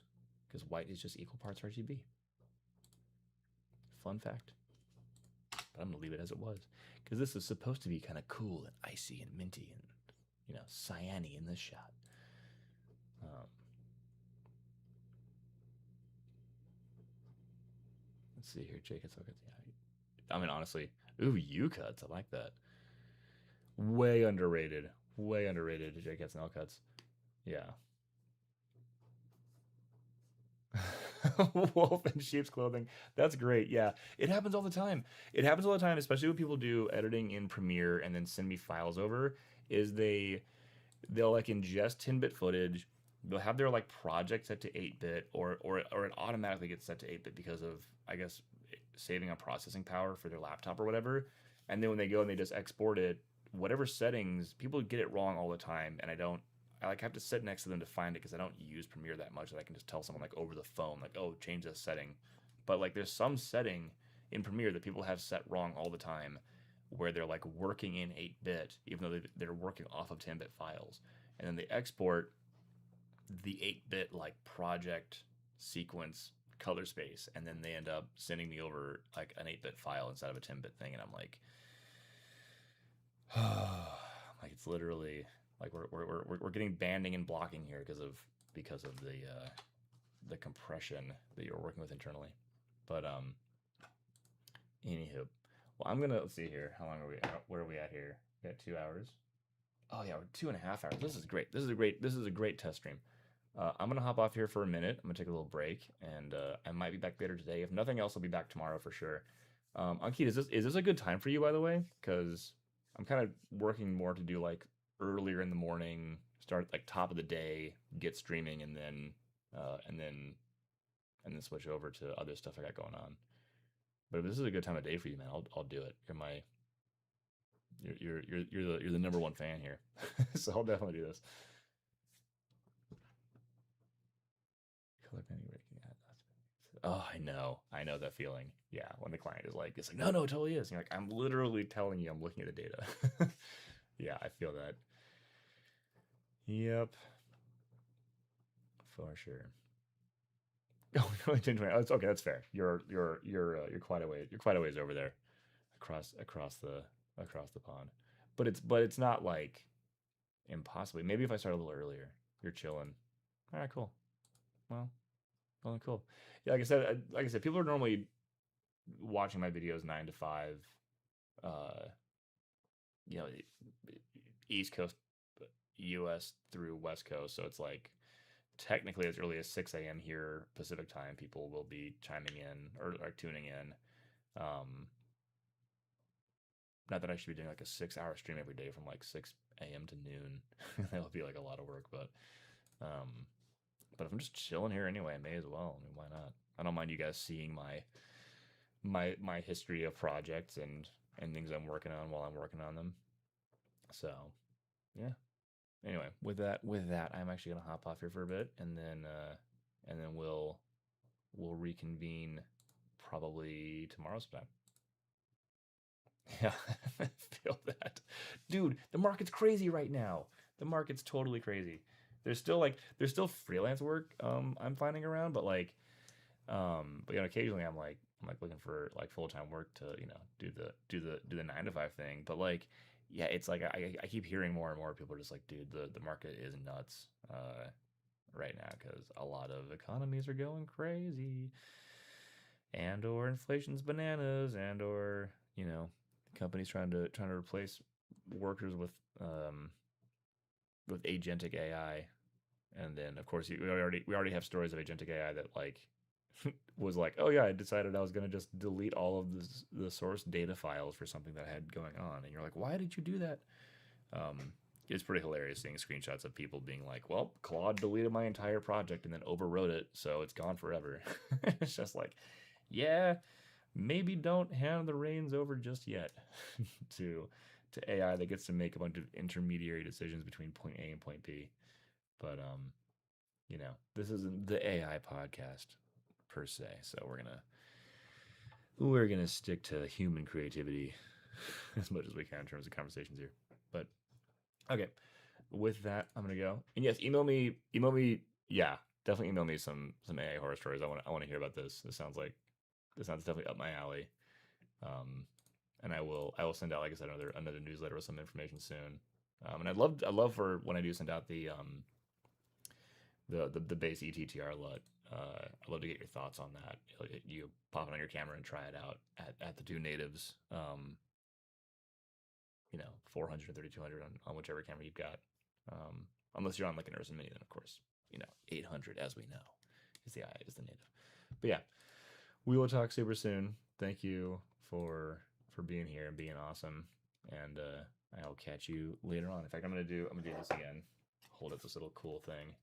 because white is just equal parts RGB. Fun fact. But I'm gonna leave it as it was, because this is supposed to be kind of cool and icy and minty and, you know, cyany in this shot. Let's see here, Jake. It's okay. Yeah, I mean, honestly, ooh, U cuts. I like that. Way underrated. Way underrated. Jake cuts and L cuts. Yeah. Wolf in sheep's clothing. That's great. Yeah, it happens all the time. It happens all the time, especially when people do editing in Premiere and then send me files over. Is they'll like ingest 10-bit footage. They'll have their like project set to 8-bit, or it automatically gets set to 8-bit because of, I guess, saving on processing power for their laptop or whatever. And then when they go and they just export it, whatever settings, people get it wrong all the time, and I like have to sit next to them to find it because I don't use Premiere that much that I can just tell someone like over the phone, like, oh, change this setting. But like there's some setting in Premiere that people have set wrong all the time, where they're like working in 8-bit even though they're working off of 10-bit files, and then they export the 8-bit like project sequence color space, and then they end up sending me over like an 8-bit file instead of a 10-bit thing, and I'm like, like it's literally like we're getting banding and blocking here because of the compression that you're working with internally. But anywho, well, let's see here. How long are we? Where are we at here? We got 2 hours. Oh yeah, we're 2.5 hours. This is great. This is a great test stream. I'm gonna hop off here for a minute. I'm gonna take a little break, and I might be back later today. If nothing else, I'll be back tomorrow for sure. Ankit, is this a good time for you, by the way? Because I'm kind of working more to do like earlier in the morning, start like top of the day, get streaming, and then switch over to other stuff I got going on. But if this is a good time of day for you, man, I'll do it. You're the number one fan here, so I'll definitely do this. Color banding breaking. Oh, I know that feeling. Yeah, when the client is like, it's like, no, it totally is. And you're like, I'm literally telling you, I'm looking at the data. Yeah, I feel that. Yep, for sure. Oh, okay, that's fair. You're quite a way. You're quite a ways over there, across the pond. But it's not like impossibly. Maybe if I start a little earlier, you're chilling. All right, cool. Well, cool. Yeah, like I said, people are normally watching my videos 9 to 5. You know, East Coast, U.S. through West Coast, so it's like technically as early as 6 a.m. here Pacific time, people will be chiming in or tuning in. Not that I should be doing like a 6-hour stream every day from like 6 a.m. to noon. That would be like a lot of work, but if I'm just chilling here anyway, I may as well. I mean, why not? I don't mind you guys seeing my history of projects and things I'm working on while I'm working on them. So, yeah. Anyway, with that, I'm actually gonna hop off here for a bit, and then we'll reconvene probably tomorrow sometime. Yeah, I feel that, dude. The market's crazy right now. The market's totally crazy. There's still freelance work I'm finding around, but like, but you know, occasionally I'm like looking for like full-time work to, you know, do the 9 to 5 thing. But like, yeah, it's like I keep hearing more and more people are just like, dude, the market is nuts right now because a lot of economies are going crazy, and or inflation's bananas, and or, you know, companies trying to replace workers with agentic AI. And then of course we already have stories of agentic AI that like was like, oh yeah, I decided I was going to just delete all of the source data files for something that I had going on, and you're like, why did you do that? It's pretty hilarious seeing screenshots of people being like, well, Claude deleted my entire project and then overwrote it, so it's gone forever. It's just like, yeah, maybe don't hand the reins over just yet to to AI that gets to make a bunch of intermediary decisions between point A and point B. But you know, this isn't the AI podcast per se, so we're gonna stick to human creativity as much as we can in terms of conversations here. But okay, with that, I'm gonna go. And yes, email me. Yeah, definitely email me some AI horror stories. I want to hear about this. This sounds definitely up my alley. And I will send out, like I said, another newsletter with some information soon. And I'd love for when I do send out the base ETTR LUT. I'd love to get your thoughts on that. You pop it on your camera and try it out at the two natives. 400 and 3200 on whichever camera you've got. Unless you're on like an Ursa Mini, then of course, 800, as we know, is the native. But yeah, we will talk super soon. Thank you for being here and being awesome. And I'll catch you later on. In fact, I'm gonna do this again. Hold up this little cool thing.